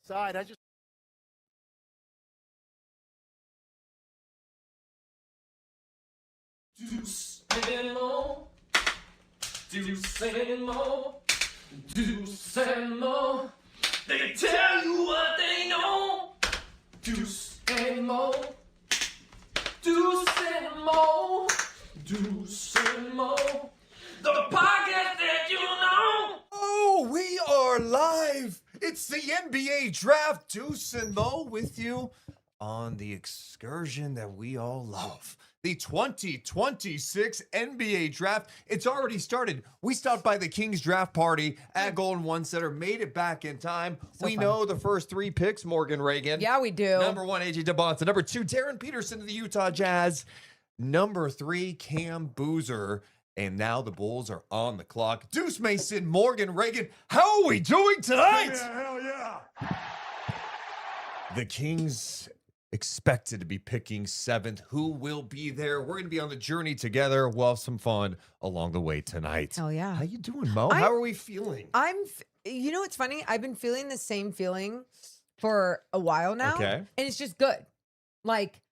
Side, I just Deuce and Mo, Deuce and Mo, Deuce and Mo. They tell you what they know. Deuce and Mo, Deuce and Mo, Deuce and Mo. The podcast that you know. Oh, we are live. It's the NBA draft. Deuce and Mo with you on the excursion that we all love. The 2026 NBA draft. It's already started. We stopped by the Kings draft party at Golden One Center, made it back in time. We know the first three picks, Morgan Reagan. Yeah, we do. Number 1, AJ DeBonta. Number 2, Darren Peterson of the Utah Jazz. Number 3, Cam Boozer. And now the Bulls are on the clock. Deuce Mason, Morgan Reagan. How are we doing tonight? yeah, hell yeah. The Kings expected to be picking 7th. Who will be there? We're going to be on the journey together. We'll have some fun along the way tonight. Hell yeah. How you doing, Mo? How are we feeling? You know what's funny? I've been feeling the same feeling for a while now. Okay. And it's just good. Like,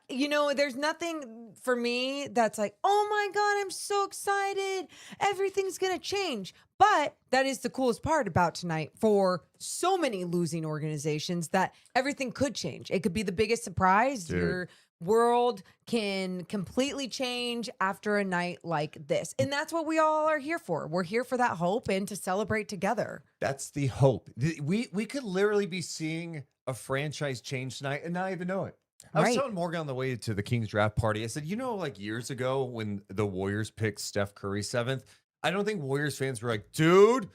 there's nothing for me that's like, oh my God, I'm so excited. Everything's going to change. But that is the coolest part about tonight for so many losing organizations that everything could change. It could be the biggest surprise. Dude. Your world can completely change after a night like this. And that's what we all are here for. We're here for that hope and to celebrate together. That's the hope. We could literally be seeing a franchise change tonight and not even know it. I was Right. telling Morgan on the way to the Kings draft party, I said, like years ago when the Warriors picked Steph Curry 7th, I don't think Warriors fans were like, dude,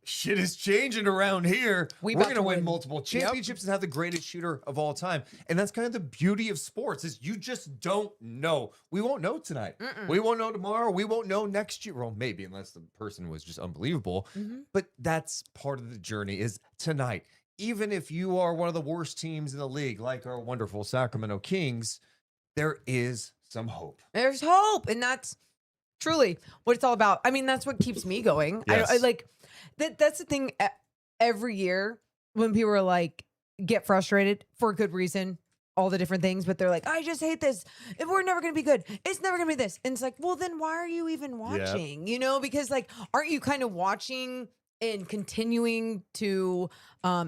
shit is changing around here. We're about going to to win win. multiple championships and have the greatest shooter of all time. And that's kind of the beauty of sports is you just don't know. We won't know tonight. We won't know tomorrow. We won't know next year. Well, maybe unless the person was just unbelievable. But that's part of the journey is tonight. Even if you are one of the worst teams in the league, like our wonderful Sacramento Kings, there is some hope. There's hope. And that's truly what it's all about. I mean, that's what keeps me going. Yes. I like that's the thing every year when people are like, get frustrated for a good reason, all the different things, but they're like, I just hate this. We're never going to be good. It's never going to be this. And it's like, well, then why are you even watching? Because like, aren't you kind of watching and continuing to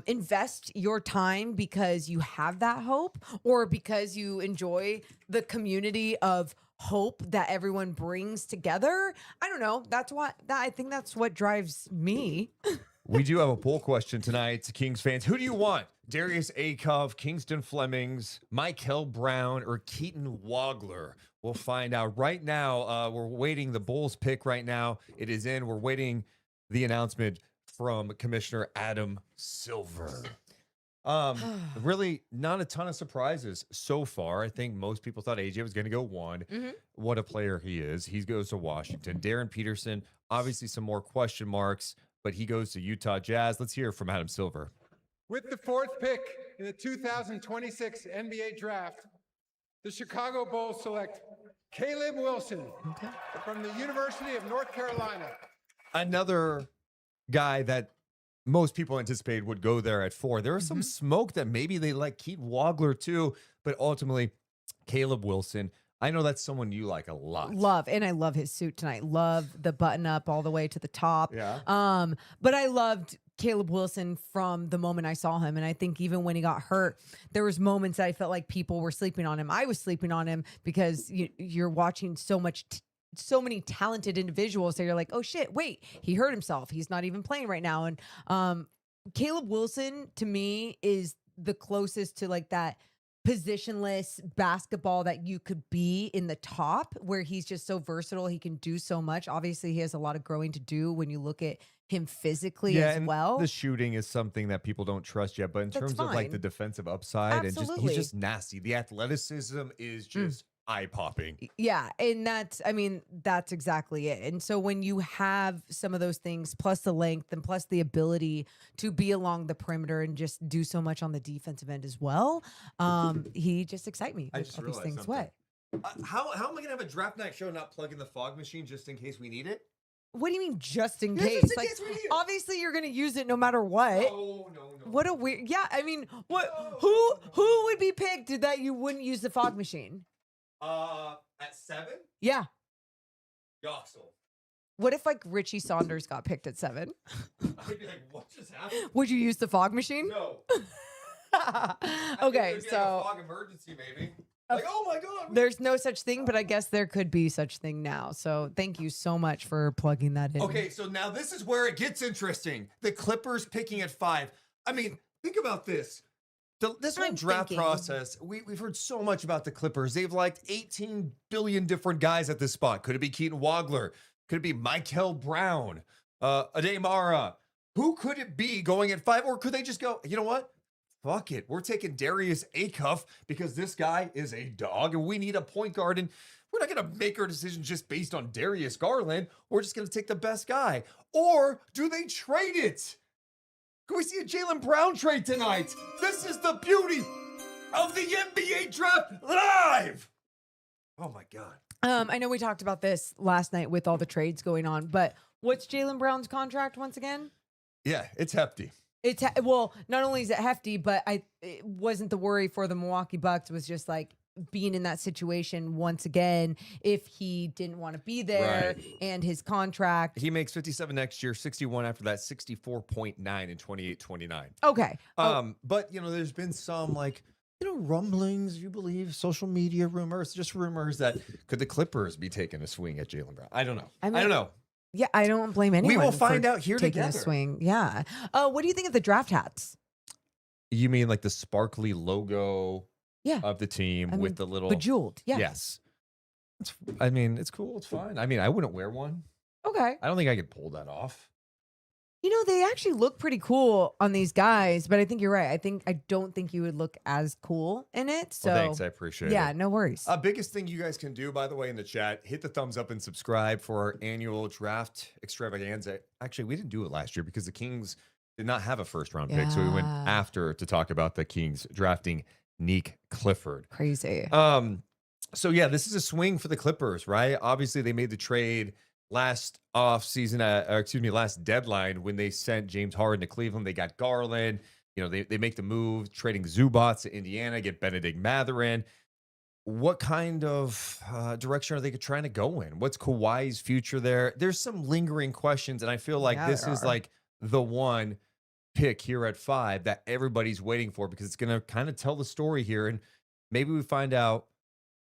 invest your time because you have that hope or because you enjoy the community of hope that everyone brings together? I don't know. I think that's what drives me. We do have a poll question tonight, Kings fans. Who do you want? Darius Auff, Kingston Flemings, Michael Brown, or Katon Waggler? We'll find out right now. We're waiting the Bulls pick right now. It is in. We're waiting the announcement from Commissioner Adam Silver. Really not a ton of surprises so far. I think most people thought AJ was going to go 1. What a player he is. He goes to Washington. Darren Peterson, obviously some more question marks, but he goes to Utah Jazz. Let's hear from Adam Silver. With the 4th pick in the 2026 NBA draft, the Chicago Bulls select Caleb Wilson from the University of North Carolina. Another guy that most people anticipated would go there at 4. There was some smoke that maybe they like Katon Waggler too, but ultimately Caleb Wilson. I know that's someone you like a lot. Love, and I love his suit tonight. Love the button up all the way to the top. Yeah. But I loved Caleb Wilson from the moment I saw him. And I think even when he got hurt, there was moments that I felt like people were sleeping on him. I was sleeping on him because you're watching so many talented individuals that you're like, oh shit, wait, he hurt himself. He's not even playing right now. And Caleb Wilson to me is the closest to like that positionless basketball that you could be in the top, where he's just so versatile. He can do so much. Obviously, he has a lot of growing to do when you look at him physically as and well. the shooting is something that people don't trust yet, but in That's terms of like fine. the defensive upside and Absolutely. he's just nasty. The athleticism is just eye-popping. Yeah, and that's exactly it. And so when you have some of those things, plus the length and plus the ability to be along the perimeter and just do so much on the defensive end as well, he just excites me. I with just all these realized things. something. What? How am I going to have a draft night show not plug in the fog machine just in case we need it? What do you mean just in Yeah, case? just in Like, case we need it. obviously you're gonna use it no matter what. No. What a weird. Yeah, I mean, who would be picked that you wouldn't use the fog machine? At 7? Yeah. Yoxel. What if like Richie Saunders got picked at 7? I'd be like, what just happened? Would you use the fog machine? No. Okay, Like a so fog emergency, maybe. Like, oh my God. there's no such thing, but I guess there could be such thing now. So thank you so much for plugging that in. Okay, so now this is where it gets interesting. The Clippers picking at 5. I mean, think about this. This whole I'm draft thinking. process, we've heard so much about the Clippers. They've liked 18 billion different guys at this spot. Could it be Katon Waggler? Could it be Michael Brown? Ademara? Who could it be going at 5? Or could they just go, you know what? Fuck it. We're taking Darius Auff because this guy is a dog and we need a point guard. And we're not going to make our decision just based on Darius Garland. We're just going to take the best guy. Or do they trade it? Can we see a Jaylen Brown trade tonight? This is the beauty of the NBA draft live. Oh my God. I know we talked about this last night with all the trades going on, but what's Jaylen Brown's contract once again? Yeah, it's hefty. It's well, not only is it hefty, but it wasn't the worry for the Milwaukee Bucks. It was just like being in that situation once again. If he didn't want to be there and his contract, He makes 57 next year, 61 after that, 64.9 in 28-29. okay. But you know, there's been some like, you know, rumblings, if you believe, social media rumors, just rumors that could the Clippers be taking a swing at Jaylen Brown? I don't know. I don't know. Yeah, I don't blame anyone. We will for find out here taking together. a swing. Yeah. What do you think of the draft hats? You mean like the sparkly logo Yeah. of the team I mean, with the little Bejeweled. Yes. Yes. I mean, it's cool. It's fine. I mean, I wouldn't wear one. Okay. I don't think I could pull that off. You know, they actually look pretty cool on these guys, but I think you're right. I don't think you would look as cool in it. So Well, thanks. I appreciate yeah, it. no worries. Biggest thing you guys can do, by the way, in the chat, hit the thumbs up and subscribe for our annual draft extravaganza. Actually, we didn't do it last year because the Kings did not have a first round pick. So we went Yeah. after to talk about the Kings drafting Nick Clifford. Crazy. So yeah, this is a swing for the Clippers, right? Obviously, they made the trade last last deadline when they sent James Harden to Cleveland. They got Garland. You know, they make the move, trading Zubats to Indiana, get Benedict Mathurin. What kind of direction are they trying to go in? What's Kawhi's future there? There's some lingering questions, and I feel like Yeah, this there is are. like the one pick here at 5 that everybody's waiting for because it's going to kind of tell the story here. And maybe we find out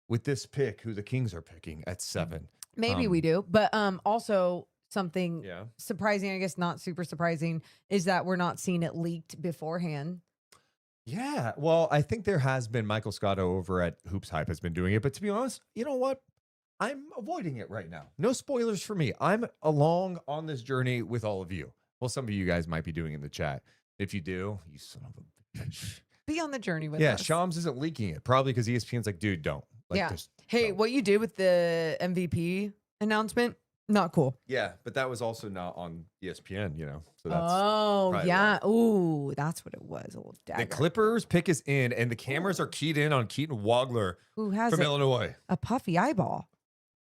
with this pick who the Kings are picking at 7. Maybe we do. But also something Yeah. surprising, I guess not super surprising, is that we're not seeing it leaked beforehand. Yeah. Well, I think there has been Michael Scotto over at Hoops Hype has been doing it. But to be honest, you know what? I'm avoiding it right now. No spoilers for me. I'm along on this journey with all of you. Well, some of you guys might be doing it in the chat. If you do, you son of a bitch. Be on the journey with Yeah, us. Shams isn't leaking it. Probably because ESPN's like, dude, don't. Like, Yeah. just Hey, don't. what you did with the MVP announcement, not cool. Yeah, but that was also not on ESPN, you know. So that's Oh, probably yeah. Ooh, that's what it was. A little the dagger. Clippers pick is in, and the cameras are keyed in on Katon Waggler Who has from a, Illinois. a puffy eyeball?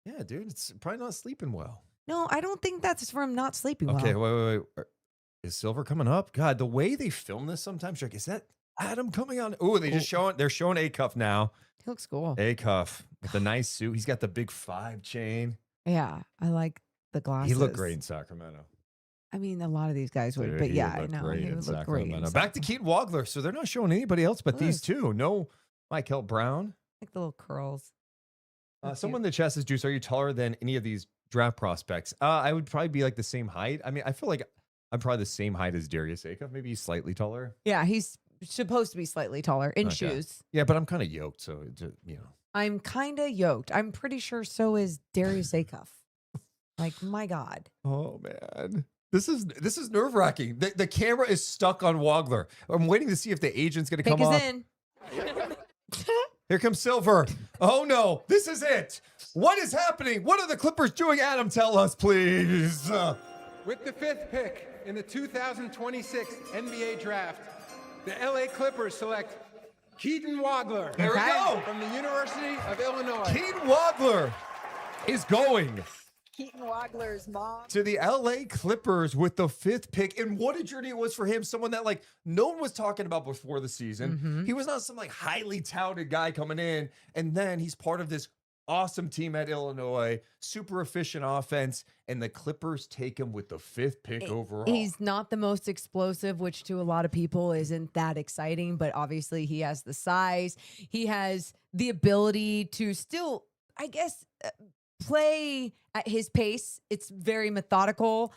Yeah, dude, it's probably not sleeping well. No, I don't think that's from not sleeping well. Okay, wait. Is Silver coming up? God, the way they film this sometimes, you're like, is that Adam coming on? Oh, they're showing A-Cuff now. He looks cool. A-Cuff with the nice suit. He's got the big 5 chain. Yeah, I like the glasses. He looked great in Sacramento. I mean, a lot of these guys would, Dude, but he yeah, I looked know great he in would look great. in Sacramento. Back to Katon Waggler. So they're not showing anybody else but these two. No Michael Brown. like the little curls. They're Someone in the chat says, Deuce, are you taller than any of these draft prospects? I would probably be like the same height. I mean, I feel like I'm probably the same height as Darius Auff. Maybe he's slightly taller. Yeah, he's supposed to be slightly taller in Okay. shoes. Yeah, but I'm kind of yoked. So, you know. I'm kind of yoked. I'm pretty sure so is Darius Auff. Like, my God. Oh, man. This is nerve wracking. The camera is stuck on Waggler. I'm waiting to see if the agent's going to Pick come is off. in. Here comes Silver. Oh, no. This is it. What is happening? What are the Clippers doing? Adam, tell us, please. With the 5th pick in the 2026 NBA Draft, the LA Clippers select Katon Waggler There we go. from the University of Illinois. Katon Waggler is going Katon Waggler's mom. To the LA Clippers with the 5th pick. And what a journey it was for him. Someone that like no one was talking about before the season. He was not some like highly touted guy coming in. And then he's part of this awesome team at Illinois, super efficient offense. And the Clippers take him with the 5th pick overall. He's not the most explosive, which to a lot of people isn't that exciting, but obviously he has the size. He has the ability to still, I guess, play at his pace. It's very methodical.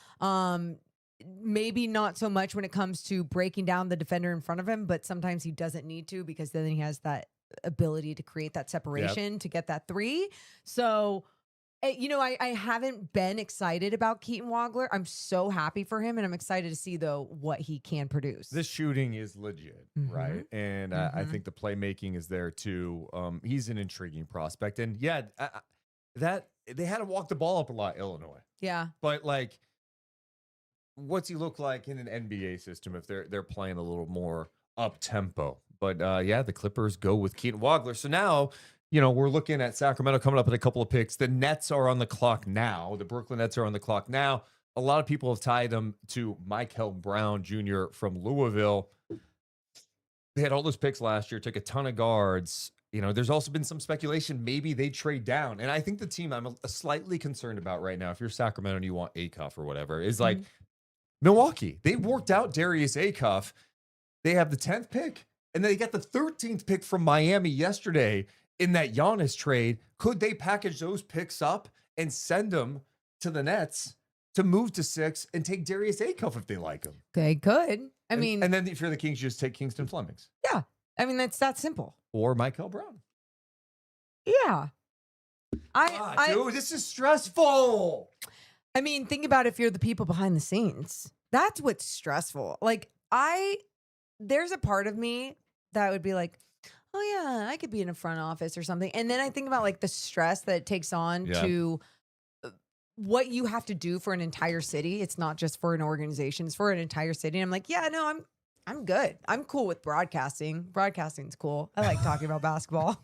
Maybe not so much when it comes to breaking down the defender in front of him, but sometimes he doesn't need to because then he has that ability to create that separation to get that 3. So, you know, I haven't been excited about Katon Waggler. I'm so happy for him, and I'm excited to see, though, what he can produce. This shooting is legit, right? And I think the playmaking is there, too. He's an intriguing prospect. And, yeah, that they had to walk the ball up a lot, Illinois. Yeah. But, like, what's he look like in an NBA system if they're playing a little more up-tempo? But, yeah, the Clippers go with Katon Waggler. So now, you know, we're looking at Sacramento coming up with a couple of picks. The Nets are on the clock now. The Brooklyn Nets are on the clock now. A lot of people have tied them to Michael Brown Jr. from Louisville. They had all those picks last year, took a ton of guards. You know, there's also been some speculation maybe they trade down. And I think the team I'm slightly concerned about right now, if you're Sacramento and you want Auff or whatever, is like Milwaukee. They worked out Darius Auff. They have the 10th pick, and they got the 13th pick from Miami yesterday in that Giannis trade. Could they package those picks up and send them to the Nets to move to 6 and take Darius Auff if they like him? They could. I mean, and then if you're the Kings, you just take Kingston Flemings. Yeah. I mean, that's that simple. Or Michael Brown. Yeah. Dude, this is stressful. I mean, think about if you're the people behind the scenes. That's what's stressful. Like, there's a part of me that would be like, oh yeah, I could be in a front office or something. And then I think about like the stress that it takes on to what you have to do for an entire city. It's not just for an organization, it's for an entire city. And I'm like, yeah, no, I'm good. I'm cool with broadcasting. Broadcasting's cool. I like talking about basketball.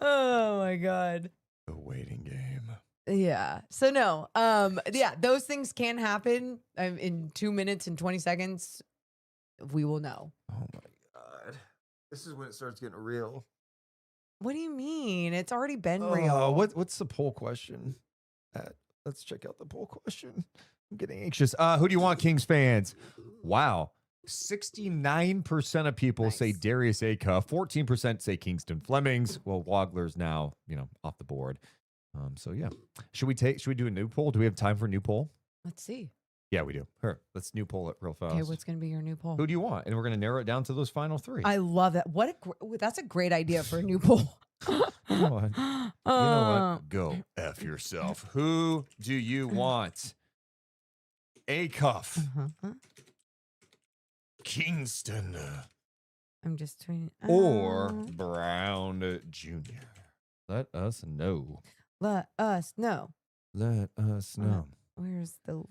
Oh my God. The waiting game. Yeah. So no, yeah, those things can happen in 2 minutes and 20 seconds. We will know. Oh my God. This is when it starts getting real. What do you mean? It's already been real. What's the poll question? Let's check out the poll question. I'm getting anxious. Who do you want, Kings fans? Wow. 69% of people say Darius Auff. 14% say Kingston Flemings. Well, Waggler's now, you know, off the board. So yeah. Should we do a new poll? Do we have time for a new poll? Let's see. Yeah, we do. Here, let's new poll it real fast. Okay, what's going to be your new poll? Who do you want? And we're going to narrow it down to those final 3. I love that. That's a great idea for a new poll. Come on. You know what? Go F yourself. Who do you want? Auff. Kingston. I'm just tweeting. Or Brown Jr. Let us know. Let us know. Let us know. Where's the...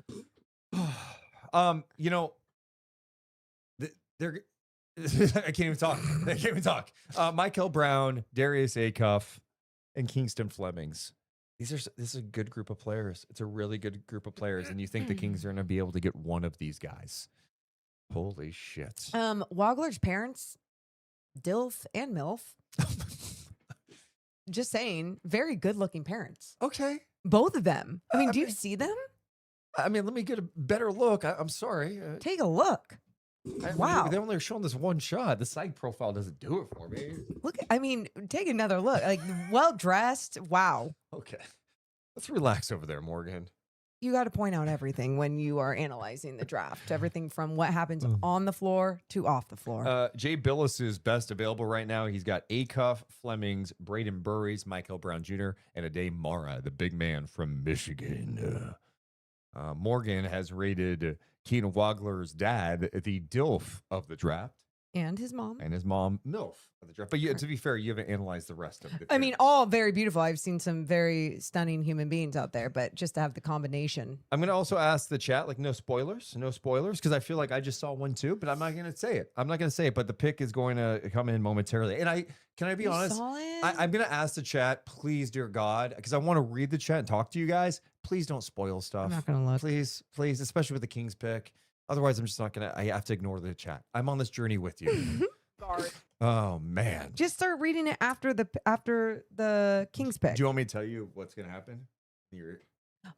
You know, they're I can't even talk. I can't even talk. Michael Brown, Darius Auff, and Kingston Flemings. This is a good group of players. It's a really good group of players, and you think the Kings are going to be able to get one of these guys? Holy shit! Waggler's parents, DILF and MILF. Just saying, very good-looking parents. Okay, both of them. I mean, do you see them? I mean, let me get a better look. I'm sorry. Take a look. Wow. They only are showing this one shot. The side profile doesn't do it for me. Look, I mean, take another look. Like, well-dressed. Wow. Okay. Let's relax over there, Morgan. You got to point out everything when you are analyzing the draft. Everything from what happens on the floor to off the floor. Jay Billis is best available right now. He's got Auff, Flemings, Braden Burries, Michael Brown Jr., and Ade Mara, the big man from Michigan. Morgan has rated Katon Waggler's dad the DILF of the draft. And his mom. and his mom, MILF, of the draft. But to be fair, you haven't analyzed the rest of it. I mean, all very beautiful. I've seen some very stunning human beings out there, but just to have the combination. I'm going to also ask the chat, like, no spoilers, because I feel like I just saw one too, but I'm not going to say it. But the pick is going to come in momentarily. And can I be honest? Saw it? I'm going to ask the chat, please, dear God, because I want to read the chat and talk to you guys. Please don't spoil stuff. I'm not going to look. Please, especially with the Kings pick. Otherwise, I'm just not going to, I have to ignore the chat. I'm on this journey with you. Sorry. Oh, man. Just start reading it after the Kings pick. Do you want me to tell you what's going to happen?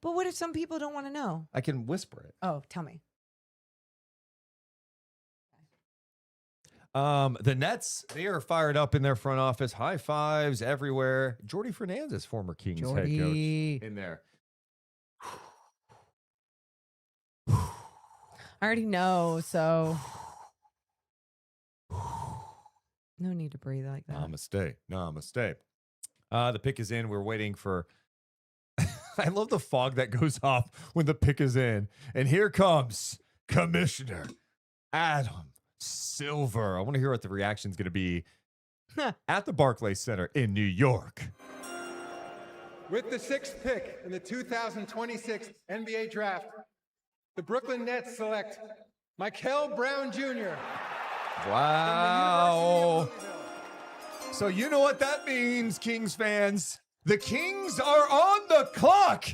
But what if some people don't want to know? I can whisper it. Oh, tell me. The Nets, they are fired up in their front office. High fives everywhere. Jordy Fernandez, former Kings head coach, in there. I already know, so no need to breathe like that. Namaste. The pick is in. We're waiting for. I love the fog that goes off when the pick is in. And here comes Commissioner Adam Silver. I want to hear what the reaction is going to be at the Barclays Center in New York. With the 6th pick in the 2026 NBA Draft, the Brooklyn Nets select Michael Brown Jr. Wow. So you know what that means, Kings fans. The Kings are on the clock.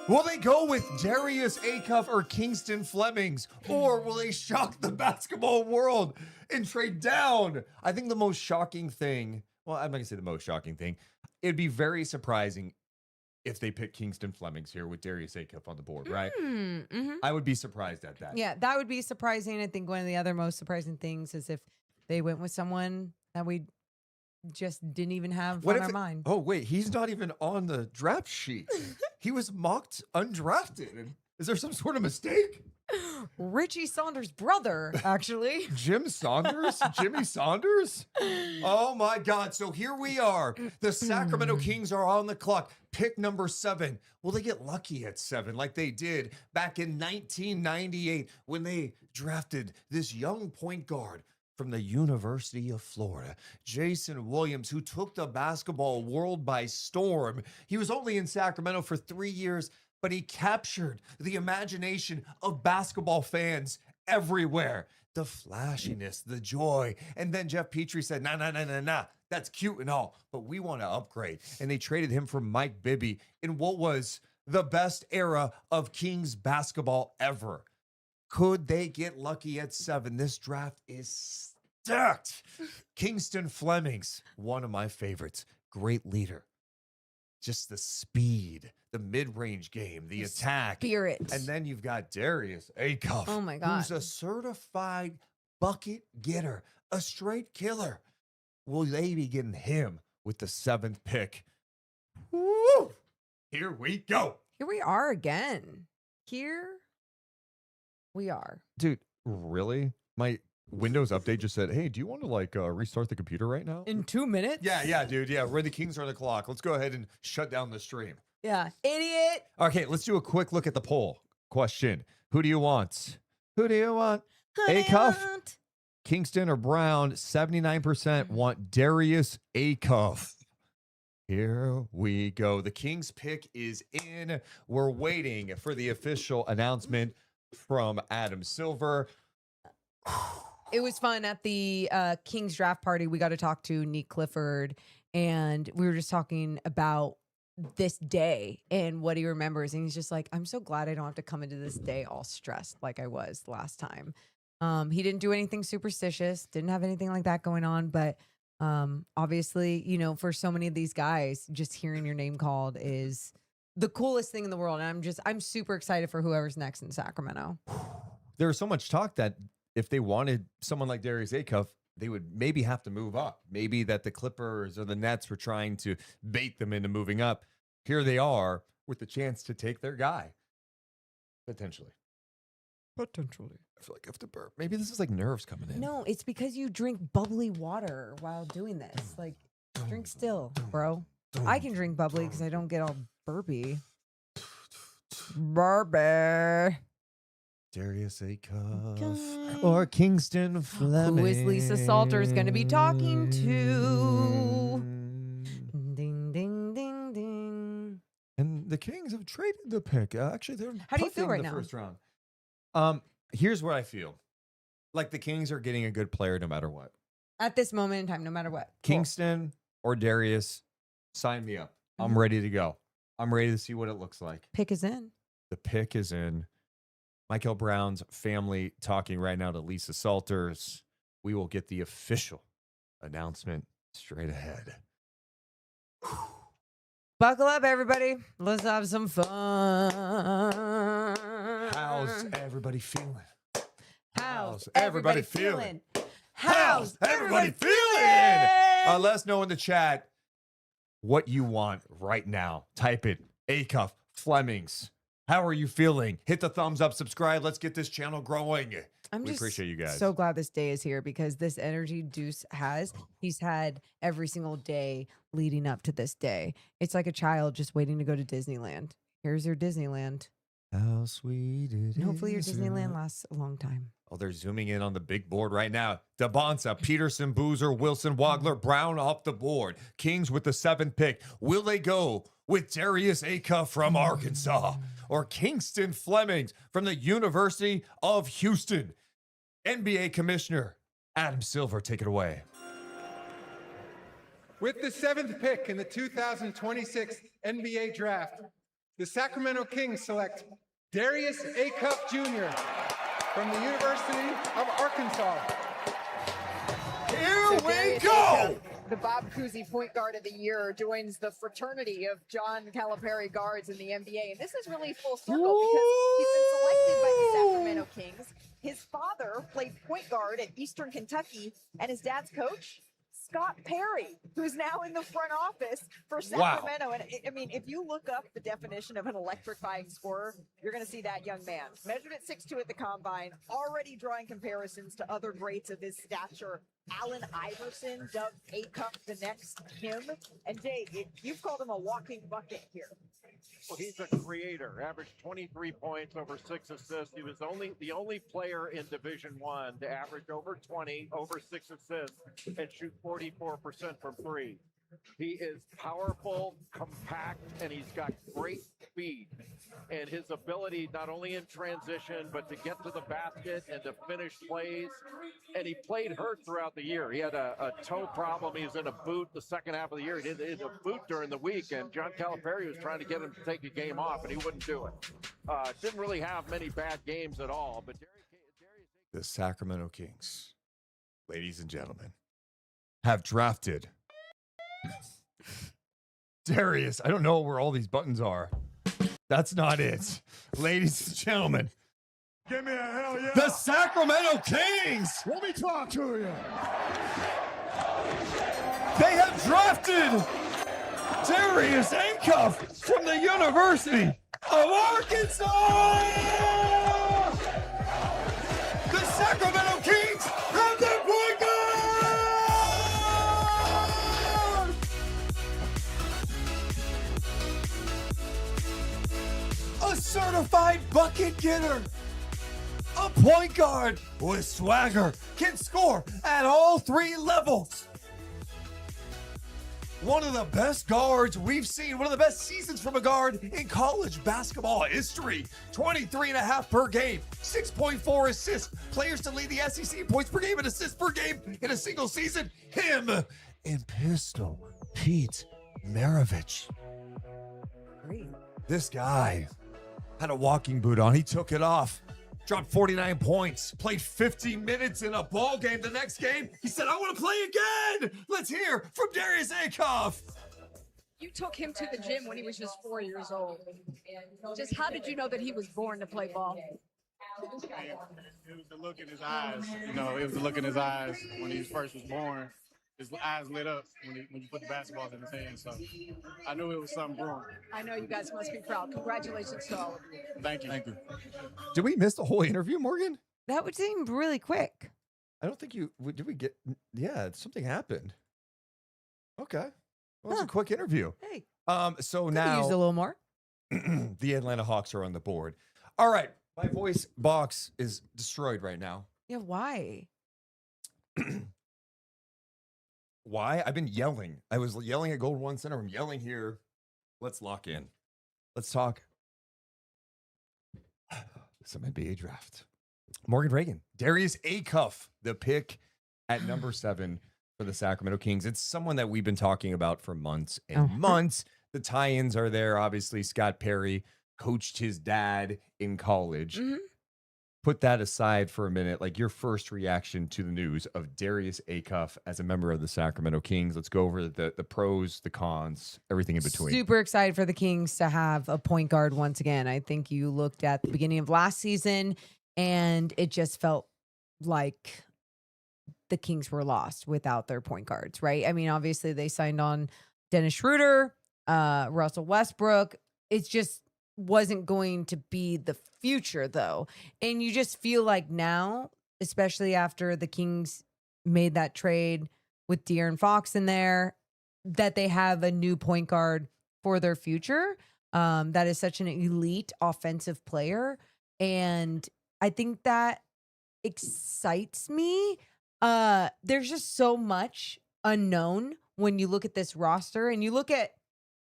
Will they go with Darius Auff or Kingston Flemings? Or will they shock the basketball world and trade down? I think the most shocking thing, well, I'm not going to say the most shocking thing. It'd be very surprising if they pick Kingston Flemings here with Darius Auff on the board, right? Mm-hmm. I would be surprised at that. Yeah, that would be surprising. I think one of the other most surprising things is if they went with someone that we just didn't even have on our mind. Oh, wait, he's not even on the draft sheet. He was mocked undrafted. Is there some sort of mistake? Richie Saunders' brother, actually. Jimmy Saunders? Oh my God. So here we are. The Sacramento Kings are on the clock. Pick number 7. Will they get lucky at 7 like they did back in 1998 when they drafted this young point guard from the University of Florida, Jason Williams, who took the basketball world by storm? He was only in Sacramento for 3 years, but he captured the imagination of basketball fans everywhere. The flashiness, the joy. And then Jeff Petrie said, nah. That's cute and all, but we want to upgrade. And they traded him for Mike Bibby in what was the best era of Kings basketball ever. Could they get lucky at 7? This draft is stacked. Kingston Flemings, one of my favorites. Great leader. Just the speed, the mid-range game, the attack. Spirit. And then you've got Darius Auff. Oh my God. Who's a certified bucket getter, a straight killer. Will they be getting him with the 7th pick? Woo! Here we go. Here we are again. Here we are. Dude, really? My Windows update just said, hey, do you want to restart the computer right now? In 2 minutes? Yeah, dude. Yeah, we're the Kings are on the clock. Let's go ahead and shut down the stream. Yeah. Idiot. Okay, let's do a quick look at the poll question. Who do you want? Auff, Kingston, or Brown? 79% want Darius Auff. Here we go. The Kings pick is in. We're waiting for the official announcement from Adam Silver. It was fun at the Kings draft party. We got to talk to Nick Clifford, and we were just talking about this day and what he remembers. And he's just like, I'm so glad I don't have to come into this day all stressed like I was last time. He didn't do anything superstitious, didn't have anything like that going on. But obviously, you know, for so many of these guys, just hearing your name called is the coolest thing in the world. And I'm super excited for whoever's next in Sacramento. There was so much talk that if they wanted someone like Darius Auff, they would maybe have to move up. Maybe that the Clippers or the Nets were trying to bait them into moving up. Here they are with the chance to take their guy. Potentially. I feel like I have to burp. Maybe this is like nerves coming in. No, it's because you drink bubbly water while doing this. Like, drink still, bro. I can drink bubbly because I don't get all burpy. Burpy. Darius Auff or Kingston Fleming. Who is Lisa Salters going to be talking to? Ding, ding, ding, ding. And the Kings have traded the pick. Actually, they're How do you feel picking right the now? first round. Here's what I feel. Like the Kings are getting a good player no matter what. At this moment in time, no matter what. Kingston or Darius, sign me up. I'm ready to go. I'm ready to see what it looks like. Pick is in. The pick is in. Michael Brown's family talking right now to Lisa Salters. We will get the official announcement straight ahead. Buckle up, everybody. Let's have some fun. How's everybody feeling? How's everybody everybody feeling? feeling? How's everybody feeling? Let us know in the chat what you want right now. Type it. Auff, Flemings. How are you feeling? Hit the thumbs up, subscribe. Let's get this channel growing. We appreciate you guys. So glad this day is here because this energy Deuce has, he's had every single day leading up to this day. It's like a child just waiting to go to Disneyland. Here's your Disneyland. How sweet it is. And hopefully your Disneyland lasts a long time. Oh, they're zooming in on the big board right now. DeBonsa, Peterson, Boozer, Wilson, Waggler, Brown off the board. Kings with the 7th pick. Will they go with Darius Auff from Arkansas or Kingston Flemings from the University of Houston? NBA Commissioner Adam Silver, take it away. With the 7th pick in the 2026 NBA Draft, the Sacramento Kings select Darius Auff Jr. from the University of Arkansas. Here we go! The Bob Cousy Point Guard of the Year joins the fraternity of John Calipari guards in the NBA. And this is really full circle because he's been selected by the Sacramento Kings. His father played point guard at Eastern Kentucky, and his dad's coach, Scott Perry, who's now in the front office for Sacramento. Wow. And I mean, if you look up the definition of an electrifying scorer, you're going to see that young man. Measured at 6'2" at the combine, already drawing comparisons to other greats of his stature. Allen Iverson dubbed Auff the next him. And Jay, you've called him a walking bucket here. Well, he's a creator. Averaged 23 points, over 6 assists. He was the only player in Division I to average over 20, over 6 assists, and shoot 44% from 3. He is powerful, compact, and he's got great speed. And his ability not only in transition, but to get to the basket and to finish plays. And he played hurt throughout the year. He had a toe problem. He was in a boot the second half of the year. He did a boot during the week, and John Calipari was trying to get him to take a game off, and he wouldn't do it. Didn't really have many bad games at all. But The Sacramento Kings, ladies and gentlemen, have drafted Darius. I don't know where all these buttons are. That's not it. Ladies and gentlemen, Give me a hell yeah. the Sacramento Kings. Let me talk to you. They have drafted Darius Auff from the University of Arkansas. The Sacramento Kings have their point guard. A certified bucket getter. A point guard with swagger, can score at all 3 levels. One of the best guards we've seen, one of the best seasons from a guard in college basketball history. 23.5 per game, 6.4 assists. Players to lead the SEC in points per game and assists per game in a single season. Him and Pistol Pete Maravich. This guy had a walking boot on. He took it off. Dropped 49 points, played 50 minutes in a ball game. The next game, he said, I want to play again. Let's hear from Darius Auff. You took him to the gym when he was just 4 years old. Just how did you know that he was born to play ball? It was the look in his eyes. You know, it was the look in his eyes when he first was born. His eyes lit up when you put the basketballs in his hands. So I knew it was something brewing. I know you guys must be proud. Congratulations to all of you. Thank you. Thank you. Did we miss the whole interview, Morgan? That would seem really quick. I don't think did we get, yeah, something happened. Okay. Well, it was a quick interview. Hey. So Could've now used a little more. the Atlanta Hawks are on the board. All right. My voice box is destroyed right now. Yeah, why? Why? I've been yelling. I was yelling at Gold One Center. I'm yelling here. Let's lock in. Let's talk some NBA draft. Morgan Reagan, Darius Auff, the pick at number 7 for the Sacramento Kings. It's someone that we've been talking about for months and months. The tie-ins are there. Obviously, Scott Perry coached his dad in college. Put that aside for a minute. Like, your first reaction to the news of Darius Auff as a member of the Sacramento Kings. Let's go over the pros, the cons, everything in between. Super excited for the Kings to have a point guard once again. I think you looked at the beginning of last season and it just felt like the Kings were lost without their point guards, right? I mean, obviously they signed on Dennis Schroeder, Russell Westbrook. It just wasn't going to be the future, though. And you just feel like now, especially after the Kings made that trade with De'Aaron Fox in there, that they have a new point guard for their future. That is such an elite offensive player. And I think that excites me. There's just so much unknown when you look at this roster and you look at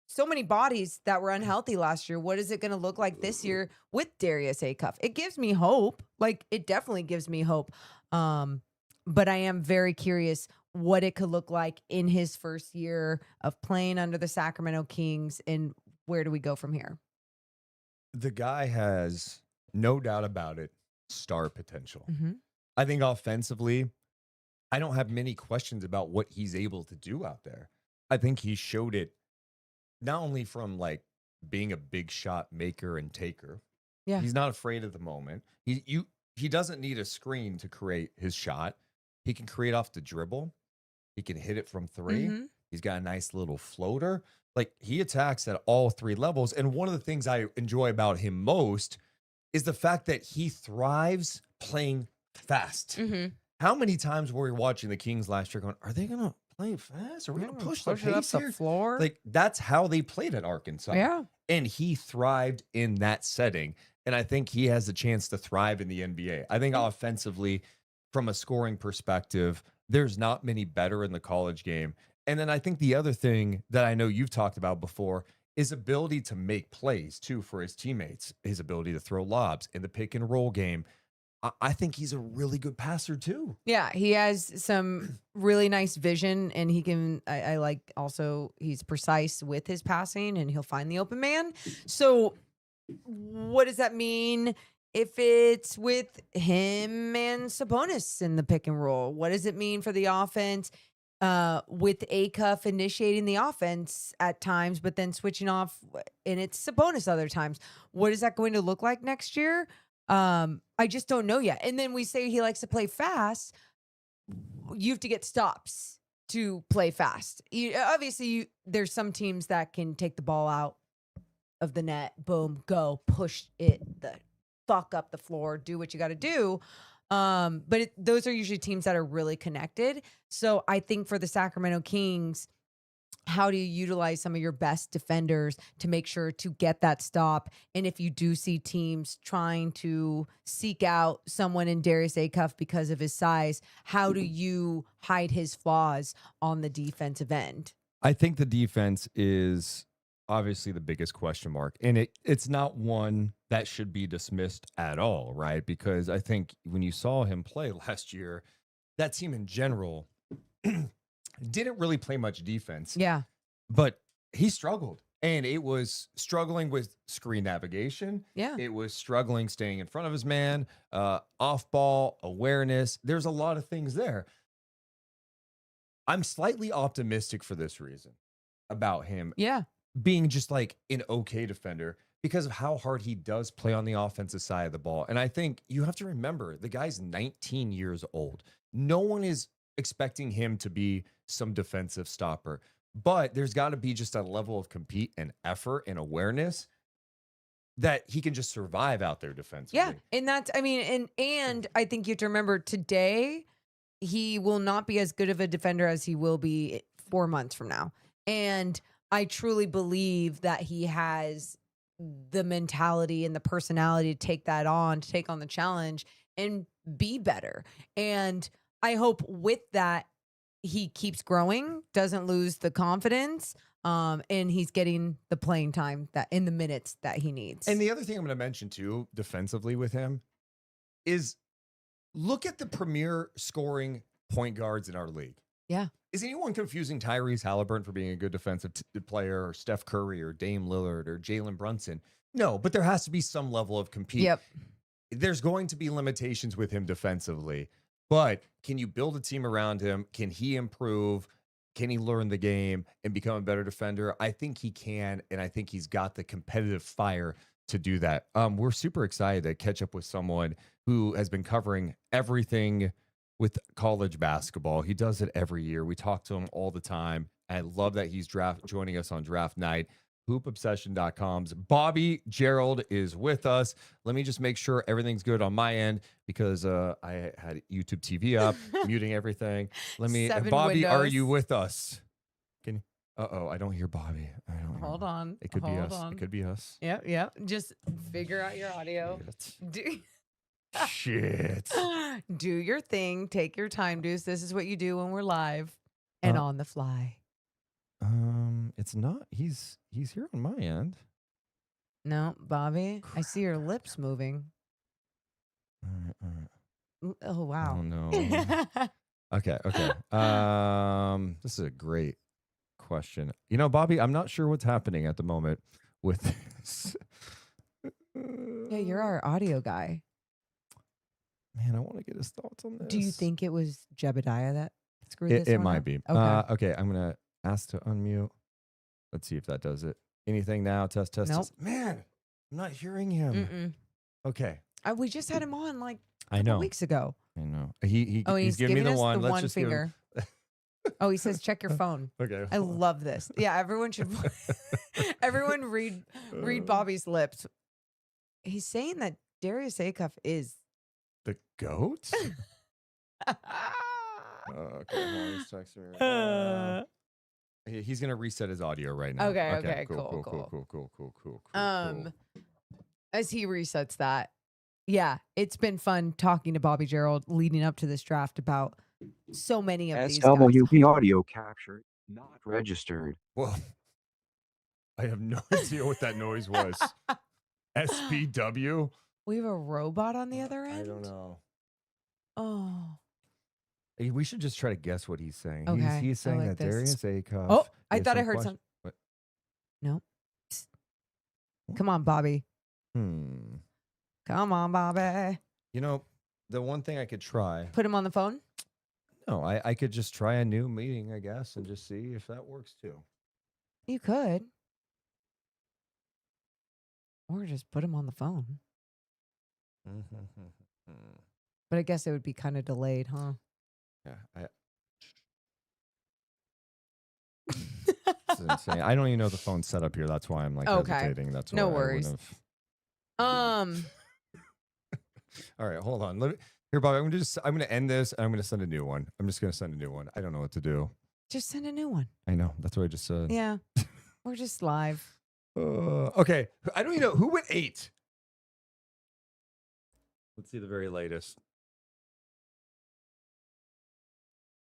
so many bodies that were unhealthy last year. What is it going to look like this year with Darius Auff? It gives me hope. Like, it definitely gives me hope. But I am very curious what it could look like in his first year of playing under the Sacramento Kings, and where do we go from here? The guy has, no doubt about it, star potential. Mm-hmm. I think offensively, I don't have many questions about what he's able to do out there. I think he showed it not only from like being a big shot maker and taker. Yeah. He's not afraid of the moment. He doesn't need a screen to create his shot. He can create off the dribble. He can hit it from 3. Mm-hmm. He's got a nice little floater. Like, he attacks at all 3 levels. And one of the things I enjoy about him most is the fact that he thrives playing fast. Mm-hmm. How many times were we watching the Kings last year going, are they going to play fast? Are we going to push the it up pace the here? floor? Like, that's how they played at Arkansas. Yeah. And he thrived in that setting. And I think he has a chance to thrive in the NBA. I think offensively, from a scoring perspective, there's not many better in the college game. And then I think the other thing that I know you've talked about before is ability to make plays too for his teammates, his ability to throw lobs in the pick and roll game. I think he's a really good passer too. Yeah, he has some really nice vision, and he can, I like also, he's precise with his passing, and he'll find the open man. So what does that mean if it's with him and Sabonis in the pick and roll? What does it mean for the offense with Auff initiating the offense at times, but then switching off, and it's Sabonis other times? What is that going to look like next year? I just don't know yet. And then we say he likes to play fast. You have to get stops to play fast. Obviously, there's some teams that can take the ball out of the net, boom, go, push it the fuck up the floor, do what you got to do. But those are usually teams that are really connected. So I think for the Sacramento Kings, how do you utilize some of your best defenders to make sure to get that stop? And if you do see teams trying to seek out someone in Darius Auff because of his size, how do you hide his flaws on the defensive end? I think the defense is obviously the biggest question mark. And it's not one that should be dismissed at all, right? Because I think when you saw him play last year, that team in general didn't really play much defense. Yeah. But he struggled. And it was struggling with screen navigation. Yeah. It was struggling staying in front of his man, off ball, awareness. There's a lot of things there. I'm slightly optimistic for this reason about him. Yeah. Being just like an okay defender because of how hard he does play on the offensive side of the ball. And I think you have to remember the guy's 19 years old. No one is expecting him to be some defensive stopper, but there's got to be just a level of compete and effort and awareness that he can just survive out there defensively. Yeah. And that's, I mean, and I think you have to remember today, he will not be as good of a defender as he will be 4 months from now. And I truly believe that he has the mentality and the personality to take that on, to take on the challenge and be better. And I hope with that, he keeps growing, doesn't lose the confidence, and he's getting the playing time that in the minutes that he needs. And the other thing I'm going to mention too, defensively with him, is look at the premier scoring point guards in our league. Yeah. Is anyone confusing Tyrese Halliburton for being a good defensive player, or Steph Curry, or Dame Lillard, or Jalen Brunson? No, but there has to be some level of compete. Yep. There's going to be limitations with him defensively, but can you build a team around him? Can he improve? Can he learn the game and become a better defender? I think he can, and I think he's got the competitive fire to do that. We're super excited to catch up with someone who has been covering everything with college basketball. He does it every year. We talk to him all the time. I love that he's joining us on draft night. HoopObsession.com's Bobby Gerald is with us. Let me just make sure everything's good on my end because I had YouTube TV up, muting everything. Let me, 7 Bobby, are windows. you with us? Can I don't hear Bobby. I don't hear Hold him. on. It could be Hold us. on. It could be us. Yep. Just figure out your audio. Shit. Do your thing. Take your time, Deuce. This is what you do when we're live and on the fly. It's not. He's here on my end. No, Bobby. I see your lips moving. All right. Oh, wow. Oh no. Okay. This is a great question. You know, Bobby, I'm not sure what's happening at the moment with this. Yeah, you're our audio guy. Man, I want to get his thoughts on this. Do you think it was Jebediah that screwed it this one might up? be? Okay. Okay, I'm gonna ask to unmute. Let's see if that does it. Anything now? Test. Nope. Test. Man, I'm not hearing him. Mm-mm. Okay. We just had him on like a I couple know. weeks ago. I know. He's He's giving me the us one. the Let's one just give him- finger. Oh, he says check your phone. Okay. I love this. Yeah, everyone should. Everyone read Bobby's lips. He's saying that Darius Auff is The goat? Okay, hold on, he's texting me. He's gonna reset his audio right now. Okay, Cool. as he resets that. Yeah, it's been fun talking to Bobby Gerald leading up to this draft about so many of these guys. SWP audio captured, not registered. Well, I have no idea what that noise was. SPW? We have a robot on the other end. I don't know. Oh, Hey, we should just try to guess what he's saying. Okay, He's saying I like that this. Darius Auff. Oh, I he has thought I some heard question- some. No. Come on, Bobby. Come on, Bobby. You know, the one thing I could try. Put him on the phone. No, I could just try a new meeting, I guess, and just see if that works too. You could. Or just put him on the phone. But I guess it would be kind of delayed, huh? Yeah, this is insane. I don't even know the phone's set up here. That's why I'm like Okay. hesitating. That's No why I worries. wouldn't have- All right, hold on. Here, Bobby. I'm gonna end this and I'm gonna send a new one. I'm just gonna send a new one. I don't know what to do. Just send a new one. I know. That's what I just said. Yeah. We're just live. Okay. I don't even know who went 8. Let's see the very latest.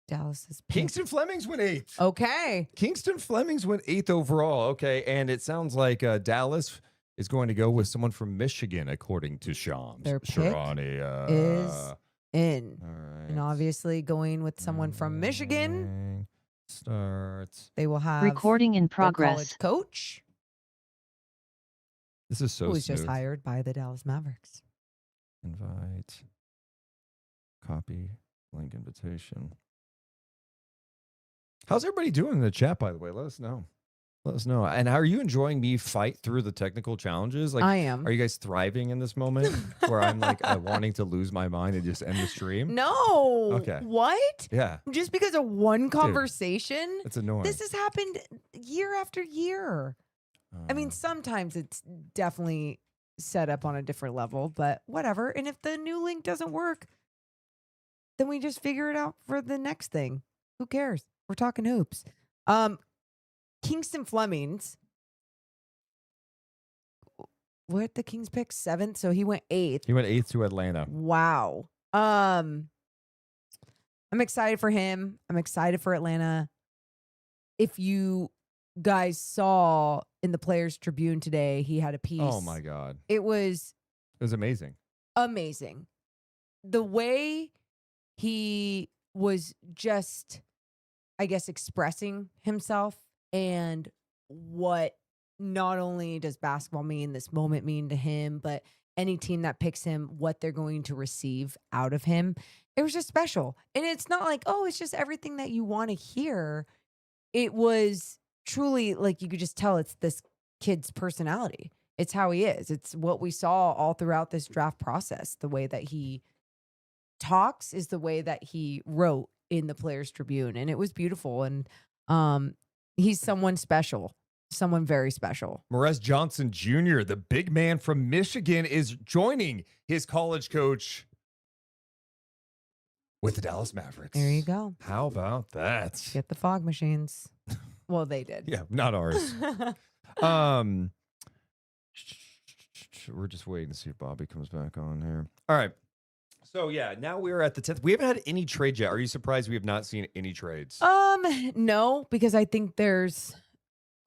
Dallas is Kingston Flemings went 8. Okay. Kingston Flemings went 8th overall. Okay, and it sounds like Dallas is going to go with someone from Michigan, according to Shams. Their pick Sharani, is in. all right. And obviously going with someone from Michigan, Starts. they will have Recording in their progress. college coach, This is so who was smooth. just hired by the Dallas Mavericks. Invite. Copy. Link invitation. How's everybody doing in the chat, by the way? Let us know. Let us know. And how are you enjoying me fight through the technical challenges? Like, I am. are you guys thriving in this moment where I'm like wanting to lose my mind and just end the stream? No. Okay. What? Yeah, Just because of one conversation? it's annoying. This has happened year after year. I mean, Uh, sometimes it's definitely set up on a different level, but whatever. And if the new link doesn't work, then we just figure it out for the next thing. Who cares? We're talking hoops. Kingston Flemings. what the Kings pick? 7th, so he went 8th. He went 8th to Atlanta. Wow. I'm excited for him. I'm excited for Atlanta. If you guys saw in the Players Tribune today, he had a piece. Oh my God. It was amazing. Amazing. The way he was just, I guess, expressing himself and what not only does basketball mean, this moment mean to him, but any team that picks him, what they're going to receive out of him. It was just special. And it's not like, oh, it's just everything that you want to hear. It was truly like you could just tell it's this kid's personality. It's how he is. It's what we saw all throughout this draft process. The way that he talks is the way that he wrote in the Players Tribune. And it was beautiful. And he's someone special. Someone very special. Morez Johnson Jr., the big man from Michigan, is joining his college coach with the Dallas Mavericks. There you go. How about that? Get the fog machines. Well, they did. Yeah, not ours. We're just waiting to see if Bobby comes back on here. All right. So yeah, now we're at the 10th. We haven't had any trades yet. Are you surprised we have not seen any trades? No, because I think there's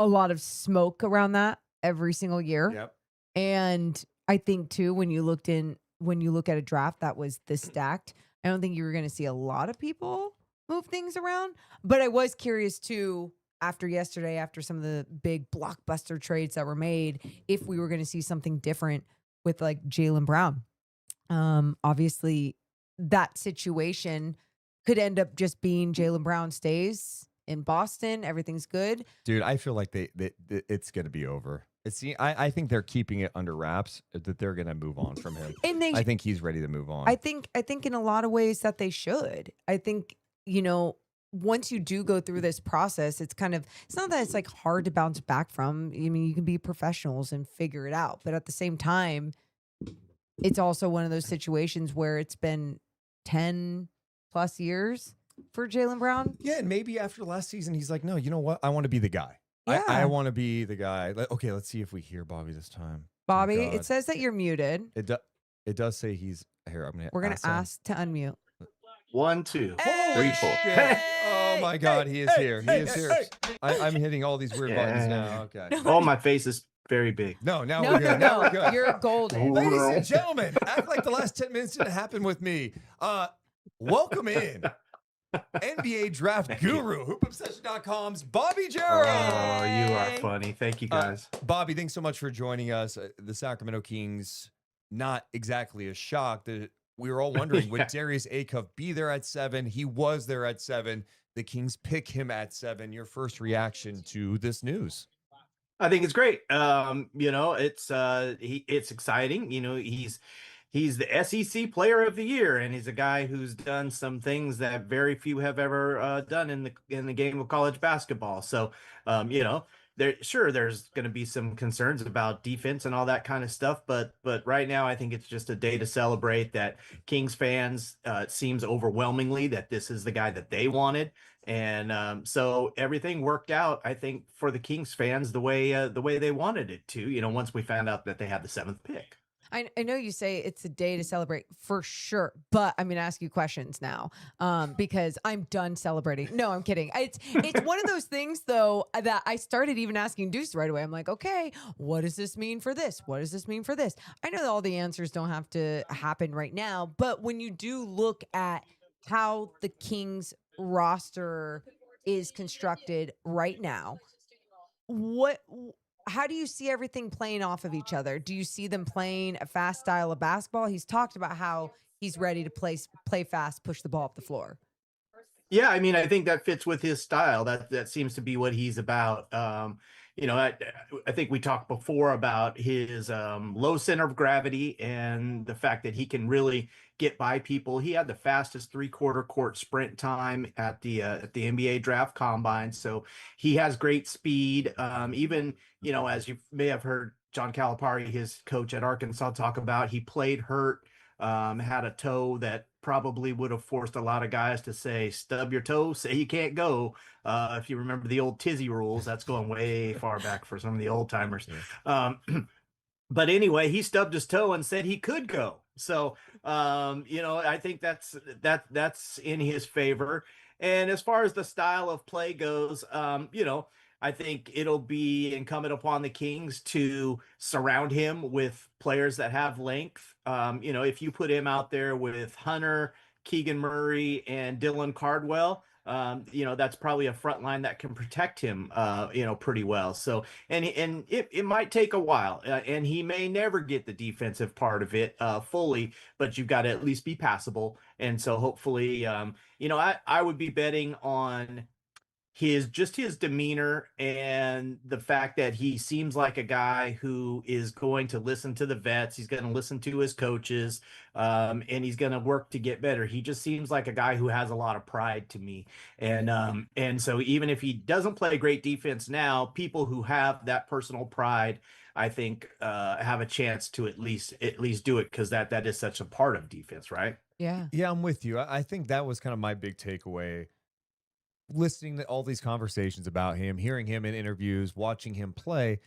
a lot of smoke around that every single year. Yep. And I think too, when you look at a draft that was this stacked, I don't think you were going to see a lot of people move things around. But I was curious too, after yesterday, after some of the big blockbuster trades that were made, if we were going to see something different with like Jaylen Brown. Obviously that situation could end up just being Jaylen Brown stays in Boston. Everything's good. Dude, I feel like it's going to be over. I think they're keeping it under wraps, that they're going to move on from him. And I think he's ready to move on. I think in a lot of ways that they should. I think, once you do go through this process, it's not that it's like hard to bounce back from. I mean, you can be professionals and figure it out. But at the same time, it's also one of those situations where it's been 10 plus years for Jaylen Brown. Yeah, and maybe after last season, he's like, no, you know what? I want to be the guy. Yeah. I want to be the guy. Okay, let's see if we hear Bobby this time. Bobby, Oh, it says that you're muted. It does say he's here. We're going to ask to unmute. 1, 2, Hey! 3, 4. Shit. Oh my God, he is here. He is here. I'm hitting all these weird buttons Yeah. now. Okay. Oh, my face is very big. No, now No, we're good. Now we're good. You're golden. Ladies and gentlemen, act like the last 10 minutes didn't happen with me. Welcome in NBA draft guru, hoopobsession.com's Bobby Gerald. Oh, you are funny. Thank you, guys. Bobby, thanks so much for joining us. The Sacramento Kings, not exactly a shock. We were all wondering, would Darius Auff be there at 7? He was there at 7. The Kings pick him at 7. Your first reaction to this news? I think it's great. It's exciting. He's the SEC Player of the Year, and he's a guy who's done some things that very few have ever done in the game of college basketball. So, there's going to be some concerns about defense and all that kind of stuff, but right now I think it's just a day to celebrate that Kings fans, it seems overwhelmingly that this is the guy that they wanted. And so everything worked out, I think, for the Kings fans the way they wanted it to, once we found out that they had the 7th pick. I know you say it's a day to celebrate for sure, but I'm going to ask you questions now because I'm done celebrating. No, I'm kidding. It's one of those things, though, that I started even asking Deuce right away. I'm like, okay, what does this mean for this? What does this mean for this? I know that all the answers don't have to happen right now, but when you do look at how the Kings roster is constructed right now, how do you see everything playing off of each other? Do you see them playing a fast style of basketball? He's talked about how he's ready to play fast, push the ball up the floor. Yeah, I mean, I think that fits with his style. That seems to be what he's about. I think we talked before about his low center of gravity and the fact that he can really get by people. He had the fastest 3/4 court sprint time at the NBA draft combine. So he has great speed. Even, as you may have heard John Calipari, his coach at Arkansas, talk about, he played hurt, had a toe that probably would have forced a lot of guys to say, stub your toe, say you can't go. If you remember the old Tizzy rules, that's going way far back for some of the old timers. But anyway, he stubbed his toe and said he could go. So, I think that's in his favor. And as far as the style of play goes, I think it'll be incumbent upon the Kings to surround him with players that have length. If you put him out there with Hunter, Keegan Murray, and Dylan Cardwell, that's probably a front line that can protect him, pretty well. So, and it might take a while, and he may never get the defensive part of it fully, but you've got to at least be passable. And so, hopefully, I would be betting on his demeanor and the fact that he seems like a guy who is going to listen to the vets. He's going to listen to his coaches, and he's going to work to get better. He just seems like a guy who has a lot of pride to me. And so even if he doesn't play great defense now, people who have that personal pride, I think, have a chance to at least do it, because that is such a part of defense, right? Yeah. Yeah, I'm with you. I think that was kind of my big takeaway listening to all these conversations about him, hearing him in interviews, watching him play.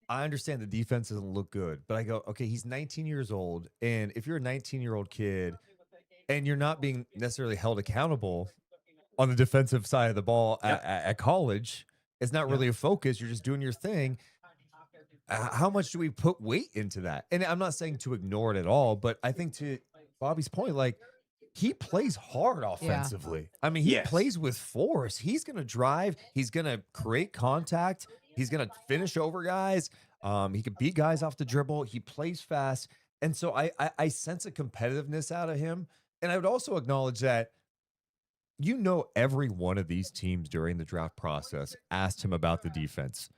I understand the defense doesn't look good, but I go, okay, he's 19 years old. And if you're a 19-year-old kid and you're not being necessarily held accountable on the defensive side of the ball at college, it's not really a focus. You're just doing your thing. How much do we put weight into that? And I'm not saying to ignore it at all, but I think to Bobby's point, like, he plays hard offensively. I mean, he plays with force. He's going to drive. He's going to create contact. He's going to finish over guys. He can beat guys off the dribble. He plays fast. And so I sense a competitiveness out of him. And I would also acknowledge that, every one of these teams during the draft process asked him about the defense.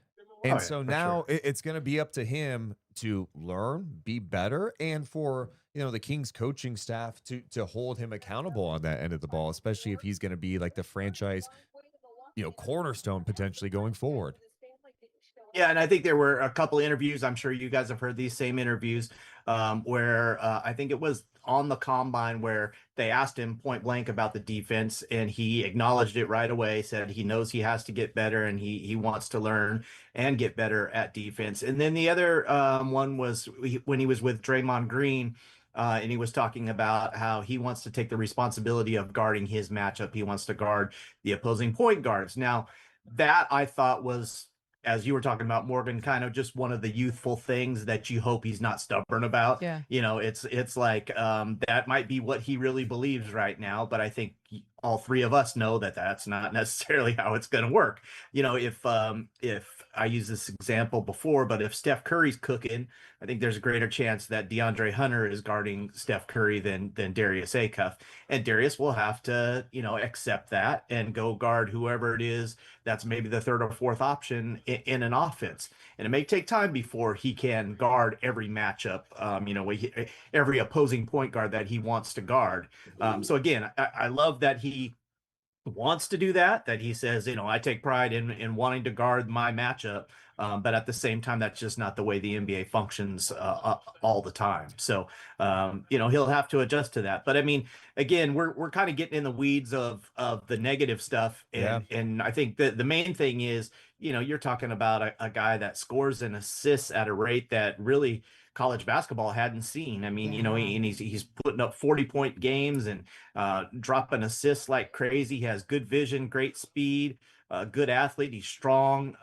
And so now it's going to be up to him to learn, be better, and for the Kings coaching staff to hold him accountable on that end of the ball, especially if he's going to be like the franchise, cornerstone potentially going forward. Yeah, and I think there were a couple interviews. I'm sure you guys have heard these same interviews, where I think it was on the combine where they asked him point blank about the defense, and he acknowledged it right away. Said he knows he has to get better, and he wants to learn and get better at defense. And then the other one was when he was with Draymond Green. And he was talking about how he wants to take the responsibility of guarding his matchup. He wants to guard the opposing point guards. Now, that I thought was, as you were talking about, Morgan, kind of just one of the youthful things that you hope he's not stubborn about. Yeah. It's like that might be what he really believes right now, but I think all three of us know that that's not necessarily how it's going to work. If I used this example before, but if Steph Curry's cooking, I think there's a greater chance that DeAndre Hunter is guarding Steph Curry than Darius Auff. And Darius will have to, accept that and go guard whoever it is that's maybe the third or fourth option in an offense. And it may take time before he can guard every matchup, every opposing point guard that he wants to guard. So again, I love that he wants to do that he says, I take pride in wanting to guard my matchup. But at the same time, that's just not the way the NBA functions all the time. So, he'll have to adjust to that. But I mean, again, we're kind of getting in the weeds of the negative stuff. And I think that the main thing is, you're talking about a guy that scores and assists at a rate that really college basketball hadn't seen. I mean, and he's putting up 40-point games and dropping assists like crazy. He has good vision, great speed. Good athlete. He's strong.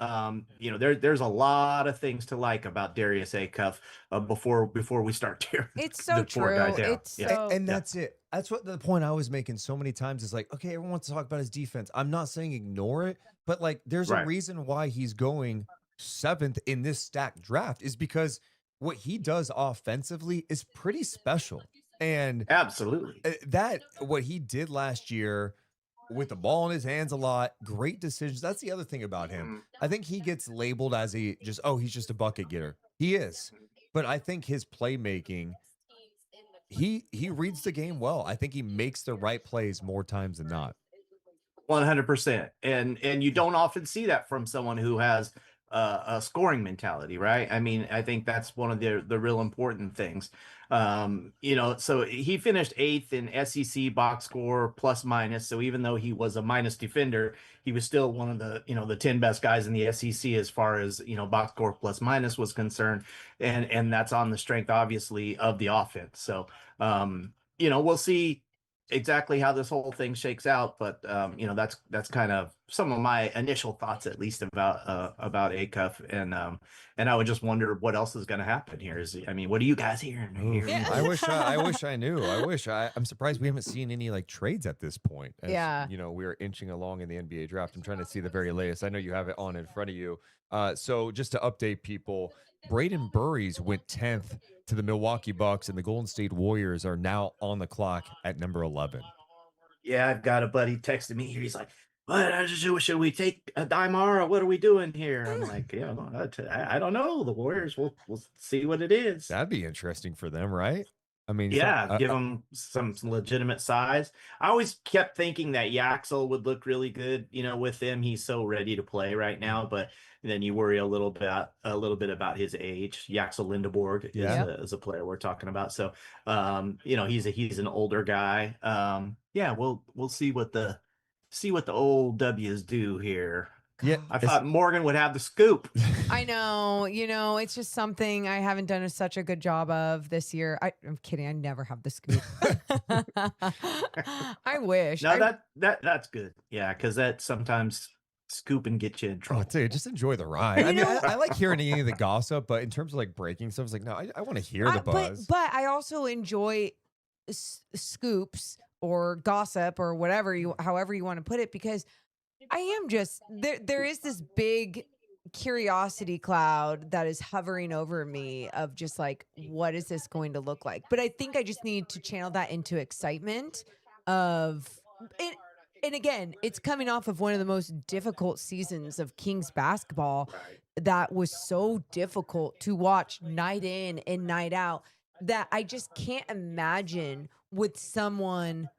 There's a lot of things to like about Darius Auff before we start tearing It's so the poor guy true. down. It's so And that's it. That's what the point I was making so many times is like, okay, everyone wants to talk about his defense. I'm not saying ignore it, but like there's a reason why he's going 7th in this stacked draft is because what he does offensively is pretty special. And absolutely that what he did last year with the ball in his hands a lot, great decisions. That's the other thing about him. I think he gets labeled as he's just a bucket getter. He is. But I think his playmaking, he reads the game well. I think he makes the right plays more times than not. 100%. And you don't often see that from someone who has a scoring mentality, right? I mean, I think that's one of the real important things. So he finished 8th in SEC box score plus minus. So even though he was a minus defender, he was still one of the 10 best guys in the SEC as far as box score plus minus was concerned, and that's on the strength obviously of the offense. So we'll see exactly how this whole thing shakes out, but that's kind of some of my initial thoughts, at least about Acuff, and I would just wonder what else is going to happen here. What are you guys hearing? I wish I knew. I'm surprised we haven't seen any like trades at this point. As, Yeah. we're inching along in the NBA draft. I'm trying to see the very latest. I know you have it on in front of you. So just to update people, Braden Burries went 10th to the Milwaukee Bucks, and the Golden State Warriors are now on the clock at number 11. Yeah, I've got a buddy texting me here. He's like, "What should we take a Daimara? What are we doing here?" I'm like, I don't know. The Warriors, we'll see what it is. That'd be interesting for them, right? I mean, Yeah, give him some legitimate size. I always kept thinking that Yaxel would look really good, with him. He's so ready to play right now, but then you worry a little bit about his age. Yaxel Lindeborg is a player we're talking about. So, he's an older guy. We'll see what the old W's do here. Yeah, I thought Morgan would have the scoop. I know, it's just something I haven't done such a good job of this year. I'm kidding. I never have the scoop. I wish. No, that's good. Yeah, because that sometimes scoop and get you in Oh, trouble. I'll tell you, just enjoy the ride. I mean, I like hearing any of the gossip, but in terms of like breaking stuff, it's like, no, I want to hear the buzz. But I also enjoy scoops or gossip or however you want to put it, because I am just there is this big curiosity cloud that is hovering over me of just like, what is this going to look like? But I think I just need to channel that into excitement of it. And again, it's coming off of one of the most difficult seasons of Kings basketball that was so difficult to watch night in and night out that I just can't imagine with someone.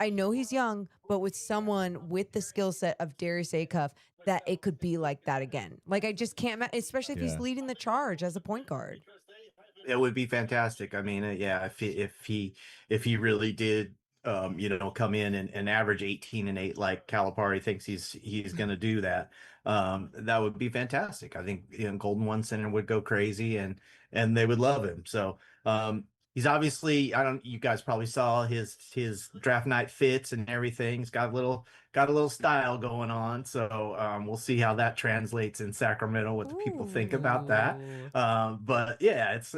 I know he's young, but with someone with the skill set of Darius Auff, that it could be like that again. Like, I just can't, especially if he's leading the charge as a point guard. It would be fantastic. I mean, if he really did, come in and average 18 and 8 like Calipari thinks he's going to do that, that would be fantastic. I think Golden One Center would go crazy and they would love him. So he's obviously, you guys probably saw his draft night fits and everything. He's got a little style going on. So we'll see how that translates in Sacramento, what the people think about that. But yeah, it's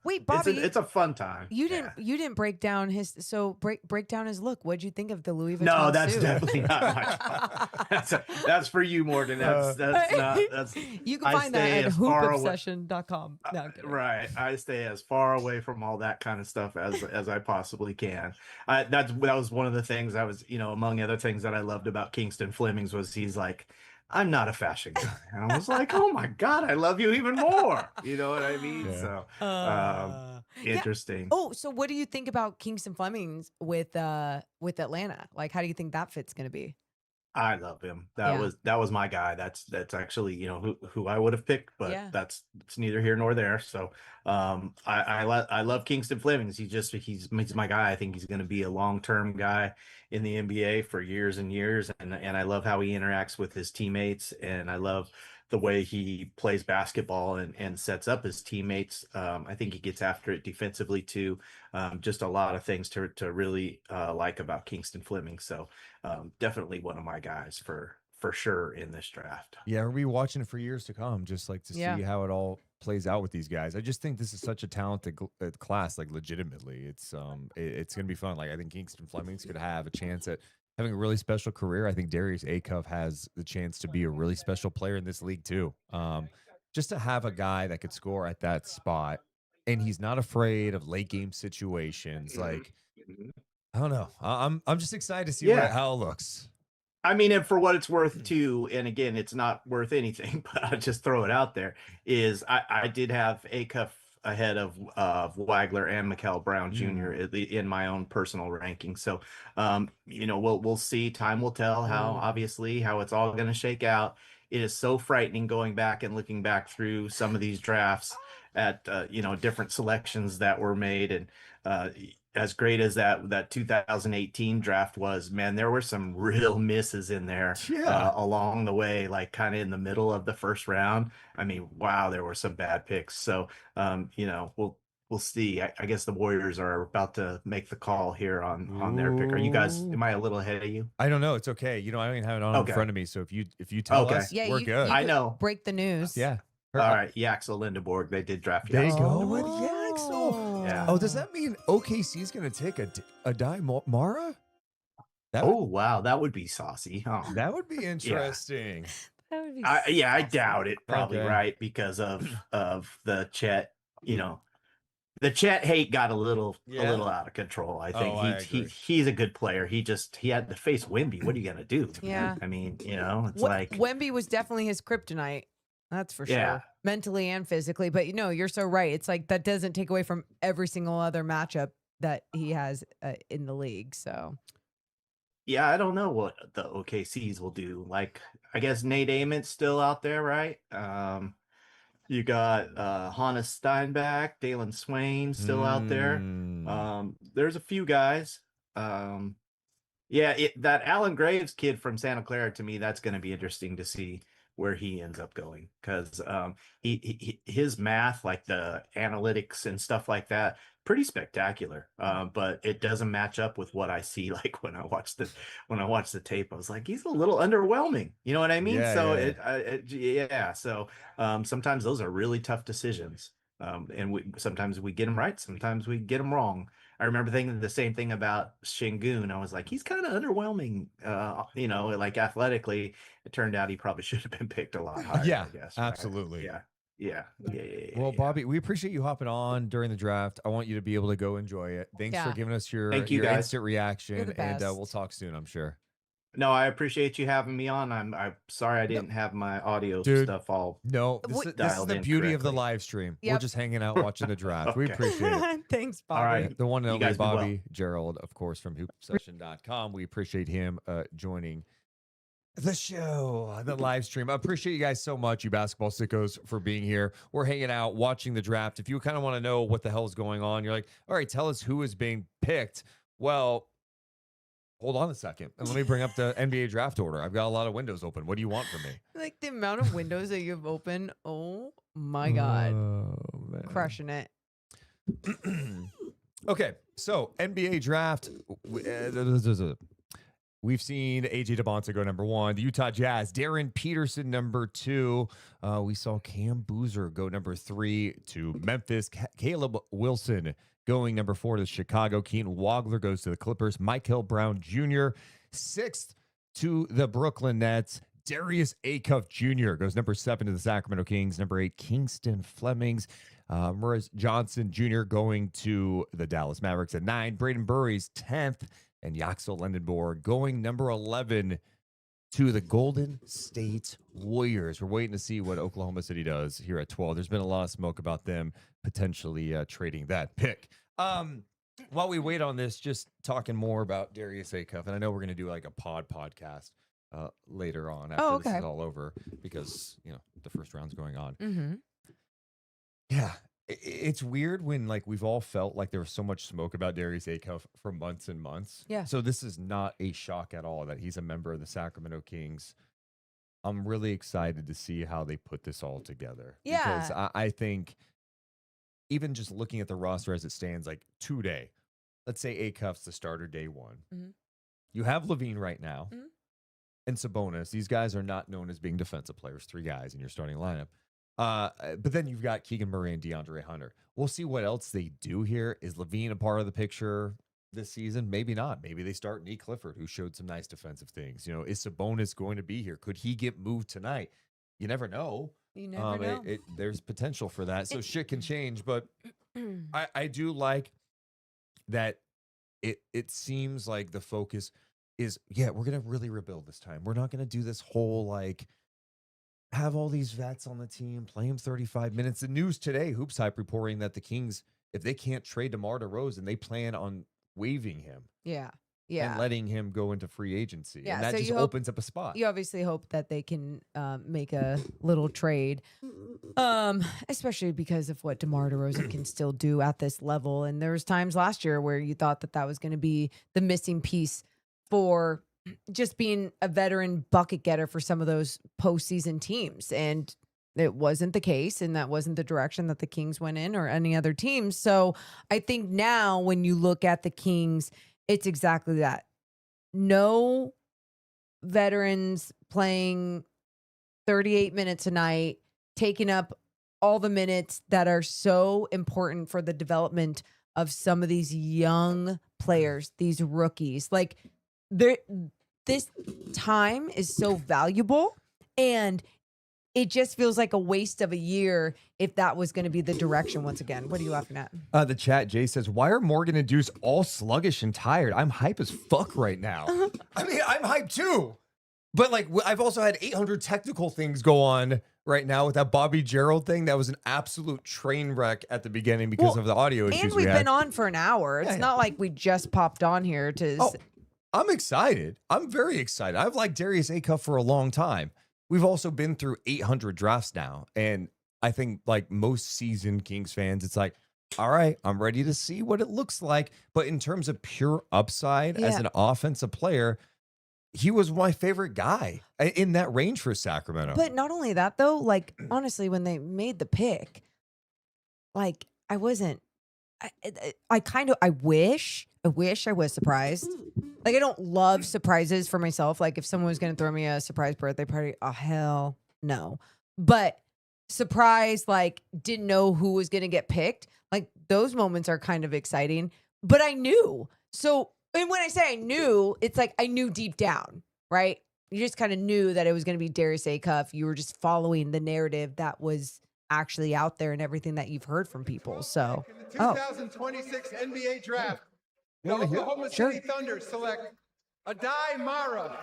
wait, Bobby, it's a fun time. You didn't break down break down his look. What'd you think of the Louis Vuitton No, that's suit? definitely not my fault. That's for you, Morgan. That's you can find that at hoopobsession.com. No, I'm kidding. Right. I stay as far away from all that kind of stuff as I possibly can. That was one of the things I was, among other things that I loved about Kingston Flemings was he's like, "I'm not a fashion guy." And I was like, "Oh my God, I love you even more." You know what I mean? Yeah. So interesting. Yeah. Oh, so what do you think about Kingston Flemings with Atlanta? Like, how do you think that fit's going to be? I love him. That was my guy. That's actually, who I would have picked, but it's neither here nor there. So I love Kingston Flemings. He's my guy. I think he's going to be a long-term guy in the NBA for years and years. And I love how he interacts with his teammates, and I love the way he plays basketball and sets up his teammates. I think he gets after it defensively too. Just a lot of things to really like about Kingston Fleming. So definitely one of my guys for sure in this draft. Yeah, we'll be watching it for years to come, just like to see how it all plays out with these guys. I just think this is such a talented class, like legitimately. It's gonna be fun. Like, I think Kingston Fleming's gonna have a chance at having a really special career. I think Darius Auff has the chance to be a really special player in this league too. Just to have a guy that could score at that spot, and he's not afraid of late game situations. Like, I don't know. I'm just excited to see how it looks. I mean, and for what it's worth too, and again, it's not worth anything, but I'll just throw it out there, is I did have Auff ahead of Waggler and Mikel Brown Jr. In my own personal ranking. So, we'll see. Time will tell how it's all going to shake out. it is so frightening going back and looking back through some of these drafts at different selections that were made. And as great as that 2018 draft was, man, there were some real misses in there along the way, like kind of in the middle of the first round. I mean, wow, there were some bad picks. So we'll see. I guess the Warriors are about to make the call here on their pick. Are you guys? Am I a little ahead of you? I don't know. It's okay. I don't even have it on in front of me. So if you tell us, Yeah, we're good. I know. Break the news. Yeah. All right, Yaxel Lindeborg. They did draft. They Yaxel. go with Yaxel. Yeah. Oh, does that mean OKC is going to take a die Mara? Wow, that would be saucy. Oh. That would be interesting. That would be I doubt it. Probably Okay. right because of the Chet. The Chet hate got a little out of control. I think he's a good player. He had to face Wemby. What are you gonna do? Yeah. I mean, it's like Wemby was definitely his kryptonite. That's for Yeah. sure. Mentally and physically. But you're so right. It's like that doesn't take away from every single other matchup that he has in the league. So yeah, I don't know what the OKCs will do. Like, I guess Nate Amon's still out there, right? You got Hannes Steinbach, Dalen Swain still out there. There's a few guys. That Alan Graves kid from Santa Clara, to me, that's going to be interesting to see where he ends up going, because his math, like the analytics and stuff like that, pretty spectacular. But it doesn't match up with what I see. Like when I watch the tape, I was like, he's a little underwhelming. You know what I mean? So sometimes those are really tough decisions. And sometimes we get them right, sometimes we get them wrong. I remember thinking the same thing about Şengün. I was like, he's kind of underwhelming, like athletically. It turned out he probably should have been picked a lot higher. Yeah, I guess, absolutely. Right? Yeah. Well, Bobby, we appreciate you hopping on during the draft. I want you to be able to go enjoy it. Thanks for giving us your guys. instant reaction, and best. we'll talk soon, I'm sure. No, I appreciate you having me on. I'm sorry I didn't have my audio stuff all. No, this is the beauty of the live stream. We're Yep. just hanging out watching the draft. We appreciate it. Thanks, Bobby. All right. The one and You only guys be well. Bobby Gerald, of course, from hoopsession.com. We appreciate him joining the show, the live stream. I appreciate you guys so much, you basketball sickos, for being here. We're hanging out, watching the draft. If you kind of want to know what the hell is going on, you're like, all right, tell us who is being picked. Well, hold on a second, and let me bring up the NBA draft order. I've got a lot of windows open. What do you want from me? Like the amount of windows that you've opened. Oh my God. Oh, man. Crushing it. Okay, so NBA draft. We've seen AJ DeBonta go number 1. The Utah Jazz, Darren Peterson number 2. We saw Cam Boozer go number 3 to Memphis. Caleb Wilson going number 4 to Chicago. Katon Waggler goes to the Clippers. Michael Brown Jr. 6th to the Brooklyn Nets. Darius Auff Jr. goes number 7 to the Sacramento Kings. Number 8, Kingston Flemings. Morris Johnson Jr. going to the Dallas Mavericks at 9. Braden Burries 10th. And Yaxel Lindeborg going number 11 to the Golden State Warriors. We're waiting to see what Oklahoma City does here at 12. There's been a lot of smoke about them potentially trading that pick. While we wait on this, just talking more about Darius Auff, and I know we're going to do like a podcast later on after this is all over, because the first round's going on. Mm-hmm. Yeah. It's weird when we've all felt like there was so much smoke about Darius Auff for months and months. Yeah. So this is not a shock at all that he's a member of the Sacramento Kings. I'm really excited to see how they put this all together. Yeah. Because I think even just looking at the roster as it stands, like today, let's say Auff's the starter day 1. Mm-hmm. You have Levine right now Mm-hmm. and Sabonis. These guys are not known as being defensive players, 3 guys in your starting lineup. But then you've got Keegan Murray and DeAndre Hunter. We'll see what else they do here. Is Levine a part of the picture this season? Maybe not. Maybe they start Nick Clifford, who showed some nice defensive things. Is Sabonis going to be here? Could he get moved tonight? You never know. You never know. There's potential for that. So shit can change. But I do like that it seems like the focus is, we're going to really rebuild this time. We're not going to do this whole have all these vets on the team, play him 35 minutes. The news today, Hoops Hype reporting that the Kings, if they can't trade DeMar DeRozan, they plan on waiving him. Yeah. Yeah. and letting him go into free agency. Yeah, And that so just you hope- opens up a spot. You obviously hope that they can make a little trade, especially because of what DeMar DeRozan can still do at this level. And there was times last year where you thought that was going to be the missing piece for just being a veteran bucket getter for some of those postseason teams. And it wasn't the case, and that wasn't the direction that the Kings went in or any other teams. So I think now when you look at the Kings, it's exactly that. No veterans playing 38 minutes a night, taking up all the minutes that are so important for the development of some of these young players, these rookies. Like this time is so valuable, and it just feels like a waste of a year if that was going to be the direction once again. What are you laughing at? The chat, Jay says, why are Morgan and Deuce all sluggish and tired? I'm hype as fuck right now. I mean, I'm hype too. But like, I've also had 800 technical things go on right now with that Bobby Gerald thing. That was an absolute train wreck at the beginning because of the audio issues And we we've had. been on for an hour. It's not like we just popped on here to... Oh, I'm excited. I'm very excited. I've liked Darius Auff for a long time. We've also been through 800 drafts now. And I think like most seasoned Kings fans, it's like, all right, I'm ready to see what it looks like. But in terms of pure upside as an offensive player, he was my favorite guy in that range for Sacramento. But not only that, though, like, honestly, when they made the pick, like, I wasn't, I wish I was surprised. Like, I don't love surprises for myself. Like, if someone was going to throw me a surprise birthday party, oh, hell no. But surprise, like, didn't know who was going to get picked. Like, those moments are kind of exciting. But I knew. So, and when I say I knew, it's like I knew deep down, right? You just kind of knew that it was going to be Darius Auff. You were just following the narrative that was actually out there and everything that you've heard from people. So, In the 2026 NBA Draft, the Oklahoma City Thunder select Adai Mara.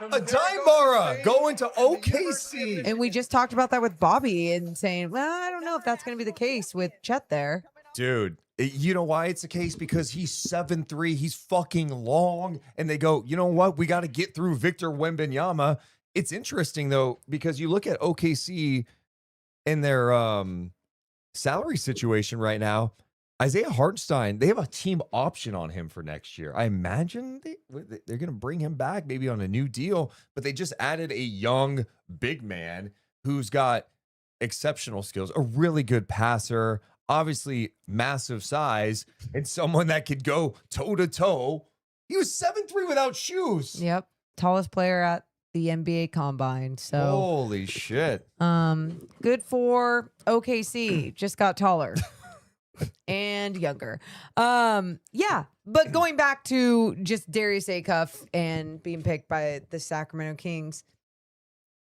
Adai Mara going to OKC. And we just talked about that with Bobby and saying, well, I don't know if that's going to be the case with Chet there. Dude, you know why it's the case? Because he's 7'3", he's fucking long, and they go, you know what? We got to get through Victor Wembanyama. It's interesting though, because you look at OKC in their salary situation right now. Isaiah Hartenstein, they have a team option on him for next year. I imagine they're going to bring him back maybe on a new deal, but they just added a young big man who's got exceptional skills, a really good passer, obviously massive size, and someone that could go toe to toe. He was 7'3" without shoes. Yep. Tallest player at the NBA Combine. So holy shit. Good for OKC. Just got taller. And younger. Yeah. But going back to just Darius Auff and being picked by the Sacramento Kings,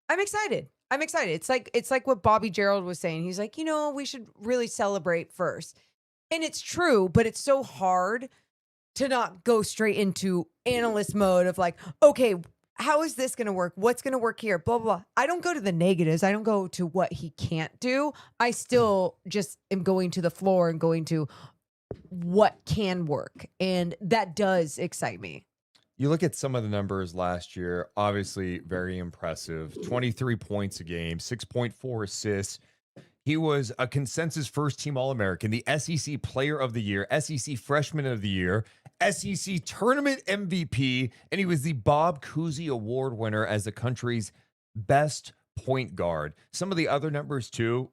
I'm excited. It's like what Bobby Gerald was saying. He's like, we should really celebrate first. And it's true, but it's so hard to not go straight into analyst mode of like, okay, how is this going to work? What's going to work here? Blah, blah, blah. I don't go to the negatives. I don't go to what he can't do. I still just am going to the floor and going to what can work. And that does excite me. You look at some of the numbers last year, obviously very impressive. 23 points a game, 6.4 assists. He was a consensus first-team All-American, the SEC Player of the Year, SEC Freshman of the Year, SEC Tournament MVP, and he was the Bob Cousy Award winner as the country's best point guard. Some of the other numbers, too,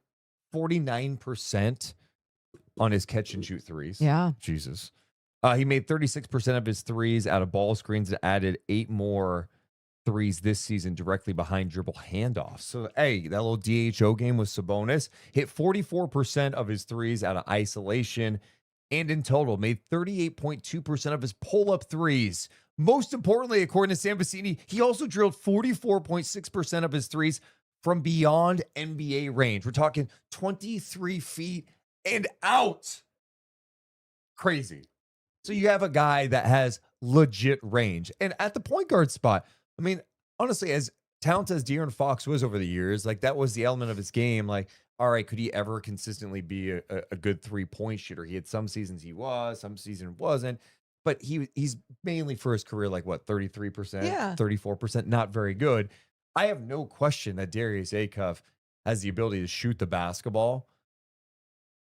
49% on his catch-and-shoot threes. Yeah. Jesus. He made 36% of his threes out of ball screens and added 8 more threes this season directly behind dribble handoffs. So, hey, that little DHO game with Sabonis hit 44% of his threes out of isolation, and in total made 38.2% of his pull-up threes. Most importantly, according to Sam Vecini, he also drilled 44.6% of his threes from beyond NBA range. We're talking 23 feet and out. Crazy. So you have a guy that has legit range. And at the point guard spot, I mean, honestly, as talented as De'Aaron Fox was over the years, like that was the element of his game. Like, all right, could he ever consistently be a good 3-point shooter? He had some seasons he was, some season wasn't. but he's mainly for his career like what 33%, Yeah. 34%, not very good. I have no question that Darius Auff has the ability to shoot the basketball,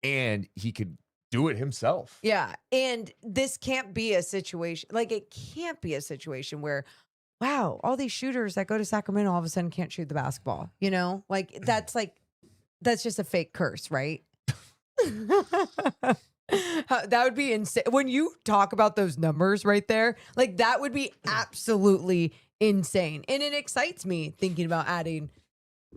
and he could do it himself. Yeah. And this can't be a situation like it can't be a situation where, wow, all these shooters that go to Sacramento all of a sudden can't shoot the basketball. You know, that's just a fake curse, right? That would be insane. When you talk about those numbers right there, like that would be absolutely insane. And it excites me thinking about adding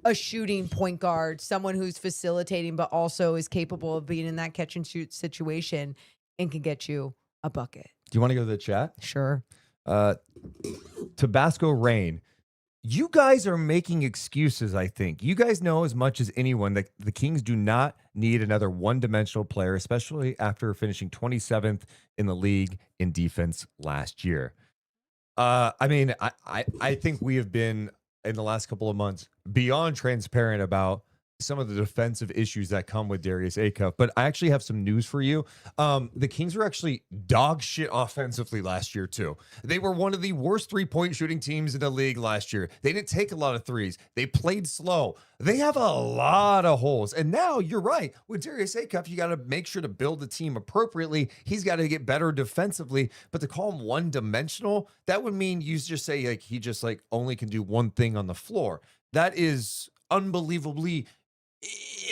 a shooting point guard, someone who's facilitating, but also is capable of being in that catch and shoot situation and can get you a bucket. Do you want to go to the chat? Sure. Tabasco Rain. You guys are making excuses, I think. You guys know as much as anyone that the Kings do not need another one-dimensional player, especially after finishing 27th in the league in defense last year. I mean, I think we have been, in the last couple of months, beyond transparent about some of the defensive issues that come with Darius Auff, but I actually have some news for you. The Kings were actually dog shit offensively last year too. They were one of the worst three-point shooting teams in the league last year. They didn't take a lot of threes. They played slow. They have a lot of holes. And now you're right. With Darius Auff, you got to make sure to build the team appropriately. He's got to get better defensively, but to call him one-dimensional, that would mean you just say like he just like only can do one thing on the floor. That is unbelievably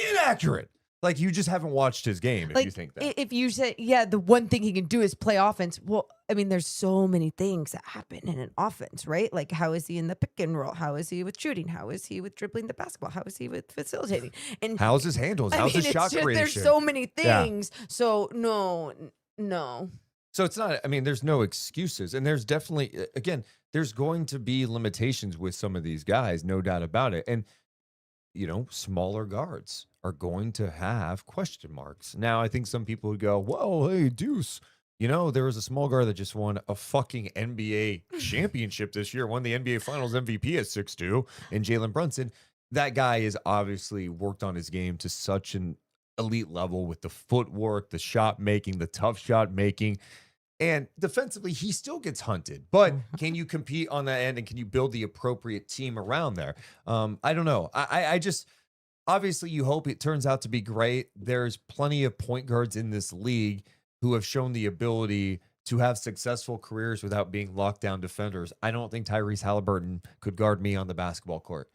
inaccurate. Like you just haven't watched his game if you think that. If you say, yeah, the one thing he can do is play offense. Well, I mean, there's so many things that happen in an offense, right? Like how is he in the pick and roll? How is he with shooting? How is he with dribbling the basketball? How is he with facilitating? And how's his handles? How's his shot creation? There's so many things. Yeah. So no. So it's not, I mean, there's no excuses. And there's definitely, again, there's going to be limitations with some of these guys, no doubt about it. And you know, smaller guards are going to have question marks. Now, I think some people would go, whoa, hey, Deuce, you know, there was a small guard that just won a fucking NBA championship this year, won the NBA Finals MVP at 6'2", and Jalen Brunson. That guy has obviously worked on his game to such an elite level with the footwork, the shot making, the tough shot making. And defensively, he still gets hunted. But can you compete on that end, and can you build the appropriate team around there? I don't know. I just, obviously, you hope it turns out to be great. There's plenty of point guards in this league who have shown the ability to have successful careers without being lockdown defenders. I don't think Tyrese Halliburton could guard me on the basketball court.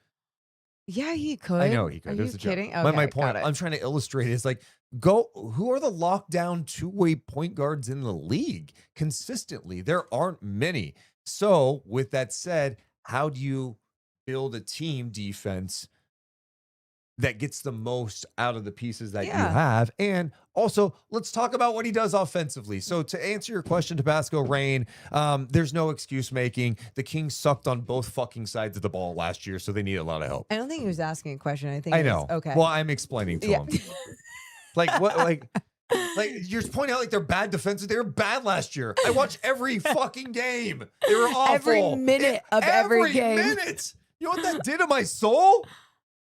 Yeah, he could. I know he could. Are you kidding? Okay, my point I'm trying to illustrate is like, who are the lockdown two-way point guards in the league consistently? There aren't many. So with that said, how do you build a team defense that gets the most out of the pieces that you have? And also, let's talk about what he does offensively. So to answer your question, Tabasco Rain, there's no excuse making. The Kings sucked on both fucking sides of the ball last year, so they need a lot of help. I don't think he was asking a question. I think I know. Okay. Well, I'm explaining to him. Like what? Like you're pointing out like they're bad defensive. They were bad last year. I watched every fucking game. They were awful. Every minute of every game. Every minute. You know what that did to my soul?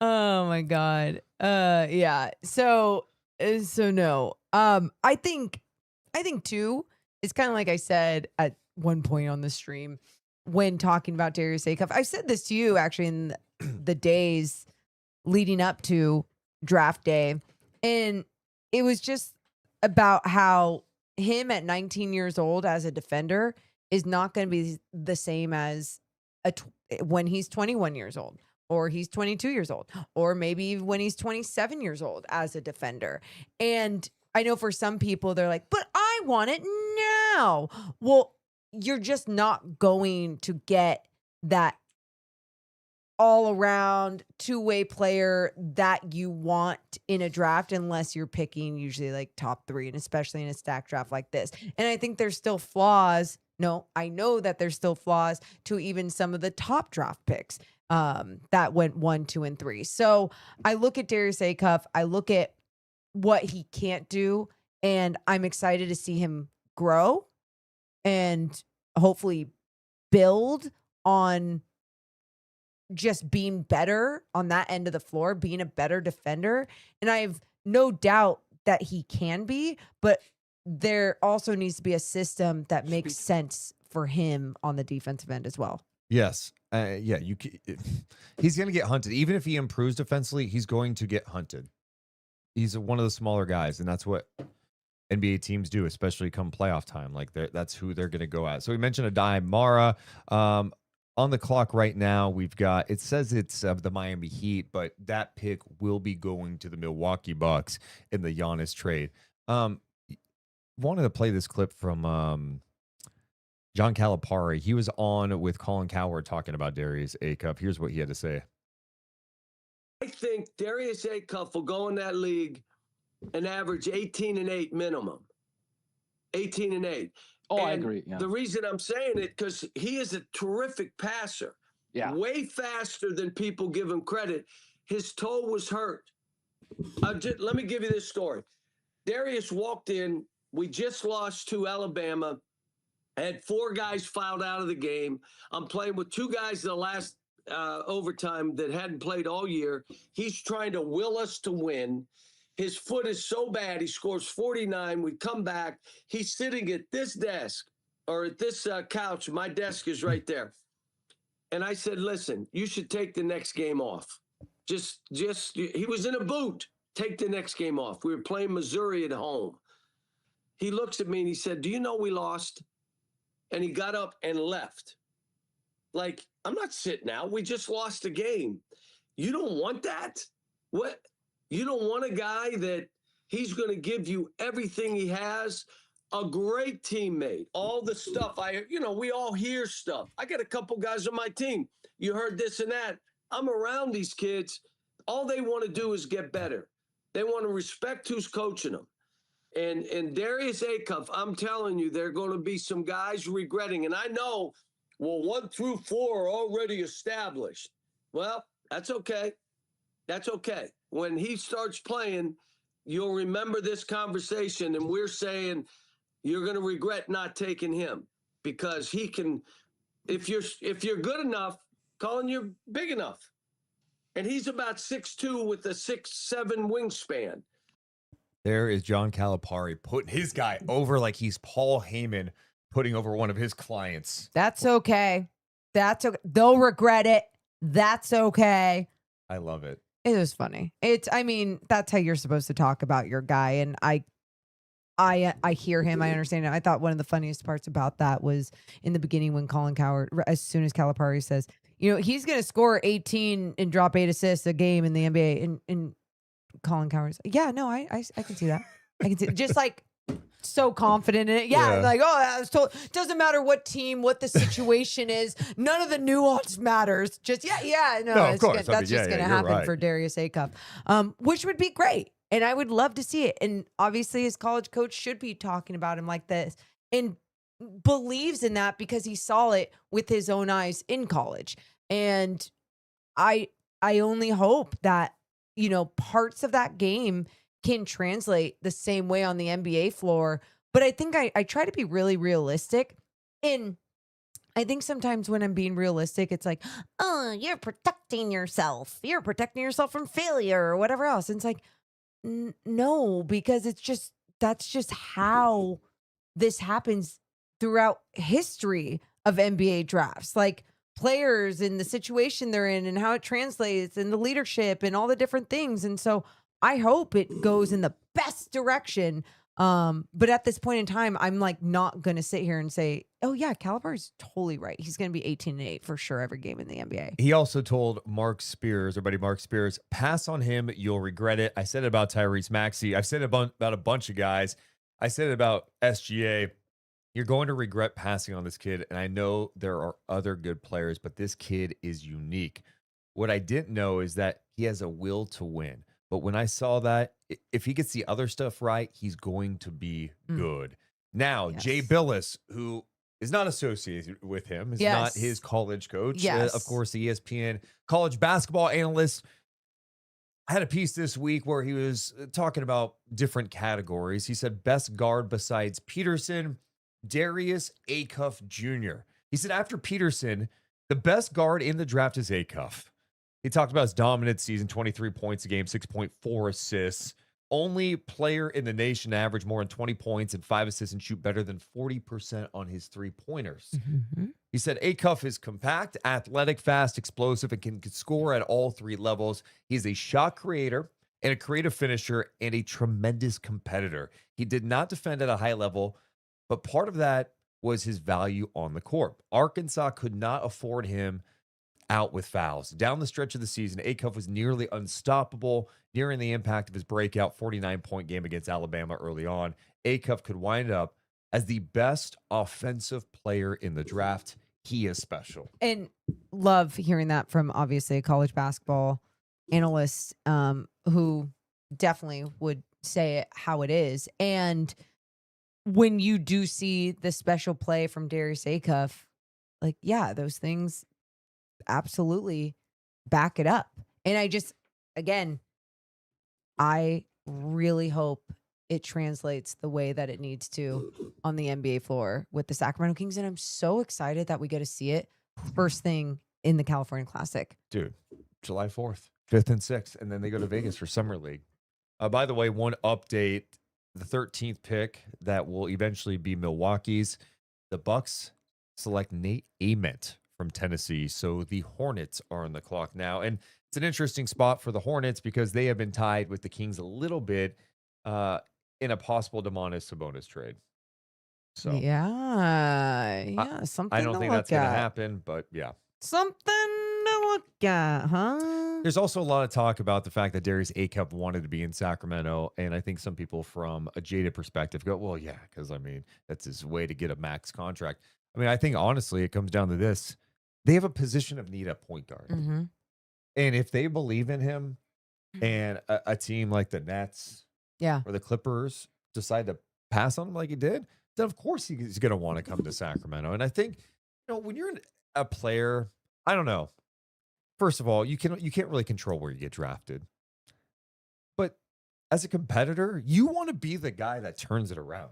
Oh my God. Yeah. So no. I think too, it's kind of like I said at one point on the stream when talking about Darius Auff. I said this to you actually in the days leading up to draft day. And it was just about how him at 19 years old as a defender is not going to be the same as when he's 21 years old, or he's 22 years old, or maybe when he's 27 years old as a defender. And I know for some people, they're like, but I want it now. Well, you're just not going to get that all around two-way player that you want in a draft unless you're picking usually like top 3, and especially in a stack draft like this. And I think there's still flaws. No, I know that there's still flaws to even some of the top draft picks that went 1, 2, and 3. So I look at Darius Auff, I look at what he can't do, and I'm excited to see him grow and hopefully build on just being better on that end of the floor, being a better defender. And I have no doubt that he can be, but there also needs to be a system that makes sense for him on the defensive end as well. Yes. Yeah, he's going to get hunted. Even if he improves defensively, he's going to get hunted. He's one of the smaller guys, and that's what NBA teams do, especially come playoff time. Like that's who they're going to go at. So we mentioned Adai Mara. On the clock right now, we've got, it says it's the Miami Heat, but that pick will be going to the Milwaukee Bucks in the Giannis trade. Wanted to play this clip from John Calipari. He was on with Colin Cowherd talking about Darius Auff. Here's what he had to say. I think Darius Auff will go in that league and average 18-8 minimum. 18-8. Oh, and I agree. Yeah. The reason I'm saying it, because he is a terrific passer. Yeah. Way faster than people give him credit. His toe was hurt. Let me give you this story. Darius walked in. We just lost to Alabama. I had 4 guys fouled out of the game. I'm playing with 2 guys in the last overtime that hadn't played all year. He's trying to will us to win. His foot is so bad. He scores 49. We come back. He's sitting at this desk or at this couch. My desk is right there. And I said, listen, you should take the next game off. He was in a boot. Take the next game off. We were playing Missouri at home. He looks at me and he said, do you know we lost? And he got up and left. Like, I'm not sitting out. We just lost a game. You don't want that? What? You don't want a guy that he's going to give you everything he has? A great teammate. All the stuff we all hear stuff. I got a couple guys on my team. You heard this and that. I'm around these kids. All they want to do is get better. They want to respect who's coaching them. And Darius Auff, I'm telling you, there are going to be some guys regretting. And I know, 1 through 4 are already established. Well, that's okay. That's okay. When he starts playing, you'll remember this conversation, and we're saying you're going to regret not taking him because he can. If you're good enough, Colin, you're big enough, and he's about 6'2" with a 6'7" wingspan. There is John Calipari putting his guy over like he's Paul Heyman putting over one of his clients. That's okay. That's okay. They'll regret it. That's okay. I love it. It was funny. That's how you're supposed to talk about your guy. And I hear him. I understand it. I thought one of the funniest parts about that was in the beginning when Colin Cowherd, as soon as Calipari says, he's going to score 18 and drop 8 assists a game in the NBA. And Colin Cowherd's like, yeah, no, I can see that. I can see just like so confident in it. Yeah. Like, that's doesn't matter what team, what the situation is. None of the nuance matters. Just, no, of course. That's just going to happen for Darius Auff, which would be great. And I would love to see it. And obviously his college coach should be talking about him like this and believes in that because he saw it with his own eyes in college. And I only hope that, parts of that game can translate the same way on the NBA floor. But I think I try to be really realistic. And I think sometimes when I'm being realistic, it's like, oh, you're protecting yourself. You're protecting yourself from failure or whatever else. And it's like, no, because that's just how this happens throughout history of NBA drafts. Like players and the situation they're in and how it translates and the leadership and all the different things. And so I hope it goes in the best direction. But at this point in time, I'm like not going to sit here and say, oh yeah, Calipari's totally right. He's going to be 18-8 for sure every game in the NBA. He also told Mark Spears, our buddy Mark Spears, pass on him. You'll regret it. I said it about Tyrese Maxey. I've said it about a bunch of guys. I said it about SGA. You're going to regret passing on this kid. And I know there are other good players, but this kid is unique. What I didn't know is that he has a will to win. But when I saw that, if he gets the other stuff right, he's going to be good. Now, Yes. Jay Billis, who is not associated with him, is not his college coach. Yes. Of course, the ESPN college basketball analyst had a piece this week where he was talking about different categories. He said best guard besides Peterson, Darius Auff Jr. He said after Peterson, the best guard in the draft is Auff. He talked about his dominant season, 23 points a game, 6.4 assists. only player in the nation to average more than 20 points and 5 assists and shoot better than 40% on his three-pointers. He said Acuff is compact, athletic, fast, explosive, and can score at all three levels. He's a shot creator and a creative finisher and a tremendous competitor. He did not defend at a high level, but part of that was his value on the court. Arkansas could not afford him out with fouls. Down the stretch of the season, Acuff was nearly unstoppable, nearing the impact of his breakout 49-point game against Alabama early on. Acuff could wind up as the best offensive player in the draft. He is special. And love hearing that from obviously a college basketball analyst who definitely would say it how it is. And when you do see the special play from Darius Acuff, like, yeah, those things absolutely back it up. And I really hope it translates the way that it needs to on the NBA floor with the Sacramento Kings. And I'm so excited that we get to see it first thing in the California Classic. Dude, July 4th, 5th and 6th, and then they go to Vegas for Summer League. By the way, one update, the 13th pick that will eventually be Milwaukee's, the Bucks select Nate Ament from Tennessee. So the Hornets are on the clock now. And it's an interesting spot for the Hornets because they have been tied with the Kings a little bit in a possible Domantas Sabonis trade. So Yeah, something I don't to think look that's going to at. happen, but yeah. Something to look at, huh? There's also a lot of talk about the fact that Darius Acuff wanted to be in Sacramento, and I think some people from a jaded perspective go, well, yeah, because, I mean, that's his way to get a max contract. I mean, I think, honestly, it comes down to this. They have a position of need at point guard. Mm-hmm. And if they believe in him and a team like the Nets or the Clippers decide to pass on him like he did, then, of course, he's going to want to come to Sacramento. And I think, when you're a player, I don't know. First of all, you can't really control where you get drafted. But as a competitor, you want to be the guy that turns it around.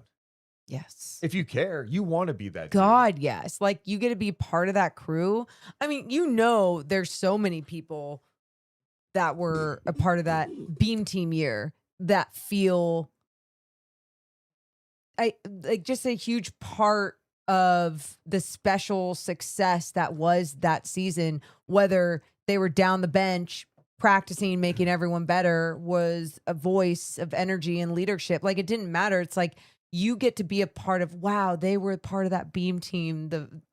Yes. If you care, you want to be that God, dude. yes. Like, you get to be part of that crew. I mean, there's so many people that were a part of that Beam Team year that feel just a huge part of the special success that was that season, whether they were down the bench practicing, making everyone better, was a voice of energy and leadership. Like, it didn't matter. It's like, you get to be a part of, wow, they were part of that Beam Team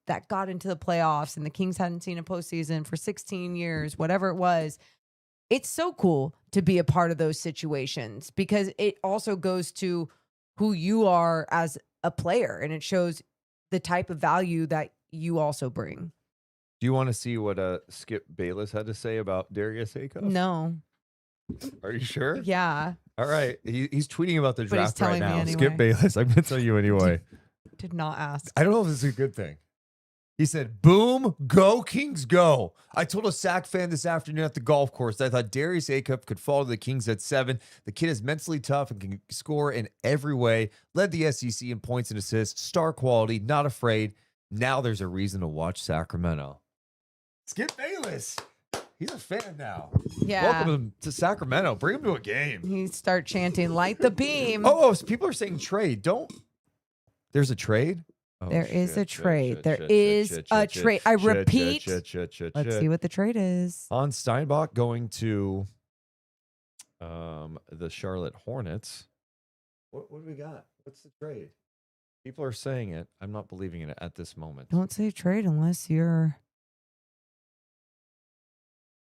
that got into the playoffs, and the Kings hadn't seen a postseason for 16 years, whatever it was. It's so cool to be a part of those situations because it also goes to who you are as a player, and it shows the type of value that you also bring. Do you want to see what Skip Bayless had to say about Darius Acuff? No. Are you sure? Yeah. All right. He's tweeting about the But he's draft right telling me now. anyway. Skip Bayless. I'm going to tell you anyway. Did not ask. I don't know if this is a good thing. He said, boom, go Kings, go. I told a Sac fan this afternoon at the golf course that I thought Darius Acuff could fall to the Kings at 7. The kid is mentally tough and can score in every way. Led the SEC in points and assists. Star quality, not afraid. Now there's a reason to watch Sacramento. Skip Bayless. He's a fan now. Yeah. Welcome him to Sacramento. Bring him to a game. You start chanting, light the beam. So people are saying trade. There's a trade? Oh, There is a trade. There is a trade. I repeat. Let's see what the trade is. Hans Steinbach going to the Charlotte Hornets. What do we got? What's the trade? People are saying it. I'm not believing in it at this moment. Don't say trade unless you're.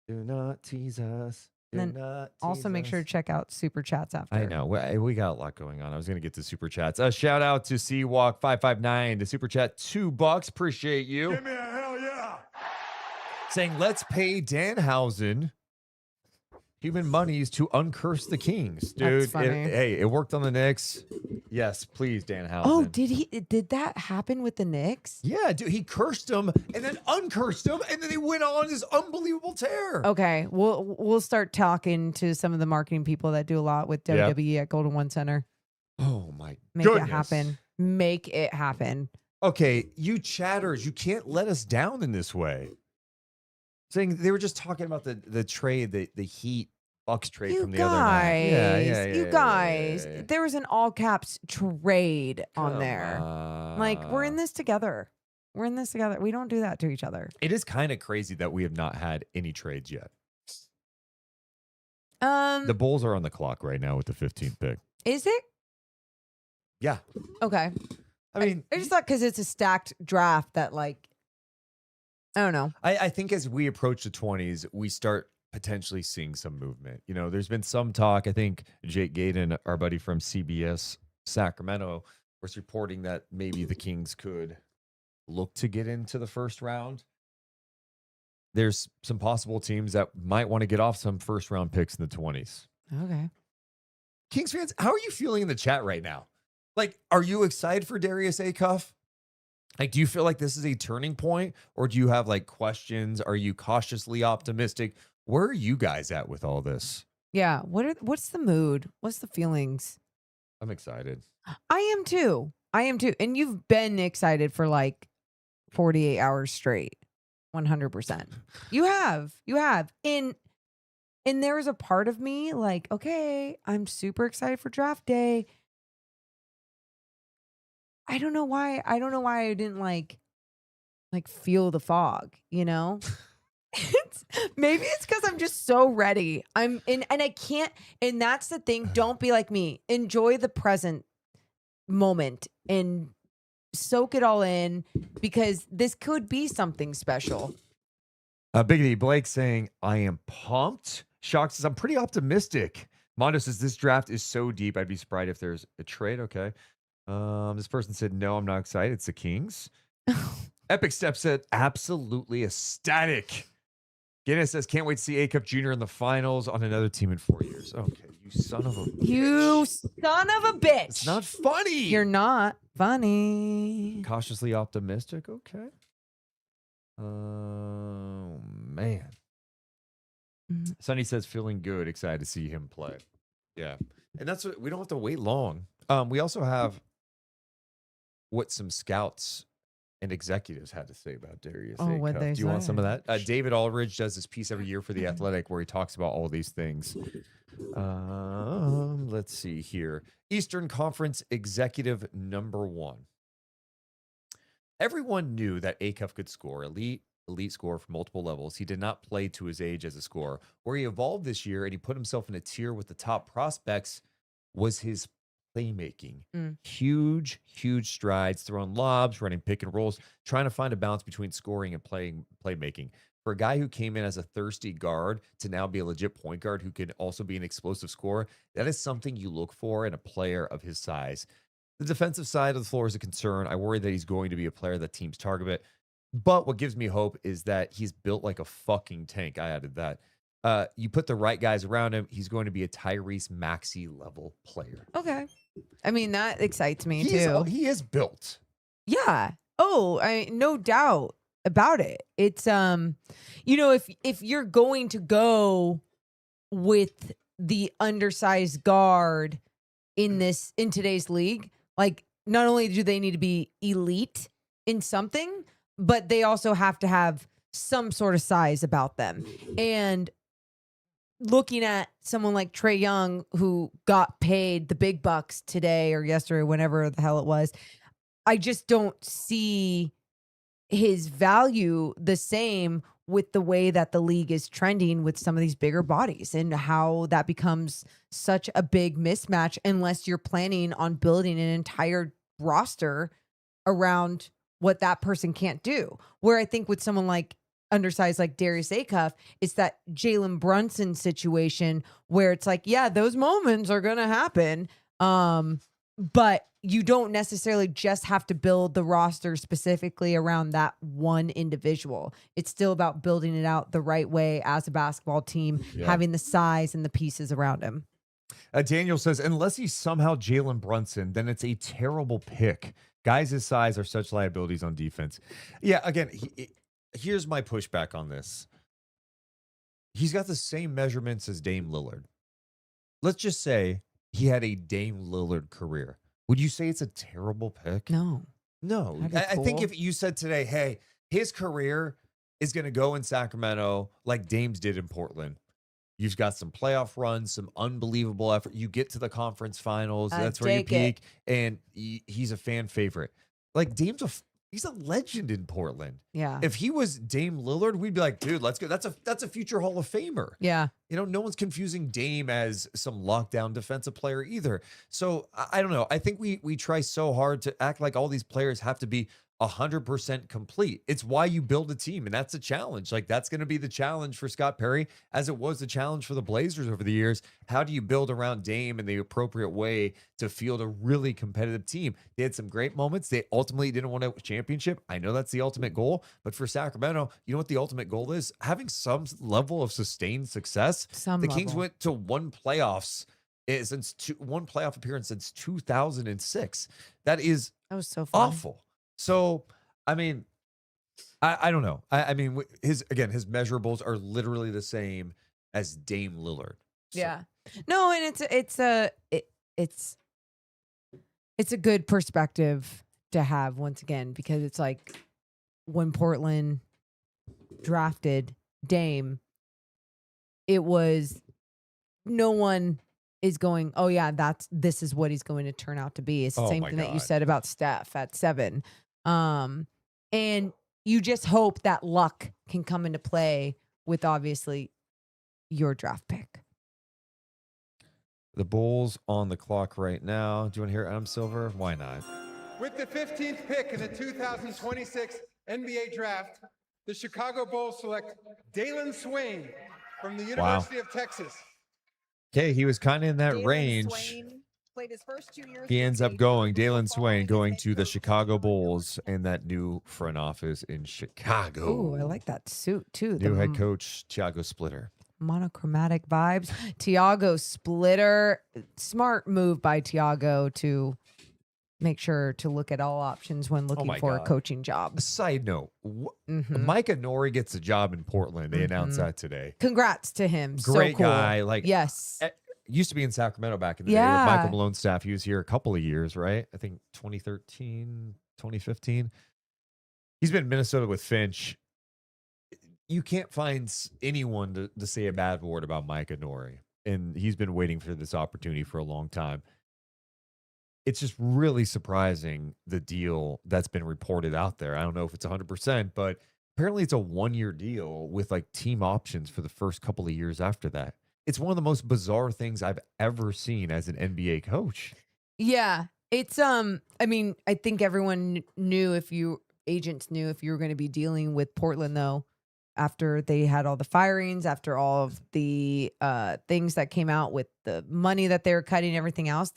Do not tease us. And then also make sure to check out Super Chats after. I know. We got a lot going on. I was going to get to Super Chats. Shout out to Seawalk559. The Super Chat, $2. Appreciate you. Give me a hell yeah. Saying, let's pay Danhausen human monies to uncurse the Kings. Dude, That's funny. It worked on the Knicks. Yes, please, Danhausen. Oh, did that happen with the Knicks? Yeah, dude, he cursed them and then uncursed them, and then he went on this unbelievable tear. Okay, we'll start talking to some of the marketing people that do a lot with WWE at Golden One Center. Oh my Make goodness. it happen. Make it happen. Okay, you chatters, you can't let us down in this way. Saying they were just talking about the trade, the Heat Bucks trade You from the other night. you guys, there was an all caps trade on Come there. Like, we're in on. this together. We're in this together. We don't do that to each other. It is kind of crazy that we have not had any trades yet. The Bulls are on the clock right now with the 15th pick. Is it? Yeah. Okay. I mean, I just thought because it's a stacked draft that, like, I don't know. I think as we approach the 20s, we start potentially seeing some movement. You know, there's been some talk. I think Jake Gaden, our buddy from CBS Sacramento, was reporting that maybe the Kings could look to get into the first round. There's some possible teams that might want to get off some first round picks in the 20s. Okay. Kings fans, how are you feeling in the chat right now? Like, are you excited for Darius Auff? Like, do you feel like this is a turning point, or do you have like questions? Are you cautiously optimistic? Where are you guys at with all this? Yeah. What's the mood? What's the feelings? I'm excited. I am too. And you've been excited for like 48 hours straight. 100%. You have. And there was a part of me like, okay, I'm super excited for draft day. I don't know why I didn't like feel the fog, you know? Maybe it's because I'm just so ready. And I can't, and that's the thing. Don't be like me. Enjoy the present moment and soak it all in, because this could be something special. Biggity Blake saying, I am pumped. Shock says, I'm pretty optimistic. Mondo says, this draft is so deep, I'd be surprised if there's a trade. Okay. This person said, no, I'm not excited. It's the Kings. Epic Step said, absolutely ecstatic. Guinness says, can't wait to see Auff Jr. in the finals on another team in 4 years. Okay, you son of a bitch. You son of a bitch. It's not funny. You're not funny. Cautiously optimistic. Okay. Oh, man. Sonny says, feeling good. Excited to see him play. Yeah. And that's what we don't have to wait long. We also have what some scouts and executives had to say about Darius what'd Auff. they Do you want say? some of that? David Aldridge does this piece every year for The Athletic where he talks about all these things. Let's see here. Eastern Conference Executive number 1. Everyone knew that Auff could score, elite scorer for multiple levels. He did not play to his age as a scorer. Where he evolved this year and he put himself in a tier with the top prospects was his playmaking. Huge strides, throwing lobs, running pick and rolls, trying to find a balance between scoring and playmaking. For a guy who came in as a thirsty guard to now be a legit point guard who can also be an explosive scorer, that is something you look for in a player of his size. The defensive side of the floor is a concern. I worry that he's going to be a player that teams target. But what gives me hope is that he's built like a fucking tank. I added that. You put the right guys around him, he's going to be a Tyrese Maxey level player. Okay. I mean, that excites me too. He is built. Yeah. Oh, no doubt about it. It's if you're going to go with the undersized guard in today's league, like, not only do they need to be elite in something, but they also have to have some sort of size about them. And looking at someone like Trae Young, who got paid the big bucks today or yesterday, whenever the hell it was, I just don't see his value the same with the way that the league is trending with some of these bigger bodies, and how that becomes such a big mismatch unless you're planning on building an entire roster around what that person can't do. Where I think with someone like undersized like Darius Auff, it's that Jalen Brunson situation where it's like, yeah, those moments are going to happen. But you don't necessarily just have to build the roster specifically around that one individual. It's still about building it out the right way as a basketball team, having the size and the pieces around him. Daniel says, unless he's somehow Jalen Brunson, then it's a terrible pick. Guys his size are such liabilities on defense. Yeah, again, here's my pushback on this. He's got the same measurements as Dame Lillard. Let's just say he had a Dame Lillard career. Would you say it's a terrible pick? No. I think if you said today, hey, his career is going to go in Sacramento like Dame's did in Portland, You've got some playoff runs, some unbelievable effort. You get to the conference finals. That's where you take it. peak. And he's a fan favorite. Like he's a legend in Portland. Yeah. If he was Dame Lillard, we'd be like, dude, let's go. That's a future Hall of Famer. Yeah. You know, no one's confusing Dame as some lockdown defensive player either. So I don't know. I think we try so hard to act like all these players have to be 100% complete. It's why you build a team, and that's a challenge. Like, that's going to be the challenge for Scott Perry, as it was the challenge for the Blazers over the years. How do you build around Dame in the appropriate way to field a really competitive team? They had some great moments. They ultimately didn't win a championship. I know that's the ultimate goal, but for Sacramento, you know what the ultimate goal is? Having some level of sustained success. The Kings went to one playoff appearance since 2006. That was so funny. awful. So, I mean, I don't know. I mean, his measurables are literally the same as Dame Lillard. So. Yeah. No, and it's a good perspective to have once again, because it's like when Portland drafted Dame, it was no one is going, oh yeah, this is what he's going to turn out to be. It's the same thing that you said about Steph at 7. And you just hope that luck can come into play with obviously your draft pick. The Bulls on the clock right now. Do you want to hear Adam Silver? Why not? With the 15th pick in the 2026 NBA draft, the Chicago Bulls select Dalen Swain from the University of Texas. Okay, he was kind of in that Dalen range. Swain played his first 2 years. He ends up with going, Dayton Dalen before Swain, following going his to head the coach Chicago Bulls and that new front office in Chicago. Oh, I like that suit too. New head coach, Thiago Splitter. Monochromatic vibes. Thiago Splitter. Smart move by Thiago to make sure to look at all options when looking for a coaching job. Side note, Micah Nori gets a job in Portland. They announced that today. Congrats to him. Great so cool. guy. Like, yes. Used to be in Sacramento back in the day with Michael Malone's staff. He was here a couple of years, right? I think 2013, 2015. He's been in Minnesota with Finch. You can't find anyone to say a bad word about Micah Nori. And he's been waiting for this opportunity for a long time. It's just really surprising, the deal that's been reported out there. I don't know if it's 100%, but apparently it's a 1-year deal with like team options for the first couple of years after that. It's one of the most bizarre things I've ever seen as an NBA coach. Yeah. It's I mean, I think everyone knew, agents knew if you were going to be dealing with Portland though, after they had all the firings, after all of the things that came out with the money that they were cutting, everything else,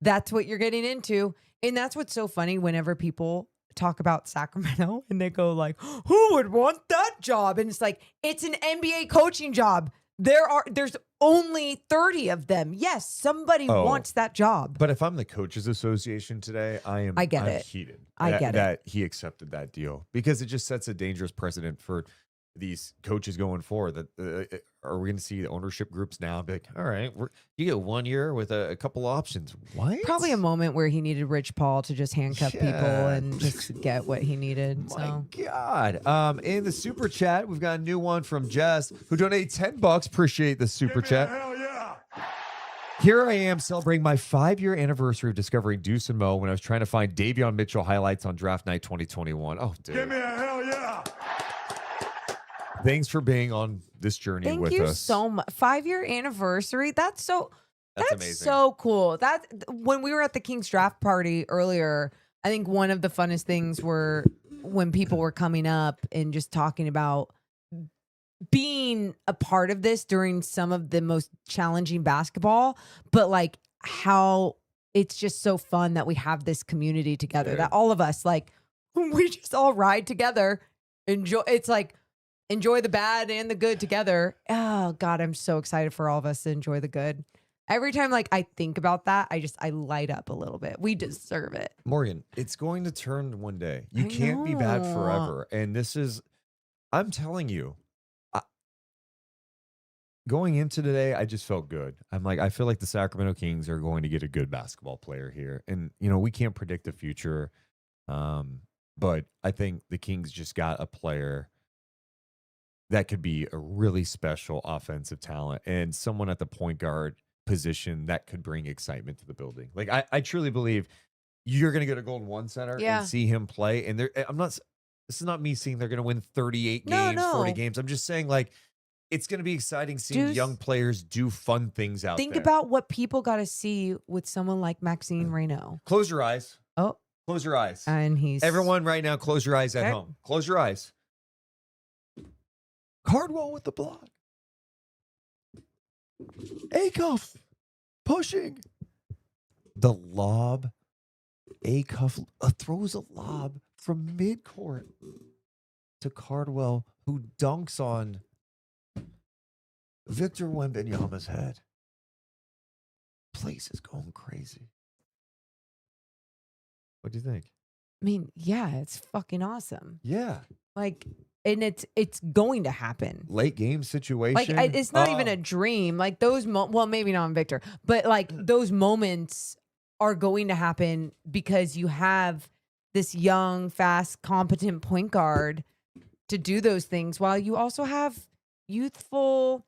that's what you're getting into. And that's what's so funny whenever people talk about Sacramento and they go like, who would want that job? And it's like, it's an NBA coaching job. There's only 30 of them. Yes, somebody wants that job. But if I'm the Coaches Association today, I'm heated. I get it. That he accepted that deal, because it just sets a dangerous precedent for these coaches going forward. That are we going to see the ownership groups now be like, all right, you get 1 year with a couple options? What? Probably a moment where he needed Rich Paul to just handcuff people and just get what he needed. My God. In the super chat, we've got a new one from Jess, who donated $10. Appreciate the super chat. Hell yeah. Here I am celebrating my 5-year anniversary of discovering Deuce and Mo when I was trying to find Davion Mitchell highlights on draft night 2021. Oh, dude. Give me a hell yeah. Thanks for being on this journey with us. Thank you so much. 5-year anniversary. That's amazing. So cool. That when we were at the Kings draft party earlier, I think one of the funnest things were when people were coming up and just talking about being a part of this during some of the most challenging basketball, but like how it's just so fun that we have this community together, that all of us, like, we just all ride together. Enjoy the bad and the good together. Oh God, I'm so excited for all of us to enjoy the good. Every time like I think about that, I light up a little bit. We deserve it. Morgan, it's going to turn one day. You can't be bad forever. And I'm telling you, going into today, I just felt good. I feel like the Sacramento Kings are going to get a good basketball player here. And, we can't predict the future. But I think the Kings just got a player that could be a really special offensive talent and someone at the point guard position that could bring excitement to the building. Like I truly believe you're going to go to Golden One Center and see him play. And this is not me saying they're going to win 38 games, 40 games. I'm just saying like, it's going to be exciting seeing Deuce, young players do fun things out there. Think about what people got to see with someone like Maxine Reynaud. Close your eyes. Oh. Close your eyes. And he's... Everyone right now, close your eyes at home. Close your eyes. Cardwell with the block. Acuff pushing. The lob. Acuff throws a lob from midcourt to Cardwell, who dunks on Victor Wembanyama's head. Place is going crazy. What do you think? I mean, yeah, it's fucking awesome. Yeah. Like, and it's going to happen. Late game situation. Like, it's not even a dream. Like those, well, maybe not on Victor, but like those moments are going to happen because you have this young, fast, competent point guard to do those things while you also have youthful,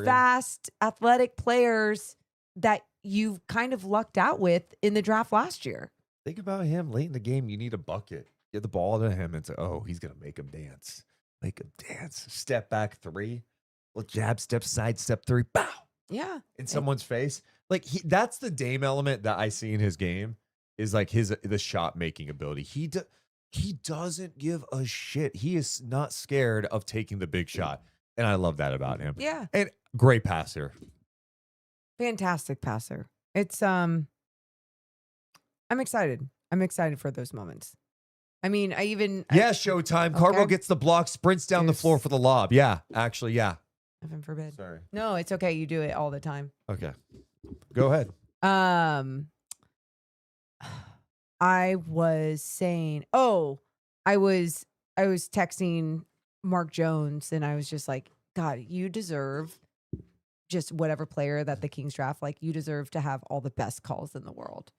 fast, athletic players that you've kind of lucked out with in the draft last year. Think about him late in the game. You need a bucket. Get the ball to him and say, oh, he's going to make him dance. Make him dance. Step back three. Little jab, step side, step three. Bow. Yeah. In someone's face. Like that's the Dame element that I see in his game is like the shot making ability. He doesn't give a shit. He is not scared of taking the big shot. And I love that about him. Yeah. And great passer. Fantastic passer. It's I'm excited. I'm excited for those moments. I mean, Showtime. Cardwell gets the block, sprints down the floor for the lob. Yeah, actually, yeah. Heaven forbid. Sorry. No, it's okay. You do it all the time. Okay. Go ahead. I was saying, I was texting Mark Jones and I was just like, God, you deserve just whatever player that the Kings draft, like you deserve to have all the best calls in the world.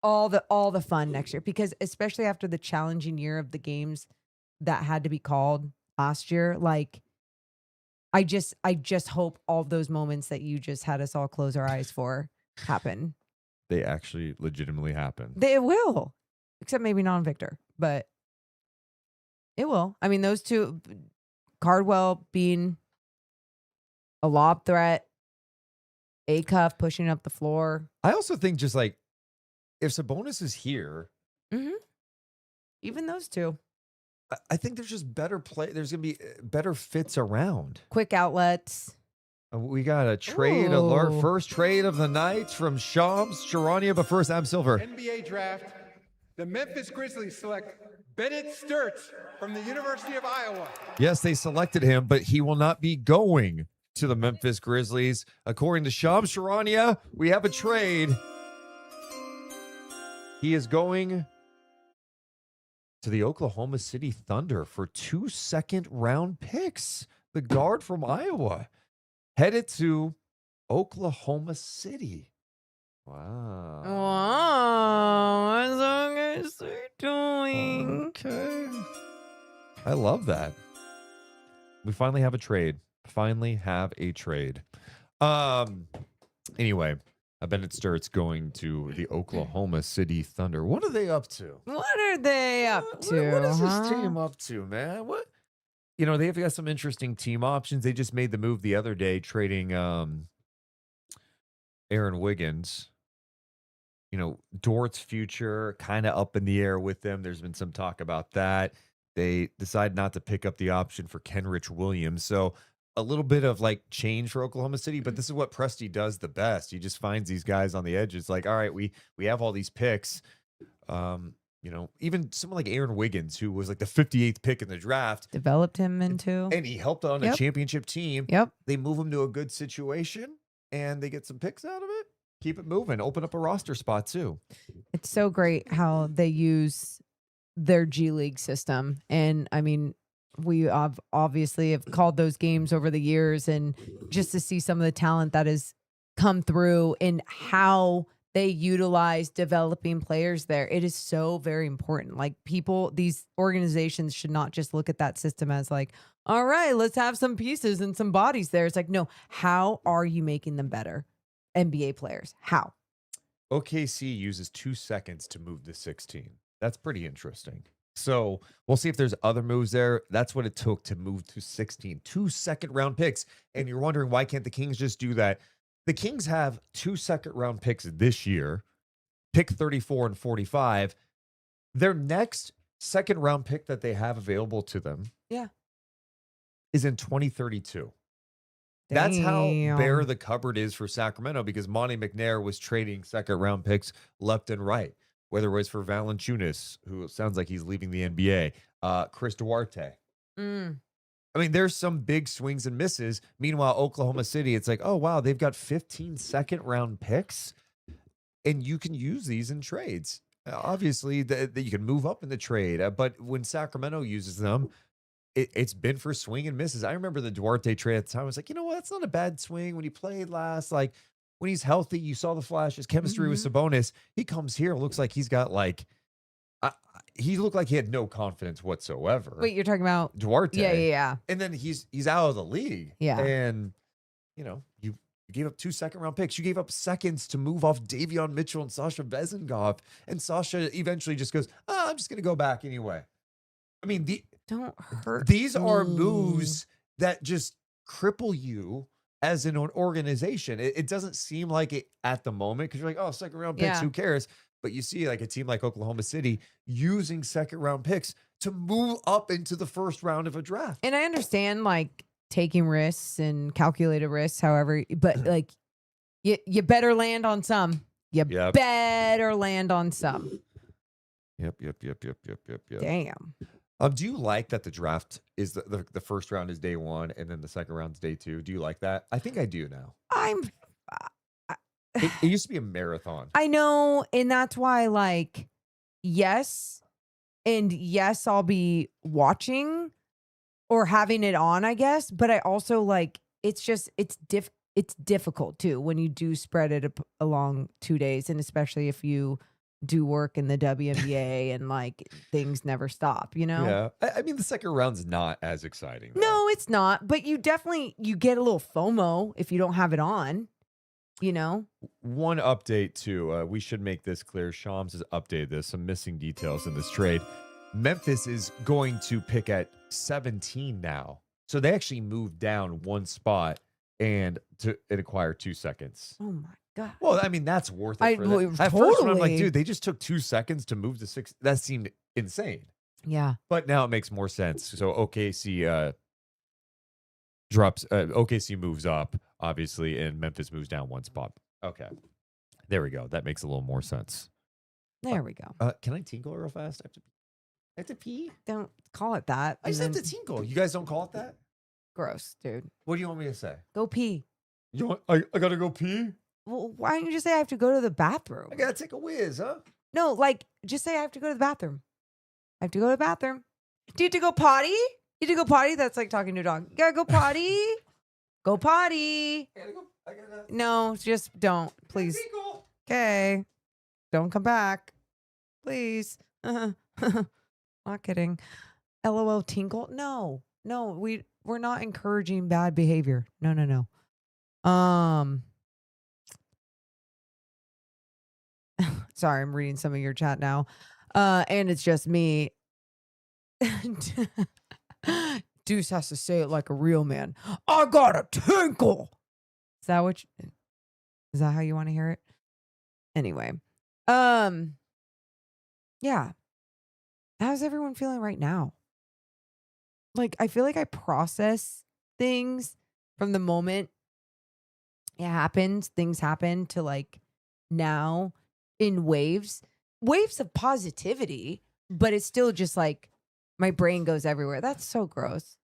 All the fun next year, because especially after the challenging year of the games that had to be called last year, like I just hope all those moments that you just had us all close our eyes for happen. They actually legitimately happen. They will, except maybe not on Victor, but it will. I mean, those two, Cardwell being a lob threat, Acuff pushing up the floor. I also think just like if Sabonis is here, even those two, I think there's just better play. There's gonna be better fits around. Quick outlets. We got a trade alert. First trade of the night from Shams Charania, but first, I'm Silver. NBA draft. The Memphis Grizzlies select Bennett Sturts from the University of Iowa. Yes, they selected him, but he will not be going to the Memphis Grizzlies. According to Shams Charania, we have a trade. He is going to the Oklahoma City Thunder for 2 second-round picks. The guard from Iowa headed to Oklahoma City. Wow. What's Oklahoma doing? Okay. I love that. We finally have a trade. Anyway, Bennett Sturt's going to the Oklahoma City Thunder. What are they up to? What are they up to? What is this team up to, man? What? You know, they've got some interesting team options. They just made the move the other day, trading Aaron Wiggins. You know, Dort's future kind of up in the air with them. There's been some talk about that. They decided not to pick up the option for Kenrich Williams. So a little bit of like change for Oklahoma City, but this is what Presti does the best. He just finds these guys on the edges. Like, all right, we have all these picks. You know, even someone like Aaron Wiggins, who was like the 58th pick in the draft, developed him into, and he helped on a championship team. Yep. They move him to a good situation and they get some picks out of it. Keep it moving. Open up a roster spot too. It's so great how they use their G League system. And I mean, we have obviously have called those games over the years, and just to see some of the talent that has come through and how they utilize developing players there. It is so very important. Like these organizations should not just look at that system as like, all right, let's have some pieces and some bodies there. It's like, no, how are you making them better? NBA players, how? OKC uses 2 seconds to move to 16. That's pretty interesting. So we'll see if there's other moves there. That's what it took to move to 16. 2 second-round picks. And you're wondering, why can't the Kings just do that? The Kings have 2 second-round picks this year, pick 34 and 45. Their next second-round pick that they have available to them is in 2032. That's how bare the cupboard is for Sacramento, because Monte McNair was trading second-round picks left and right, whether it was for Valanciunas, who sounds like he's leaving the NBA, Chris Duarte. I mean, there's some big swings and misses. Meanwhile, Oklahoma City, it's like, oh, wow, they've got 15 second-round picks, and you can use these in trades. Obviously, you can move up in the trade, but when Sacramento uses them, it's been for swing and misses. I remember the Duarte trade at the time. I was like, you know what? That's not a bad swing. When he played last, like, when he's healthy, you saw the flashes, chemistry with Sabonis. He comes here, looks like he's got, like, he looked like he had no confidence whatsoever. Wait, you're talking about Duarte? Yeah. And then he's out of the league. Yeah. And, you gave up 2 second-round picks. You gave up seconds to move off Davion Mitchell and Sasha Vezenkov. And Sasha eventually just goes, I'm just going to go back anyway. I mean, don't hurt. These are moves that just cripple you as an organization. It doesn't seem like it at the moment, because you're like, oh, second-round picks, who cares? But you see like a team like Oklahoma City using second-round picks to move up into the first round of a draft. And I understand like taking risks and calculated risks, however, but like you better land on some. You better land on some. Yep. Damn. Do you like that the draft is the first round is day 1 and then the second round is day 2? Do you like that? I think I do now. It used to be a marathon. I know, and that's why, like, yes, I'll be watching or having it on, I guess. But I also like it's difficult too when you do spread it along 2 days, and especially if you do work in the WNBA and like things never stop, Yeah. I mean, the second round's not as exciting, though. No, it's not. But you get a little FOMO if you don't have it on. One update too. We should make this clear. Shams has updated this. Some missing details in this trade. Memphis is going to pick at 17 now, so they actually moved down 1 spot and acquire 2 seconds. Oh my god! Well, I mean, that's worth it. At first, when I'm like, dude, they just took 2 seconds to move to 6. That seemed insane. Yeah, but now it makes more sense. So OKC drops. OKC moves up, obviously, and Memphis moves down 1 spot. Okay, there we go. That makes a little more sense. There we go. Can I tinkle real fast? I have to pee. Don't call it that. I just have to tinkle. You guys don't call it that? Gross, dude. What do you want me to say? Go pee. You want? I gotta go pee. Well, why don't you just say I have to go to the bathroom? I gotta take a whiz, huh? No, like just say I have to go to the bathroom. I have to go to the bathroom. Do you have to go potty? You have to go potty? That's like talking to a dog. You gotta go potty. Go potty. I gotta. No, just don't, please. Okay. Don't come back, please. Not kidding. LOL tinkle. No, we're not encouraging bad behavior. No. Sorry, I'm reading some of your chat now. And it's just me. Deuce has to say it like a real man. I got a tinkle. Is that how you want to hear it? Anyway. Yeah. How's everyone feeling right now? Like, I feel like I process things from the moment it happens, things happen to like now in waves of positivity, but it's still just like my brain goes everywhere. That's so gross.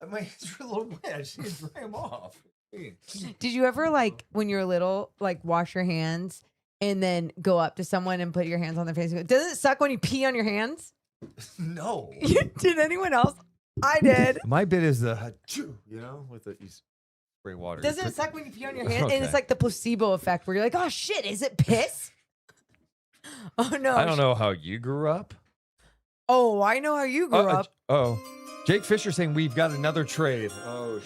My hands are a little wet. I just need to dry them off. Did you ever, like, when you were little, like, wash your hands and then go up to someone and put your hands on their face? Doesn't it suck when you pee on your hands? No. Did anyone else? I did. My bit is the, with the Spray water. Doesn't it suck when you pee on your hand? Okay. And it's like the placebo effect where you're like, oh shit, is it piss? Oh no. I don't know how you grew up. Oh, I know how you grew up. Jake Fisher saying we've got another trade. Oh,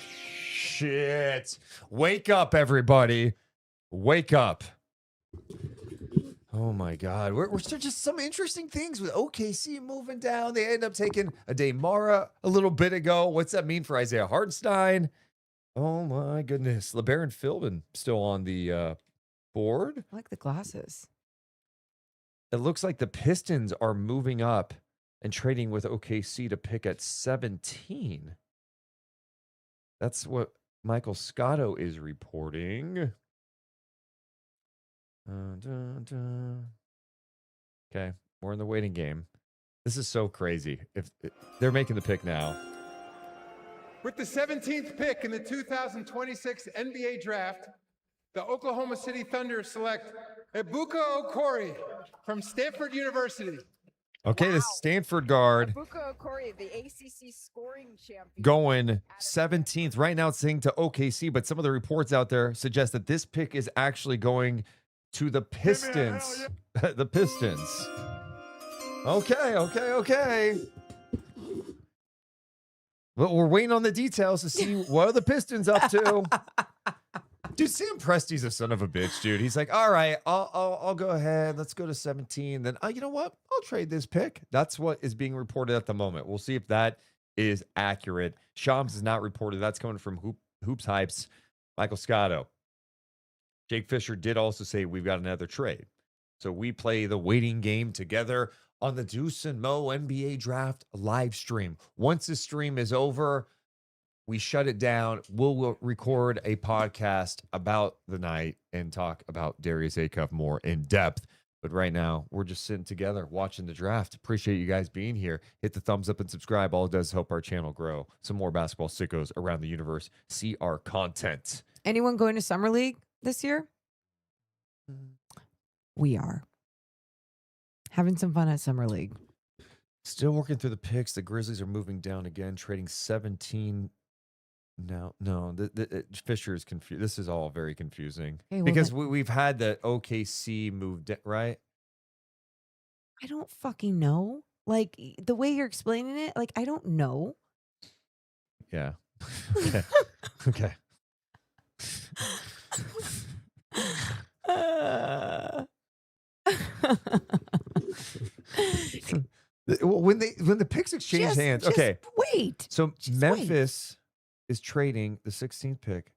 shit. Wake up, everybody. Wake up. Oh, my God. We're still just some interesting things with OKC moving down. They end up taking a Daymara a little bit ago. What's that mean for Isaiah Hartenstein? Oh, my goodness. LeBaron Philbin still on the board. I like the glasses. It looks like the Pistons are moving up and trading with OKC to pick at 17. That's what Michael Scotto is reporting. Okay, we're in the waiting game. This is so crazy. If they're making the pick now. With the 17th pick in the 2026 NBA Draft, the Oklahoma City Thunder select Ebuka Okori from Stanford University. Okay, the Stanford guard Ebuka Okori, the ACC scoring champion. going 17th. Right now it's saying to OKC, but some of the reports out there suggest that this pick is actually going to the Pistons. The Pistons. Okay. Well, we're waiting on the details to see what are the Pistons up to. Dude, Sam Presti's a son of a bitch, dude. He's like, all right, I'll go ahead. Let's go to 17. Then, you know what? I'll trade this pick. That's what is being reported at the moment. We'll see if that is accurate. Shams is not reported. That's coming from Hoops Hypes. Michael Scotto. Jake Fisher did also say we've got another trade. So we play the waiting game together on the Deuce and Mo NBA Draft live stream. Once the stream is over, we shut it down. We'll record a podcast about the night and talk about Darius Auff more in depth. But right now, we're just sitting together watching the draft. Appreciate you guys being here. Hit the thumbs up and subscribe. All it does is help our channel grow. Some more basketball sickos around the universe. See our content. Anyone going to Summer League this year? We are. Having some fun at Summer League. Still working through the picks. The Grizzlies are moving down again, trading 17. No, Fisher is confused. This is all very confusing because we've had the OKC moved, right? I don't fucking know. Like the way you're explaining it, like I don't know. Yeah. Okay. Okay. When the picks exchange hands, okay. Wait. So Memphis is trading the 16th pick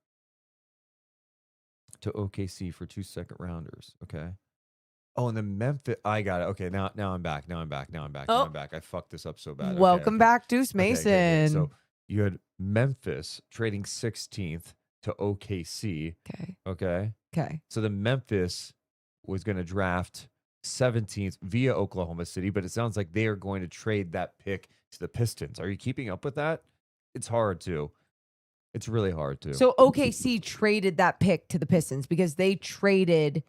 to OKC for 2 second rounders. Okay. Oh, and then Memphis. I got it. Okay, now I'm back. Now I'm back. I fucked this up so bad. Welcome back, Deuce Mason. Okay. So you had Memphis trading 16th to OKC. Okay. So the Memphis was going to draft 17th via Oklahoma City, but it sounds like they are going to trade that pick to the Pistons. Are you keeping up with that? It's hard to. It's really hard to. So OKC traded that pick to the Pistons because they traded.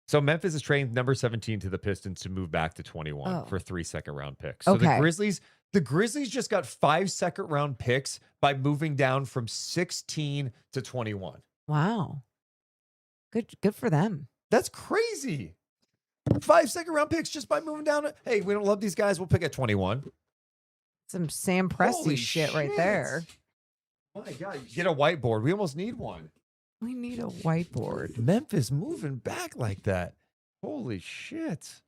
So Memphis is trading number 17 to the Pistons to move back to 21 for 3 second-round picks. So Okay. the Grizzlies just got 5 second-round picks by moving down from 16 to 21. Wow. Good for them. That's crazy. 5 second-round picks just by moving down. Hey, we don't love these guys. We'll pick at 21. Some Sam Presti Holy shit right there. My God, get a whiteboard. We almost need one. We need a whiteboard. Memphis moving back like that. Holy shit.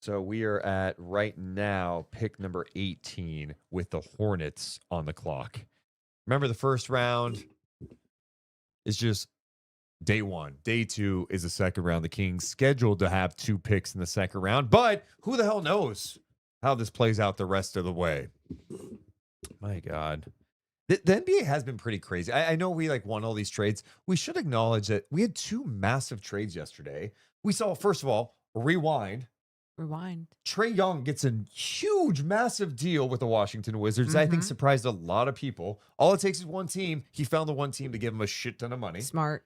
So we are at right now pick number 18 with the Hornets on the clock. Remember, the first round is just day one. Day two is the second round. The Kings scheduled to have 2 picks in the second round, but who the hell knows how this plays out the rest of the way. My God. The NBA has been pretty crazy. I know we won all these trades. We should acknowledge that we had 2 massive trades yesterday. We saw, first of all, rewind. Trae Young gets a huge, massive deal with the Washington Wizards. I think surprised a lot of people. All it takes is one team. He found the one team to give him a shit ton of money. Smart.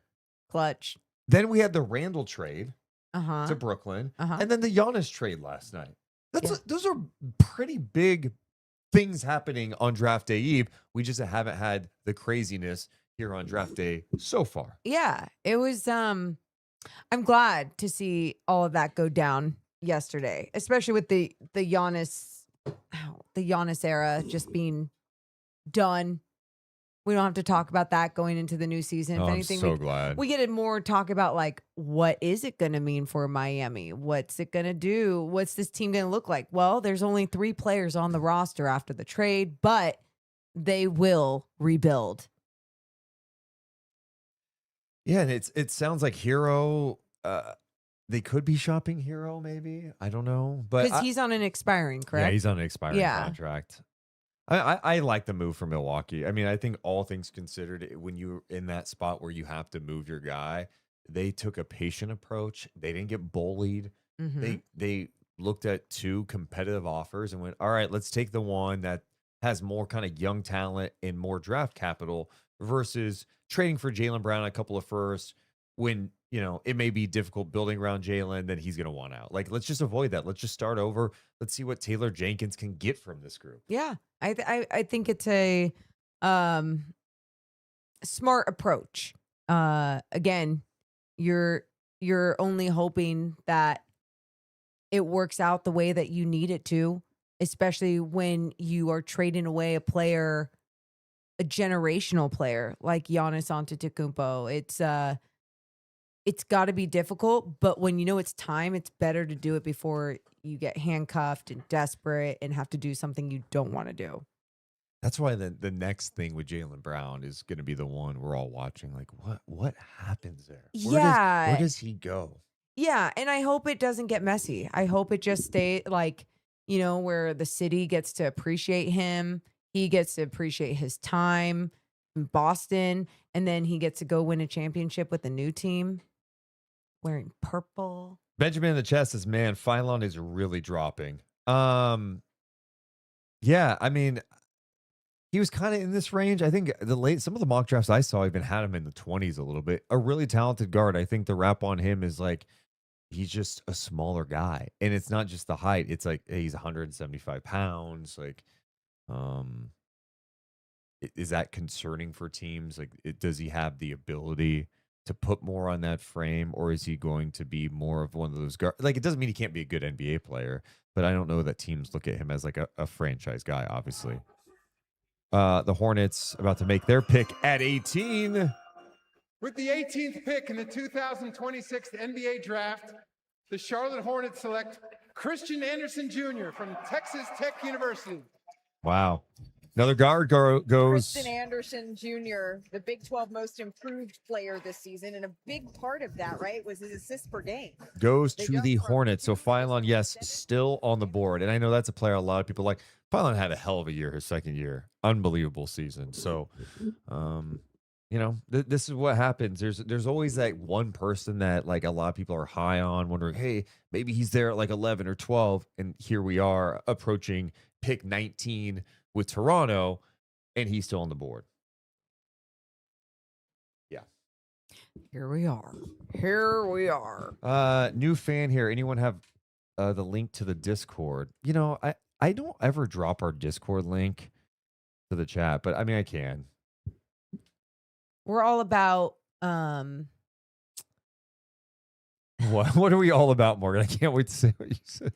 Clutch. Then we had the Randall trade to Brooklyn. And then the Giannis trade last night. Those are pretty big things happening on draft day eve. We just haven't had the craziness here on draft day so far. Yeah, it was. I'm glad to see all of that go down yesterday, especially with the Giannis era just being done. We don't have to talk about that going into the new season. If Oh, I'm anything, so glad. we get it more talk about like, what is it going to mean for Miami? What's it going to do? What's this team going to look like? Well, there's only 3 players on the roster after the trade, but they will rebuild. Yeah, and it sounds like Hero. They could be shopping Hero, maybe. I don't know, but Because he's on an expiring, correct? yeah, he's on an expiring Yeah. contract. I like the move for Milwaukee. I mean, I think all things considered, when you're in that spot where you have to move your guy, they took a patient approach. They didn't get bullied. Mhm. They looked at 2 competitive offers and went, all right, let's take the one that has more kind of young talent and more draft capital versus trading for Jaylen Brown a couple of firsts when, it may be difficult building around Jaylen, then he's going to want out. Like, let's just avoid that. Let's just start over. Let's see what Taylor Jenkins can get from this group. Yeah, I think it's a smart approach. Again, you're only hoping that it works out the way that you need it to, especially when you are trading away a player, a generational player like Giannis Antetokounmpo. It's got to be difficult, but when you know it's time, it's better to do it before you get handcuffed and desperate and have to do something you don't want to do. That's why the next thing with Jaylen Brown is going to be the one we're all watching. Like, what happens there? Where does he go? Yeah, and I hope it doesn't get messy. I hope it just stay like, where the city gets to appreciate him. He gets to appreciate his time in Boston, and then he gets to go win a championship with a new team wearing purple. Benjamin in the chat says, man, Phylon is really dropping. Yeah, I mean, he was kind of in this range. I think some of the mock drafts I saw even had him in the 20s a little bit. A really talented guard. I think the rap on him is like, he's just a smaller guy. And it's not just the height. It's like, hey, he's 175 pounds. Like, is that concerning for teams? Like, does he have the ability to put more on that frame, or is he going to be more of one of those guards? Like, it doesn't mean he can't be a good NBA player, but I don't know that teams look at him as like a franchise guy, obviously. The Hornets about to make their pick at 18. With the 18th pick in the 2026 NBA draft, the Charlotte Hornets select Christian Anderson Jr. from Texas Tech University. Wow. Another guard goes. Christian Anderson Jr., the Big 12 most improved player this season, and a big part of that, right, was his assists per game. Goes They to go the from Hornets. So 2 Phylon, yes, seven. still on the board. And I know that's a player a lot of people like. Phylon had a hell of a year his second year. Unbelievable season. So, this is what happens. There's always that one person that like a lot of people are high on, wondering, hey, maybe he's there at like 11 or 12. And here we are approaching pick 19 with Toronto, and he's still on the board. Yeah. Here we are. Here we are. New fan here. Anyone have the link to the Discord? I don't ever drop our Discord link to the chat, but I mean, I can. We're all about What are we all about, Morgan? I can't wait to see what you said.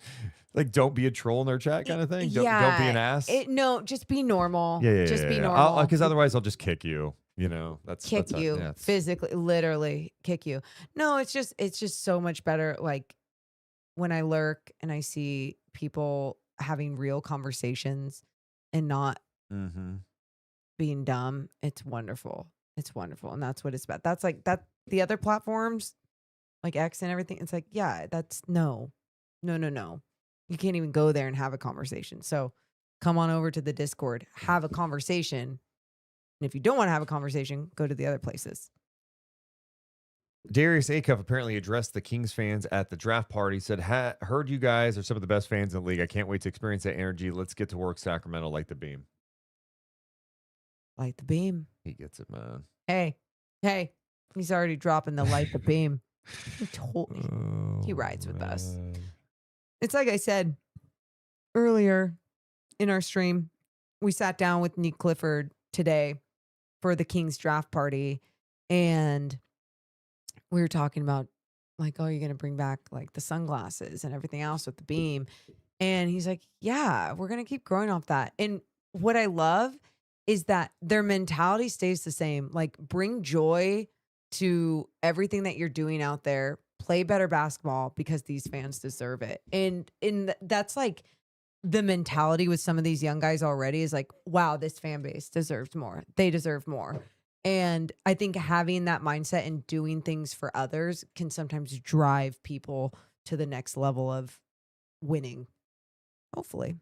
Like, don't be a troll in their chat kind of thing? Don't be an ass? No, just be normal. Yeah. Just be normal. Because otherwise I'll just kick you. That's kick how- you yeah, it's- physically, literally kick you. No, it's just so much better. Like when I lurk and I see people having real conversations and not being dumb, it's wonderful. It's wonderful. And that's what it's about. That's like that. The other platforms like X and everything, it's like, yeah, that's no. You can't even go there and have a conversation. So come on over to the Discord, have a conversation. And if you don't want to have a conversation, go to the other places. Darius Auff apparently addressed the Kings fans at the draft party, said, heard you guys are some of the best fans in the league. I can't wait to experience that energy. Let's get to work, Sacramento, like the beam. Light the beam. He gets it, man. Hey, he's already dropping the light the beam. He rides with us. It's like I said earlier in our stream, we sat down with Nick Clifford today for the Kings draft party, and we were talking about like, oh, you're gonna bring back like the sunglasses and everything else with the beam. And he's like, yeah, we're gonna keep growing off that. And what I love is that their mentality stays the same. Like, bring joy to everything that you're doing out there. Play better basketball because these fans deserve it. And that's like the mentality with some of these young guys already is like, wow, this fan base deserves more. They deserve more. And I think having that mindset and doing things for others can sometimes drive people to the next level of winning. Hopefully.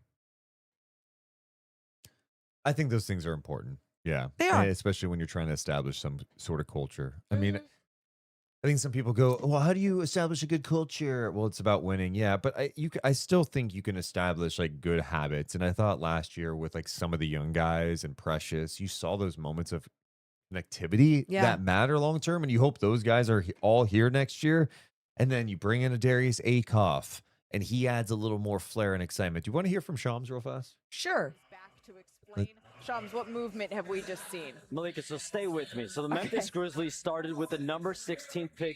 I think those things are important. Yeah. They are. And especially when you're trying to establish some sort of culture. I mean, I think some people go, well, how do you establish a good culture? Well, it's about winning. Yeah. But I still think you can establish like good habits. And I thought last year with like some of the young guys and Precious, you saw those moments of connectivity that matter long term. And you hope those guys are all here next year. And then you bring in a Darius Auff and he adds a little more flair and excitement. Do you want to hear from Shams real fast? Sure. Back to explain. Shams, what movement have we just seen? Malika, so stay with me. So the Memphis Grizzlies started with the number 16 pick,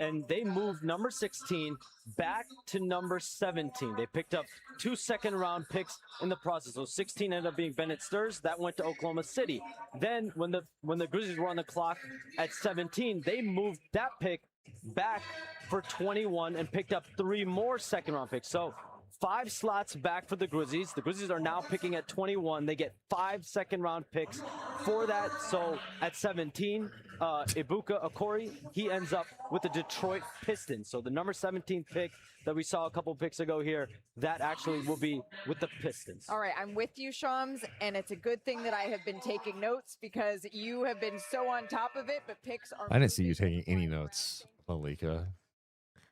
and they moved number 16 back to number 17. They picked up 2 second-round picks in the process. So 16 ended up being Bennett Sturz. That went to Oklahoma City. Then when the Grizzlies were on the clock at 17, they moved that pick back for 21 and picked up 3 more second-round picks. So 5 slots back for the Grizzlies. The Grizzlies are now picking at 21. They get 5 second-round picks for that. So at 17, Ibuka Okori, he ends up with the Detroit Pistons. So the number 17 pick that we saw a couple picks ago here, that actually will be with the Pistons. All right, I'm with you, Shams, and it's a good thing that I have been taking notes because you have been so on top of it, but picks are... I didn't see you taking any notes, Malika.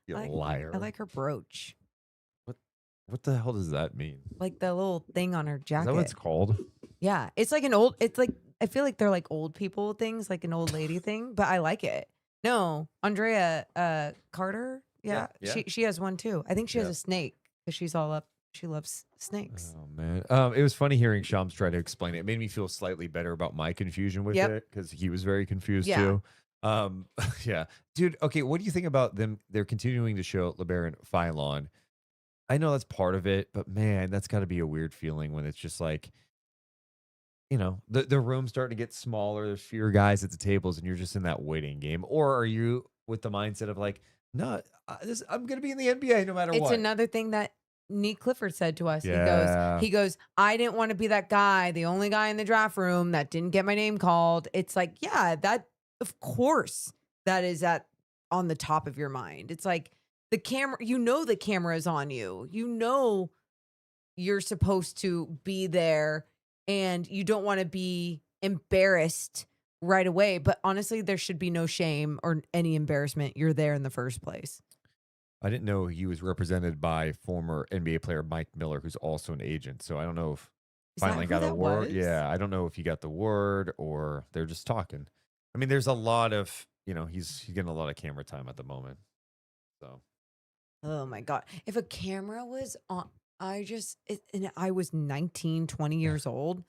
You liar. I like her brooch. What the hell does that mean? Like the little thing on her jacket. Is that what it's called? Yeah. It's like an old, it's like, I feel like they're like old people things, like an old lady thing, but I like it. No, Andrea Carter. Yeah. She has one too. I think she has a snake because she's all up. She loves snakes. Oh, man. It was funny hearing Shams try to explain it. It made me feel slightly better about my confusion with it because he was very confused too. Yeah. Dude, okay, what do you think about them? They're continuing to show LeBaron Philon. I know that's part of it, but man, that's got to be a weird feeling when it's just like, you know, the room's starting to get smaller. There's fewer guys at the tables, and you're just in that waiting game. Or are you with the mindset of like, no, I'm going to be in the NBA no matter what? It's another thing that Nick Clifford said to us. He goes, I didn't want to be that guy, the only guy in the draft room that didn't get my name called. It's like, yeah, that of course that is on the top of your mind. It's like, the camera, you know, the camera is on you. You know, you're supposed to be there and you don't want to be embarrassed right away. But honestly, there should be no shame or any embarrassment. You're there in the first place. I didn't know he was represented by former NBA player Mike Miller, who's also an agent. So I don't know if finally got a word. Yeah, I don't know if he got the word or they're just talking. I mean, there's a lot of, you know, he's getting a lot of camera time at the moment. So. Oh my God. If a camera was on, and I was 19, 20 years old.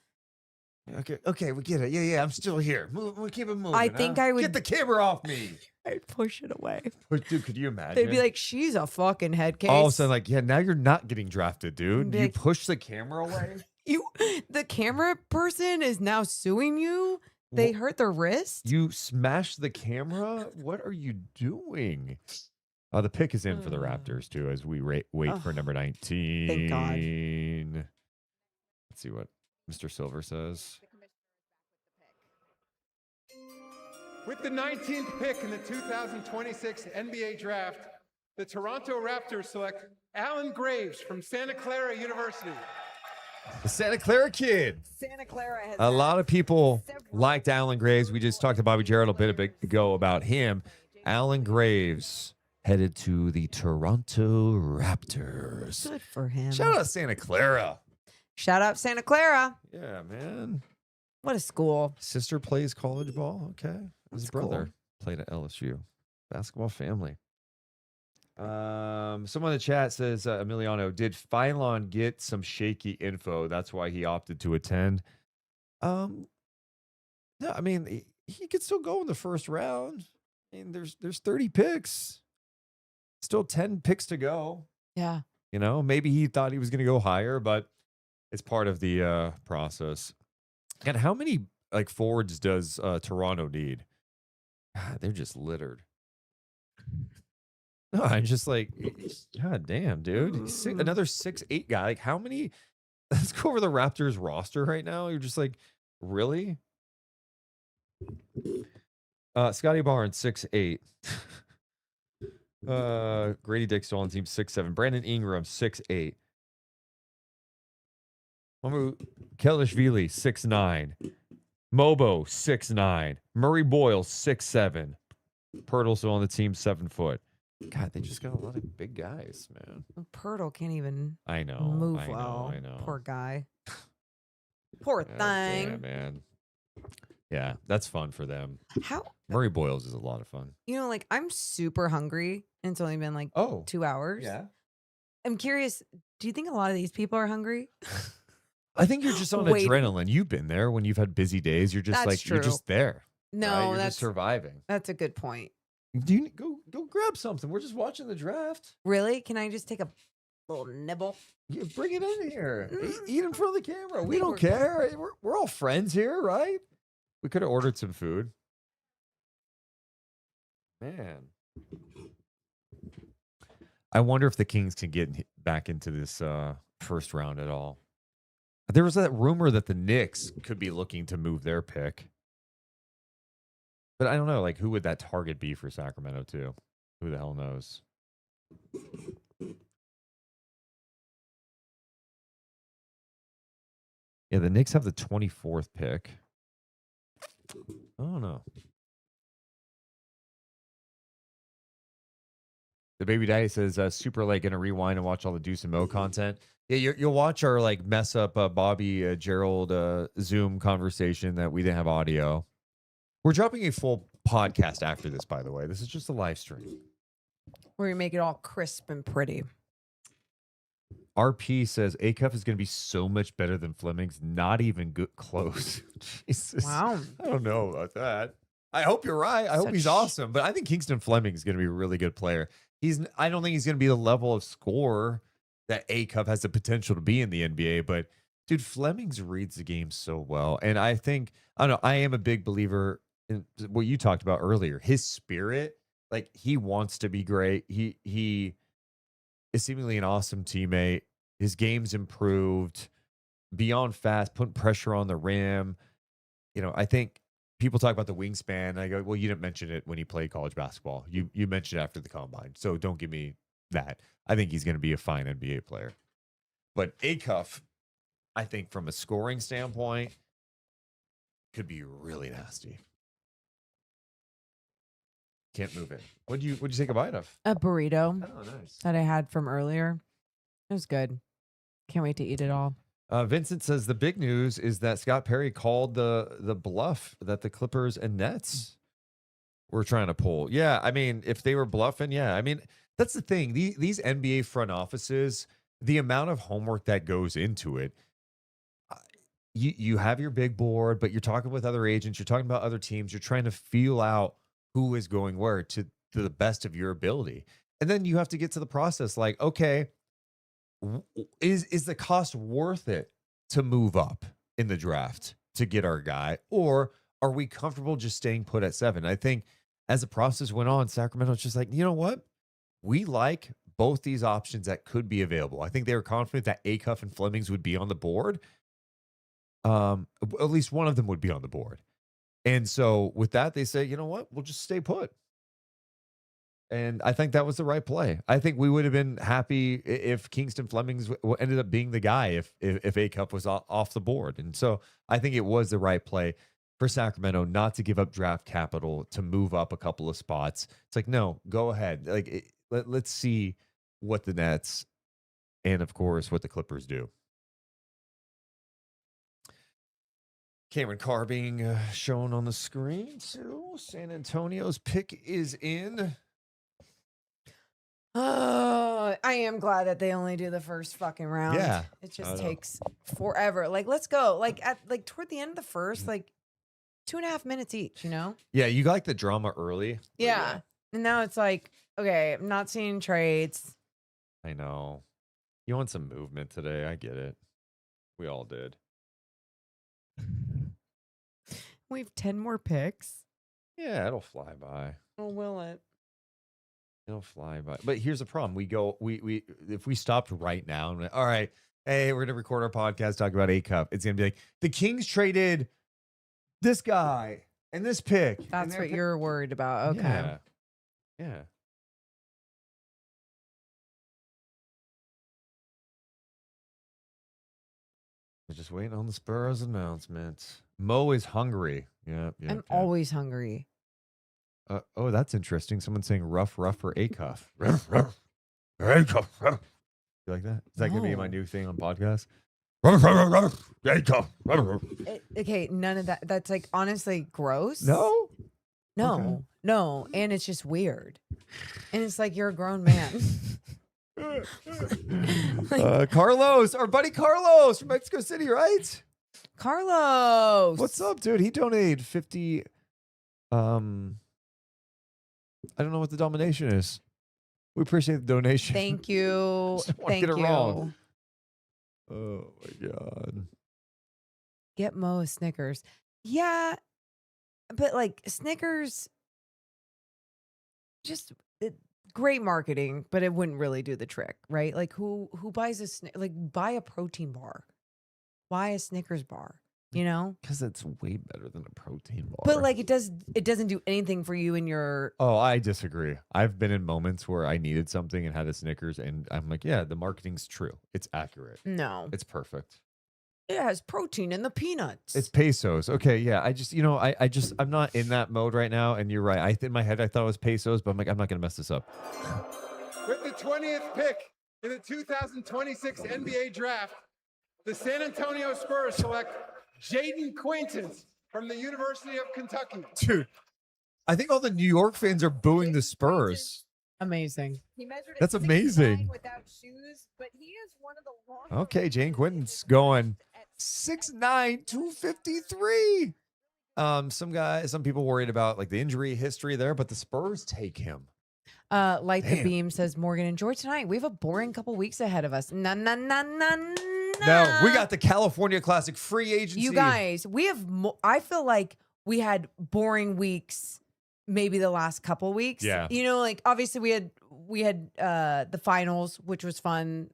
Okay, we get it. Yeah, I'm still here. We keep it moving. I think I would get the camera off me. I'd push it away. Dude, could you imagine? They'd be like, she's a fucking head case. All of a sudden, like, yeah, now you're not getting drafted, dude. You push the camera away? The camera person is now suing you. They hurt their wrist. You smashed the camera? What are you doing? The pick is in for the Raptors, too, as we wait for number 19. Thank God. Let's see what Mr. Silver says. With the 19th pick in the 2026 NBA Draft, the Toronto Raptors select Alan Graves from Santa Clara University. The Santa Clara kid. Santa Clara has a lot of people liked Alan Graves. We just talked to Bobby Gerald a bit ago about him. Alan Graves headed to the Toronto Raptors. Good for him. Shout out Santa Clara. Shout out Santa Clara. Yeah, man. What a school. Sister plays college ball. Okay. His brother played at LSU. Basketball family. Someone in the chat says, Emiliano, did Phylon get some shaky info? That's why he opted to attend. No, I mean, he could still go in the first round. I mean, there's 30 picks. Still 10 picks to go. Yeah. You know, maybe he thought he was going to go higher, but it's part of the process. And how many like forwards does Toronto need? God, they're just littered. No, I'm just like, God damn, dude. Another 6'8" guy. Like, how many? Let's go over the Raptors roster right now. You're just like, really? Scotty Barnes, 6'8". Grady Dick still on team 6'7". Brandon Ingram, 6'8". Kelishvili, 6'9". Mobo, 6'9". Murray Boyle, 6'7". Pirtle still on the team, 7 foot. God, they just got a lot of big guys, man. Pirtle can't even I know. move I well. know. Poor guy. Poor God thing. damn, man. Yeah, that's fun for them. How Murray Boyles is a lot of fun. you know, like I'm super hungry and it's only been like 2 hours. Yeah. I'm curious, do you think a lot of these people are hungry? I think you're just on Wait. adrenaline. You've been there when you've had busy days. You're just That's like true. you're just there. No, right? You're that's just surviving. That's a good point. Do you go grab something? We're just watching the draft. Really? Can I just take a little nibble? Yeah, bring it in here. Eat in front of the camera. We think don't we're care. We're all friends here, right? We could have ordered some food. Man. I wonder if the Kings can get back into this first round at all. There was that rumor that the Knicks could be looking to move their pick. But I don't know, like, who would that target be for Sacramento, too? Who the hell knows? Yeah, the Knicks have the 24th pick. I don't know. The baby daddy says, super late, gonna rewind and watch all the Deuce and Mo content. Yeah, you'll watch our like mess up Bobby Gerald Zoom conversation that we didn't have audio. We're dropping a full podcast after this, by the way. This is just a live stream. Where you make it all crisp and pretty. RP says Acuff is going to be so much better than Fleming's. Not even good close. Jesus. Wow. I don't know about that. I hope you're right. I hope he's awesome. But I think Kingston Fleming is going to be a really good player. I don't think he's going to be the level of scorer that Acuff has the potential to be in the NBA. But dude, Flemings reads the game so well. And I think, I don't know, I am a big believer in what you talked about earlier. His spirit, like he wants to be great. He is seemingly an awesome teammate. His game's improved beyond fast, putting pressure on the rim. You know, I think people talk about the wingspan. I go, well, you didn't mention it when he played college basketball. You mentioned it after the combine. So don't give me that. I think he's going to be a fine NBA player. But Acuff, I think from a scoring standpoint, could be really nasty. Can't move it. What'd you take a bite of? A burrito Oh, nice. that I had from earlier. It was good. Can't wait to eat it all. Vincent says the big news is that Scott Perry called the bluff that the Clippers and Nets were trying to pull. Yeah, I mean, if they were bluffing, yeah. I mean, that's the thing. These NBA front offices, the amount of homework that goes into it. You have your big board, but you're talking with other agents. You're talking about other teams. You're trying to feel out who is going where to the best of your ability. And then you have to get to the process like, okay, is the cost worth it to move up in the draft to get our guy? Or are we comfortable just staying put at 7? I think as the process went on, Sacramento's just like, you know what? We like both these options that could be available. I think they were confident that Acuff and Flemings would be on the board. At least one of them would be on the board. And so with that, they say, you know what? We'll just stay put. And I think that was the right play. I think we would have been happy if Kingston Flemings ended up being the guy if Acuff was off the board. And so I think it was the right play for Sacramento not to give up draft capital to move up a couple of spots. It's like, no, go ahead. Like let's see what the Nets and, of course, what the Clippers do. Cameron Carr being shown on the screen too. San Antonio's pick is in. I am glad that they only do the first fucking round. Yeah. It just takes forever. Like, let's go. Like toward the end of the first, like 2.5 minutes each, you know? Yeah, you like the drama early. Yeah. And now it's like, okay, I'm not seeing trades. I know. You want some movement today. I get it. We all did. We have 10 more picks. Yeah, it'll fly by. Oh, will it? It'll fly by. But here's the problem. We if we stopped right now and went, all right, hey, we're gonna record our podcast, talk about A Cup. It's gonna be like the Kings traded this guy and this pick. and That's their what pick. you're worried about. Okay. Yeah. Yeah. We're just waiting on the Spurs announcement. Mo is hungry. Yeah. I'm always hungry. Oh, that's interesting. Someone's saying rough for A cuff. Rough. A cuff. You like that? Is that gonna be my No. new thing on podcast? A cuff. Okay, none of that. That's like honestly gross. No. No, no. And it's just weird. And it's like you're a grown man. Carlos, our buddy Carlos from Mexico City, right? Carlos. What's up, dude? He donated 50. I don't know what the domination is. We appreciate the donation. Thank you. Just don't wanna Thank get it you. wrong. Oh my god. Get Mo a Snickers. Yeah, but like Snickers, just great marketing, but it wouldn't really do the trick, right? Like who buys a like buy a protein bar, buy a Snickers bar, you know? Because it's way better than a protein bar. But like it doesn't do anything for you in your. Oh, I disagree. I've been in moments where I needed something and had a Snickers, and I'm like, yeah, the marketing's true. It's accurate. No, It's perfect. it has protein in the peanuts. It's pesos. Okay, yeah. I just, I'm not in that mode right now. And you're right. In my head, I thought it was pesos, but I'm like, I'm not gonna mess this up. With the 20th pick in the 2026 NBA Draft, the San Antonio Spurs select Jaden Quaintance from the University of Kentucky. Dude, I think all the New York fans are booing the Spurs. Amazing. He measured That's at 6'9" amazing. without shoes, but he is one of the longer Okay, Jane Quinton's going 6'9", 253. Some people worried about like the injury history there, but the Spurs take him. Light the Damn. Beam says, Morgan, enjoy tonight. We have a boring couple weeks ahead of us. No, No, we got the California Classic free agency. You guys, we have. I feel like we had boring weeks. Maybe the last couple weeks. Yeah. You know, like obviously we had the finals, which was fun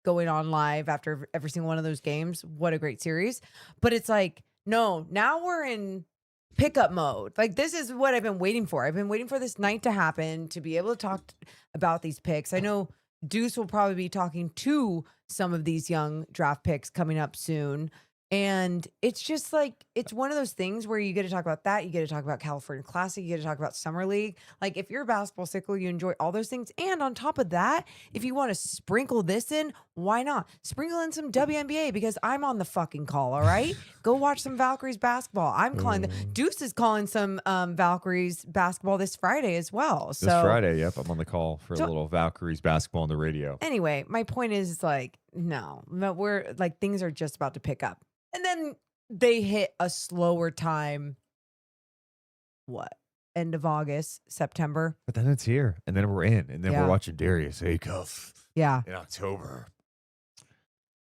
going on live after every single one of those games. What a great series. But it's like, no, now we're in pickup mode. Like this is what I've been waiting for. I've been waiting for this night to happen to be able to talk about these picks. I know Deuce will probably be talking to some of these young draft picks coming up soon. And it's just like, it's one of those things where you get to talk about that. You get to talk about California Classic. You get to talk about Summer League. Like if you're a basketball sickle, you enjoy all those things. And on top of that, if you want to sprinkle this in, why not? Sprinkle in some WNBA because I'm on the fucking call, all right? Go watch some Valkyries basketball. I'm calling, Deuce is calling some Valkyries basketball this Friday as well. So This Friday, yep, I'm on the call for a So- little Valkyries basketball on the radio. anyway, my point is like, no, we're like, things are just about to pick up. And then they hit a slower time. What? End of August, September. But then it's here, and then we're in, and then Yeah. we're watching Darius Auff Yeah. in October.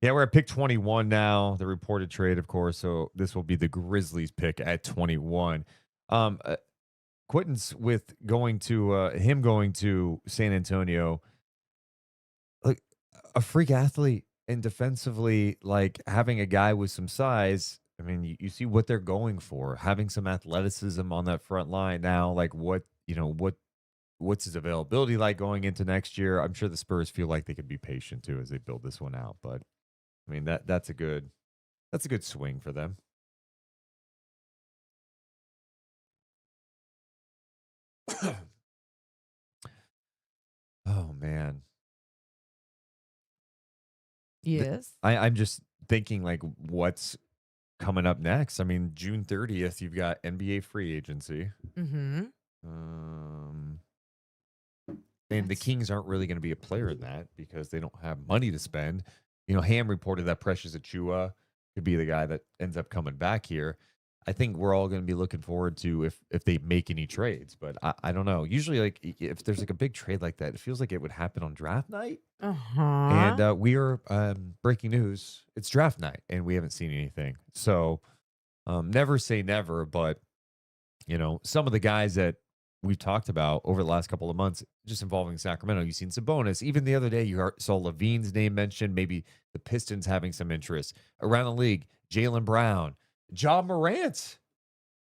Yeah, we're at pick 21 now, the reported trade, of course. So this will be the Grizzlies pick at 21. Quentin's with going to him going to San Antonio, like a freak athlete, and defensively, like having a guy with some size. I mean, you see what they're going for, having some athleticism on that front line now. Like what's his availability like going into next year? I'm sure the Spurs feel like they could be patient too as they build this one out. But I mean that's a good swing for them. Oh man. Yes. I'm just thinking like what's coming up next. I mean, June 30th, you've got NBA free agency. Mm-hmm. And the Kings aren't really going to be a player in that because they don't have money to spend. Ham reported that Precious Achua could be the guy that ends up coming back here. I think we're all going to be looking forward to if they make any trades, but I don't know. Usually, like if there's like a big trade like that, it feels like it would happen on draft night. And we are breaking news. It's draft night, and we haven't seen anything. So never say never, but some of the guys that we've talked about over the last couple of months, just involving Sacramento. You've seen Sabonis. Even the other day, you saw Levine's name mentioned. Maybe the Pistons having some interest around the league. Jaylen Brown. Ja Morant.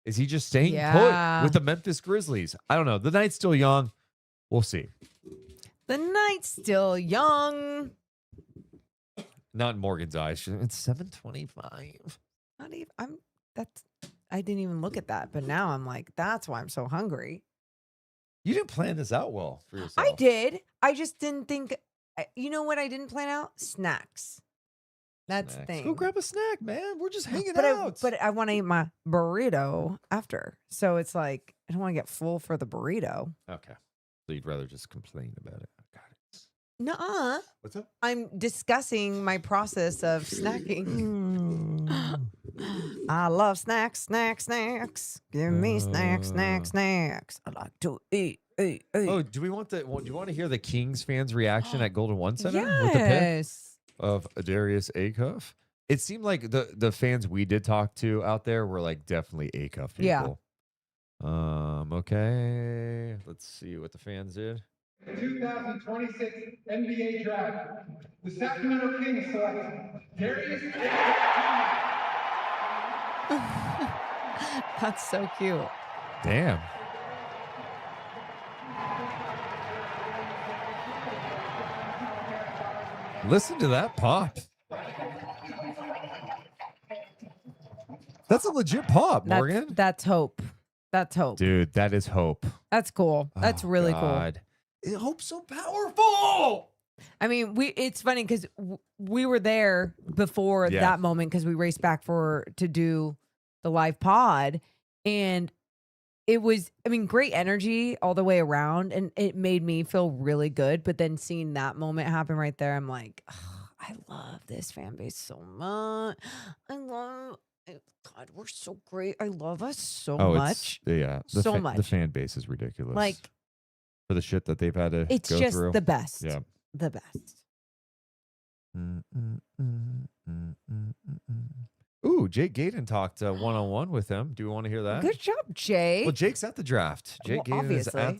Is he just staying put with the Memphis Grizzlies? I don't know. The night's still young. We'll see. The night's still young. Not in Morgan's eyes. It's 7:25. Not even. I didn't even look at that, but now I'm like, that's why I'm so hungry. You didn't plan this out well for yourself. I did. I just didn't think. You know what I didn't plan out? Snacks. That's the thing. Go grab a snack, man. We're just hanging but out. But I want to eat my burrito after. So it's like, I don't want to get full for the burrito. Okay. So you'd rather just complain about it. Got it. Nuh-uh. What's up? I'm discussing my process of snacking. I love snacks, snacks. Give me snacks. I like to eat. Oh, do you want to hear the Kings fans' reaction at Golden One Center Yes. with the pick of Darius Auff? It seemed like the fans we did talk to out there were like definitely Auff people. Yeah. Okay. Let's see what the fans did. The 2026 NBA Draft. The Sacramento Kings select Darius Auff. That's so cute. Damn. Listen to that pop. That's a legit pop, Morgan. That's hope. That's hope. Dude, that is hope. That's cool. That's really cool. Hope's so powerful. I mean, it's funny because we were there before that moment because we raced back to do the live pod, and it was, great energy all the way around, and it made me feel really good. But then seeing that moment happen right there, I'm like, I love this fan base so much. God, we're so great. I love us so much. So much. The fan base is ridiculous. Like, for the shit that they've had to it's go just through. the best. Yeah. The best. Ooh, Jake Gaten talked one-on-one with him. Do you want to hear that? Good job, Jake. Well, Jake's at the draft. Jake Gaten is at...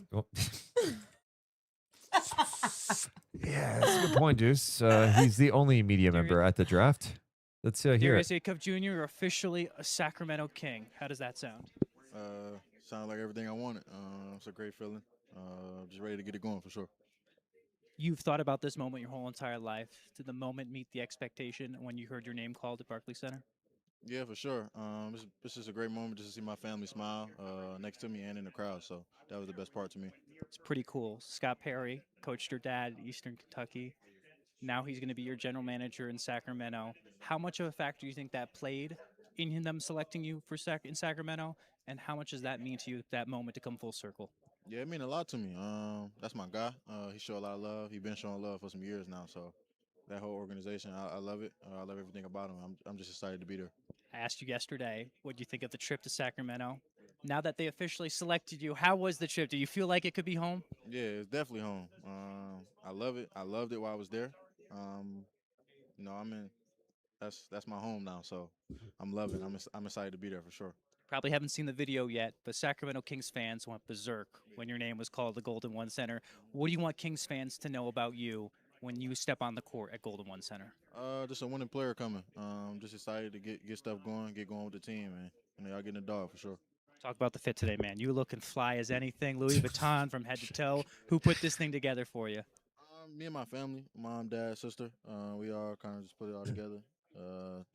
Yeah, that's a good point, Deuce. He's the only media member at the draft. Let's hear Darius it. Auff Jr., you're officially a Sacramento King. How does that sound? Sounds like everything I wanted. It's a great feeling. Just ready to get it going for sure. You've thought about this moment your whole entire life. Did the moment meet the expectation when you heard your name called at Barclays Center? Yeah, for sure. This is a great moment just to see my family smile next to me and in the crowd. So that was the best part to me. It's pretty cool. Scott Perry coached your dad at Eastern Kentucky. Now he's going to be your general manager in Sacramento. How much of a factor do you think that played in them selecting you for in Sacramento? And how much does that mean to you, that moment to come full circle? Yeah, it means a lot to me. That's my guy. He showed a lot of love. He's been showing love for some years now. So that whole organization, I love it. I love everything about him. I'm just excited to be there. I asked you yesterday, what do you think of the trip to Sacramento? Now that they officially selected you, how was the trip? Do you feel like it could be home? Yeah, it's definitely home. I love it. I loved it while I was there. That's my home now. So I'm loving it. I'm excited to be there for sure. Probably haven't seen the video yet, but Sacramento Kings fans went berserk when your name was called the Golden One Center. What do you want Kings fans to know about you when you step on the court at Golden One Center? Just a winning player coming. Just excited to get stuff going, get going with the team, and y'all getting a dog for sure. Talk about the fit today, man. You looking fly as anything. Louis Vuitton from head to toe. Who put this thing together for you? Me and my family, mom, dad, sister. We all kind of just put it all together.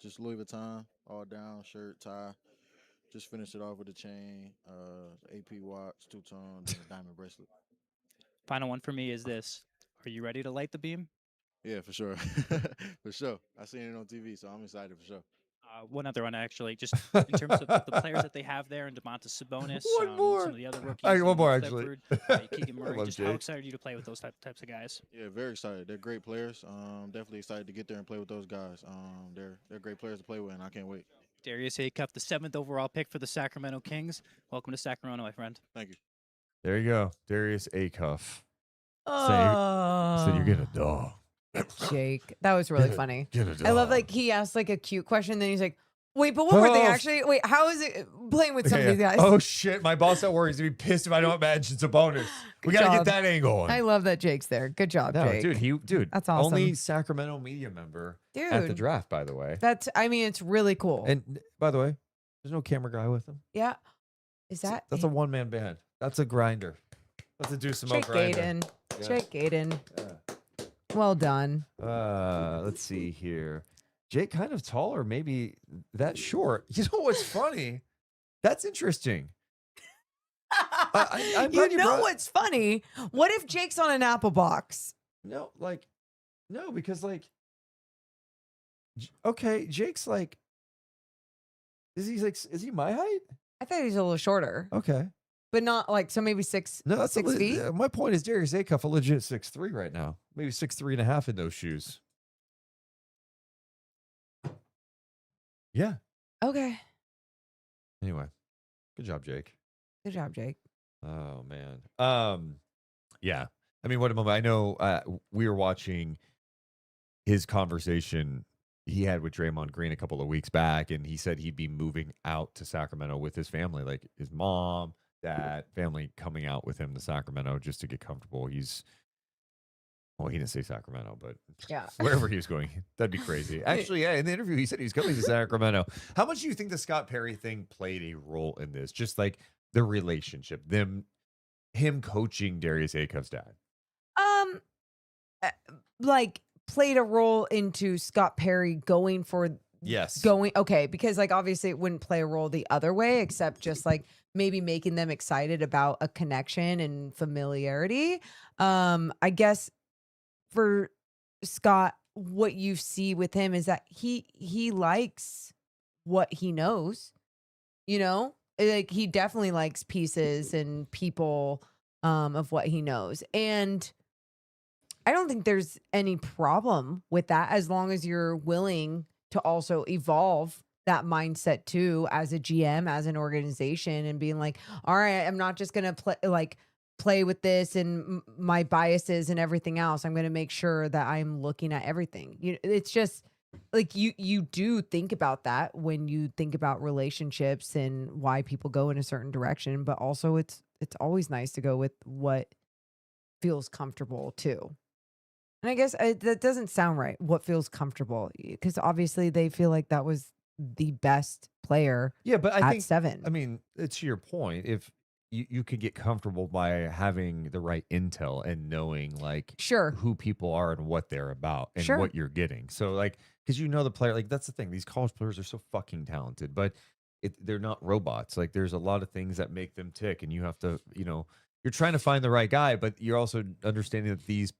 Just Louis Vuitton, all down, shirt, tie. Just finished it off with a chain, AP watch, two-tone, and a diamond bracelet. Final one for me is this. Are you ready to light the beam? Yeah, for sure. For sure. I seen it on TV, so I'm excited for sure. One other one, actually, just in terms of the players that they have there, and Domantas Sabonis, One more. some of the other rookies. All right, one more, Clifford, Keegan I Murray. love Just how Jake. excited are you to play with those types of guys? Yeah, very excited. They're great players. Definitely excited to get there and play with those guys. They're great players to play with, and I can't wait. Darius Auff, the 7th overall pick for the Sacramento Kings. Welcome to Sacramento, my friend. Thank you. There you go. Darius Auff. Oh, So you're getting a dog. Jake. That was really funny. Get a dog. I love like he asked like a cute question, then he's like, "Wait, but what were they Oh, actually? Wait, how is it playing with some of Okay, these yeah. guys?" Oh shit! My boss at work is gonna be pissed if I don't match. It's a bonus. We Good gotta job. get that angle on. I love that Jake's there. Good job, No, Jake. dude, That's awesome. Only Sacramento media member at the Dude. draft, by the way. I mean, it's really cool. And by the way, there's no camera guy with him. yeah, is that That's a one-man band. That's a grinder. That's a Deuce and Mo Jake grinder. Gaden? Yeah. Jake Gaden. Yeah. Well done. Let's see here. Jake kind of taller, maybe that short. You know what's funny? That's interesting. I'm You glad know brought- what's funny? What if Jake's on an apple box? No, because okay, Jake's like, is he my height? I thought he was a little shorter, Okay. but not like so maybe six. No, that's 6 feet. My point is Darius Auff, a legit 6'3" right now. Maybe 6'3.5" in those shoes. Yeah. Okay. Anyway, good job, Jake. Good job, Jake. Oh man. Yeah. I mean, what a moment. I know we were watching his conversation he had with Draymond Green a couple of weeks back, and he said he'd be moving out to Sacramento with his family, like his mom, dad, family coming out with him to Sacramento just to get comfortable. Well, he didn't say Sacramento, but Yeah. wherever he was going, that'd be crazy. Actually, yeah, in the interview, he said he was coming to Sacramento. How much do you think the Scott Perry thing played a role in this? Just like the relationship, him coaching Darius Auff's dad. Like played a role into Scott Perry going for Yes. okay, because like obviously it wouldn't play a role the other way, except just like maybe making them excited about a connection and familiarity. I guess for Scott, what you see with him is that he likes what he knows, you know, like he definitely likes pieces and people of what he knows. And I don't think there's any problem with that as long as you're willing to also evolve that mindset too as a GM, as an organization, and being like, all right, I'm not just going to play with this and my biases and everything else. I'm going to make sure that I'm looking at everything. It's just like you do think about that when you think about relationships and why people go in a certain direction, but also it's always nice to go with what feels comfortable too. And I guess that doesn't sound right. What feels comfortable? Because obviously they feel like that was the best player. Yeah, but I at think 7. I mean, it's to your point. If you could get comfortable by having the right intel and knowing like Sure. who people are and what they're about and Sure. what you're getting. So like, because you know the player, like that's the thing. These college players are so fucking talented, but they're not robots. Like there's a lot of things that make them tick, and you have to, you're trying to find the right guy, but you're also understanding that these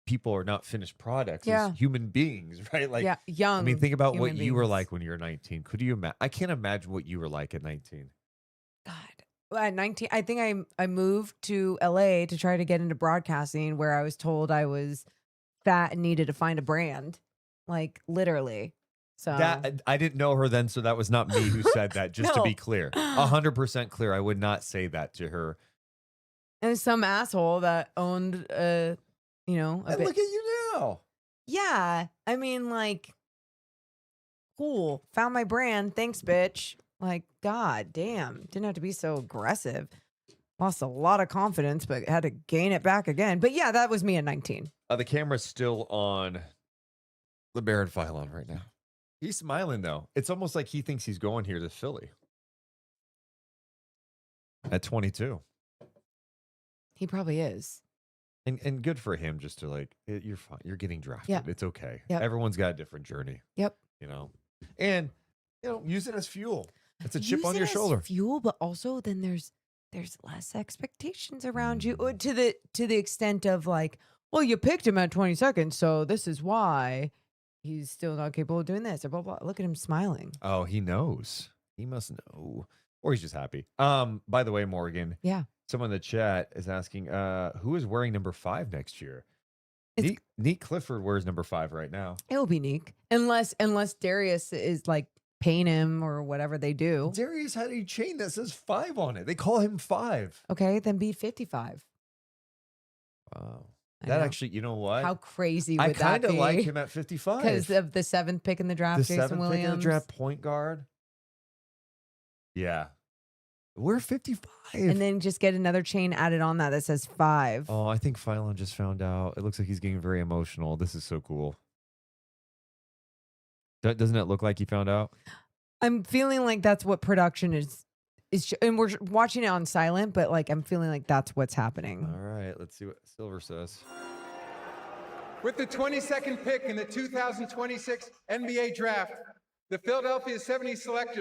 people are not finished products. Yeah. As human beings, right? Like, yeah, young. I mean, think about what human you were beings. like when you were 19. Could you imagine? I can't imagine what you were like at 19. God, at 19, I think I moved to LA to try to get into broadcasting, where I was told I was fat and needed to find a brand, like literally. So That I didn't know her then, so that was not me who said that. Just to No. be clear, 100% clear, I would not say that to her. and some asshole that owned a And bit. look at you now. Yeah, I mean, like, cool. Found my brand. Thanks, bitch. Like, god damn. Didn't have to be so aggressive. Lost a lot of confidence, but had to gain it back again. But yeah, that was me at 19. The camera's still on the Baron Philon right now. He's smiling though. It's almost like he thinks he's going here to Philly at 22. He probably is. And good for him, just to like, you're fine. You're getting drafted. Yeah. It's okay. Yep. Everyone's got a different journey. Yep. And use it as fuel. It's a chip Use on it your as shoulder. fuel, but also then there's less expectations around you, to the extent of like, well, you picked him at 20 seconds, so this is why. he's still not capable of doing this or blah blah. Look at him smiling. Oh, he knows. He must know. Or he's just happy. By the way, Morgan. Yeah. Someone in the chat is asking, who is wearing number 5 next year? Neek Clifford wears number 5 right now. It'll be Neek. Unless Darius is like paying him or whatever they do. Darius had a chain that says 5 on it. They call him 5. Okay, then be 55. Wow. I That know. actually, you know what? How crazy would I that kind of be? like him at 55. Because of the 7th pick in the draft, The Jason 7th pick in the Williams. draft, point guard. Yeah. We're 55. And then just get another chain added on that says 5. Oh, I think Phylon just found out. It looks like he's getting very emotional. This is so cool. Doesn't it look like he found out? I'm feeling like that's what production is, and we're watching it on silent, but like I'm feeling like that's what's happening. All right, let's see what Silver says. With the 22nd pick in the 2026 NBA Draft, the Philadelphia 76ers select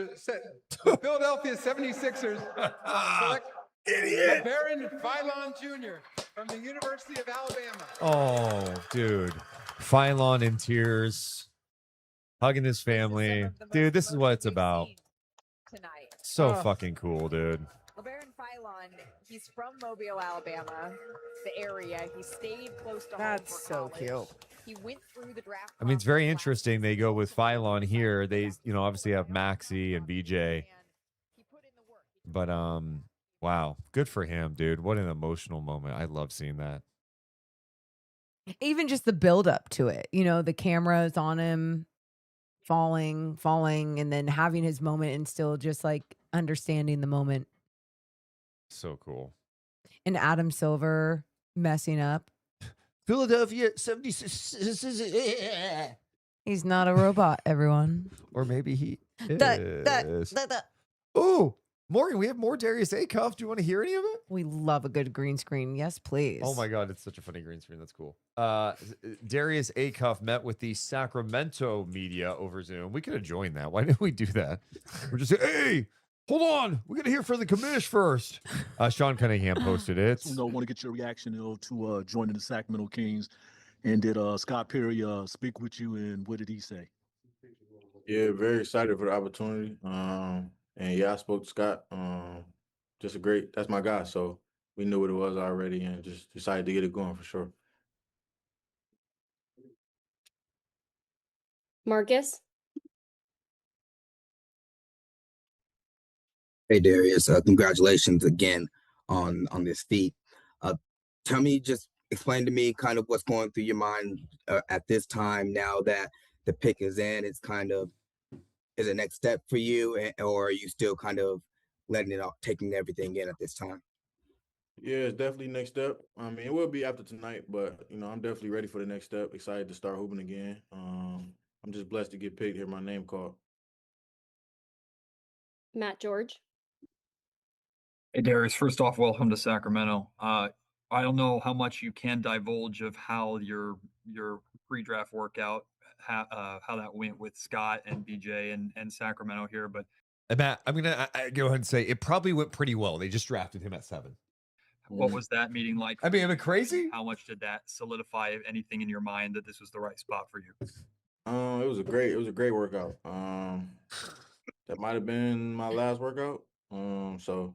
Baron Phylon Jr. from the University of Alabama. Oh, dude. Phylon in tears, hugging his family. Dude, this is what it's about. Tonight. So fucking cool, dude. LeBaron Phylon, he's from Mobile, Alabama, the area. He stayed close to That's home for so college. cute. He went through the draft. I mean, it's very process last interesting. They go with Phylon here. They, obviously have Maxi and BJ. and he put in the work. But wow, good for him, dude. What an emotional moment. I love seeing that. Even just the build up to it, the cameras on him falling, and then having his moment and still just like understanding the moment. So cool. And Adam Silver messing up. Philadelphia 76. He's not a robot, everyone. Or maybe he That. is. Oh, Morgan, we have more Darius Auff. Do you want to hear any of it? We love a good green screen. Yes, please. Oh my God, it's such a funny green screen. That's cool. Darius Auff met with the Sacramento media over Zoom. We could have joined that. Why didn't we do that? We're just saying, hey, hold on. We got to hear from the commish first. Sean Cunningham posted it. Want to get your reaction to joining the Sacramento Kings. And did Scott Perry speak with you, and what did he say? Yeah, very excited for the opportunity. And yeah, I spoke to Scott. That's my guy. So we knew what it was already and just decided to get it going for sure. Marcus? Hey Darius, congratulations again on this feat. Explain to me kind of what's going through your mind at this time now that the pick is in. It's kind of is a next step for you, or are you still kind of letting it off, taking everything in at this time? Yeah, it's definitely next step. I mean, it will be after tonight, but I'm definitely ready for the next step. Excited to start hooping again. I'm just blessed to get picked, hear my name called. Matt George? Hey Darius, first off, welcome to Sacramento. I don't know how much you can divulge of how your pre-draft workout, how that went with Scott and BJ and Sacramento here, but Matt, I'm gonna go ahead and say it probably went pretty well. They just drafted him at 7. what was that meeting like? I mean, am it crazy? How much did that solidify anything in your mind that this was the right spot for you? It was a great workout. That might have been my last workout. So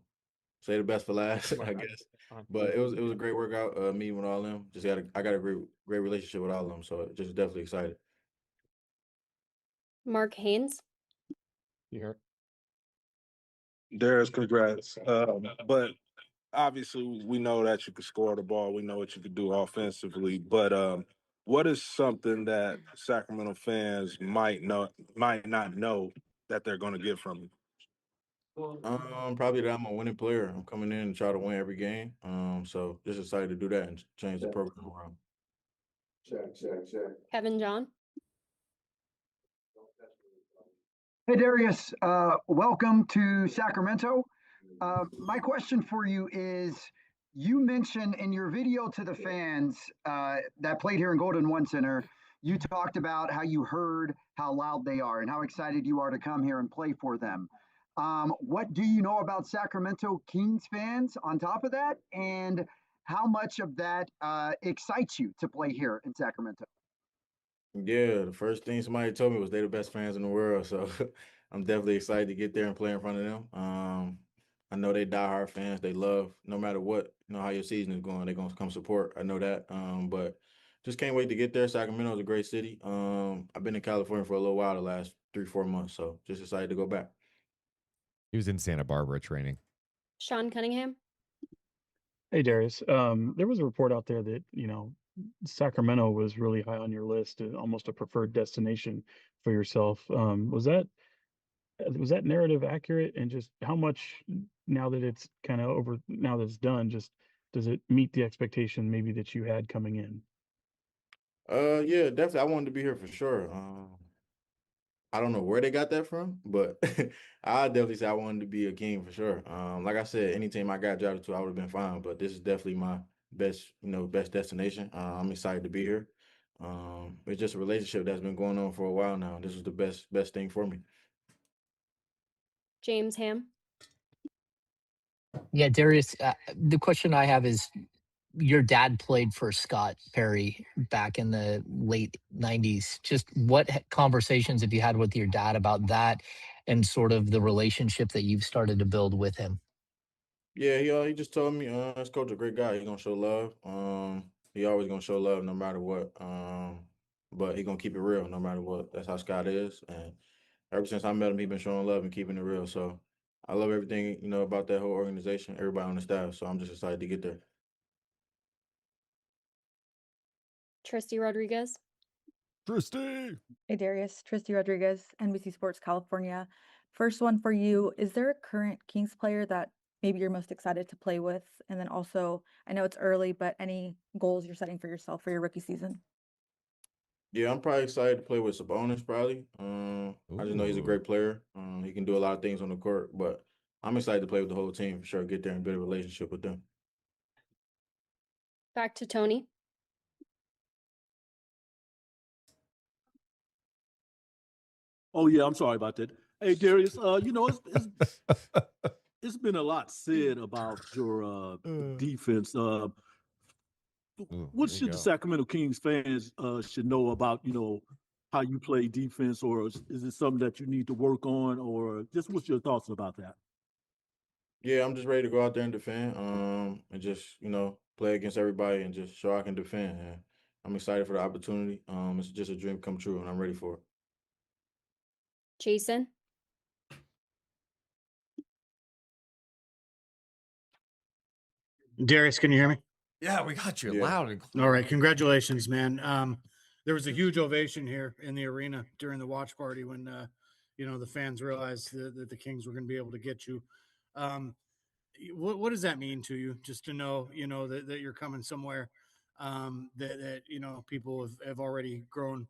say the best for last, I guess. But it was a great workout. Meeting with all of them. I got a great relationship with all of them. So just definitely excited. Mark Haynes? You heard? Darius, congrats. But obviously, we know that you can score the ball. We know what you can do offensively. But what is something that Sacramento fans might not know that they're going to get from you? Probably that I'm a winning player. I'm coming in and try to win every game. So just excited to do that and change the program around. Kevin John? Hey, Darius, welcome to Sacramento. My question for you is, you mentioned in your video to the fans that played here in Golden One Center, you talked about how you heard how loud they are and how excited you are to come here and play for them. What do you know about Sacramento Kings fans on top of that? And how much of that excites you to play here in Sacramento? Yeah, the first thing somebody told me was they the best fans in the world. So I'm definitely excited to get there and play in front of them. I know they diehard fans. They love no matter what, how your season is going, they're gonna come support. I know that. But just can't wait to get there. Sacramento is a great city. I've been in California for a little while the last 3, 4 months, so just excited to go back. He was in Santa Barbara training. Sean Cunningham. Hey Darius, there was a report out there that Sacramento was really high on your list, almost a preferred destination for yourself. Was that narrative accurate? And just how much now that it's kind of over, now that it's done, just does it meet the expectation maybe that you had coming in? Yeah, definitely. I wanted to be here for sure. I don't know where they got that from, but I definitely say I wanted to be a king for sure. Like I said, any team I got drafted to, I would have been fine. But this is definitely my best destination. I'm excited to be here. It's just a relationship that's been going on for a while now. This was the best thing for me. James Ham. Yeah, Darius, the question I have is your dad played for Scott Perry back in the late 90s. Just what conversations have you had with your dad about that and sort of the relationship that you've started to build with him? Yeah, he just told me, this coach a great guy. He gonna show love. He always gonna show love no matter what. But he gonna keep it real no matter what. That's how Scott is. And ever since I met him, he been showing love and keeping it real. So I love everything, about that whole organization, everybody on the staff. So I'm just excited to get there. Tristy Rodriguez. Tristy. Hey Darius, Tristy Rodriguez, NBC Sports California. First one for you. Is there a current Kings player that maybe you're most excited to play with? And then also, I know it's early, but any goals you're setting for yourself for your rookie season? Yeah, I'm probably excited to play with Sabonis probably. I just know he's a great player. He can do a lot of things on the court, but I'm excited to play with the whole team for sure, get there and build a relationship with them. Back to Tony. Oh yeah, I'm sorry about that. Hey Darius, it's been a lot said about your defense. What should the Sacramento Kings fans should know about how you play defense, or is it something that you need to work on, or just what's your thoughts about that? Yeah, I'm just ready to go out there and defend. And just play against everybody and just show I can defend. And I'm excited for the opportunity. It's just a dream come true, and I'm ready for it. Jason. Darius, can you hear me? Yeah, we got you loud and clear. All right, congratulations, man. There was a huge ovation here in the arena during the watch party when the fans realized that the Kings were going to be able to get you. What does that mean to you? Just to know, that you're coming somewhere that people have already grown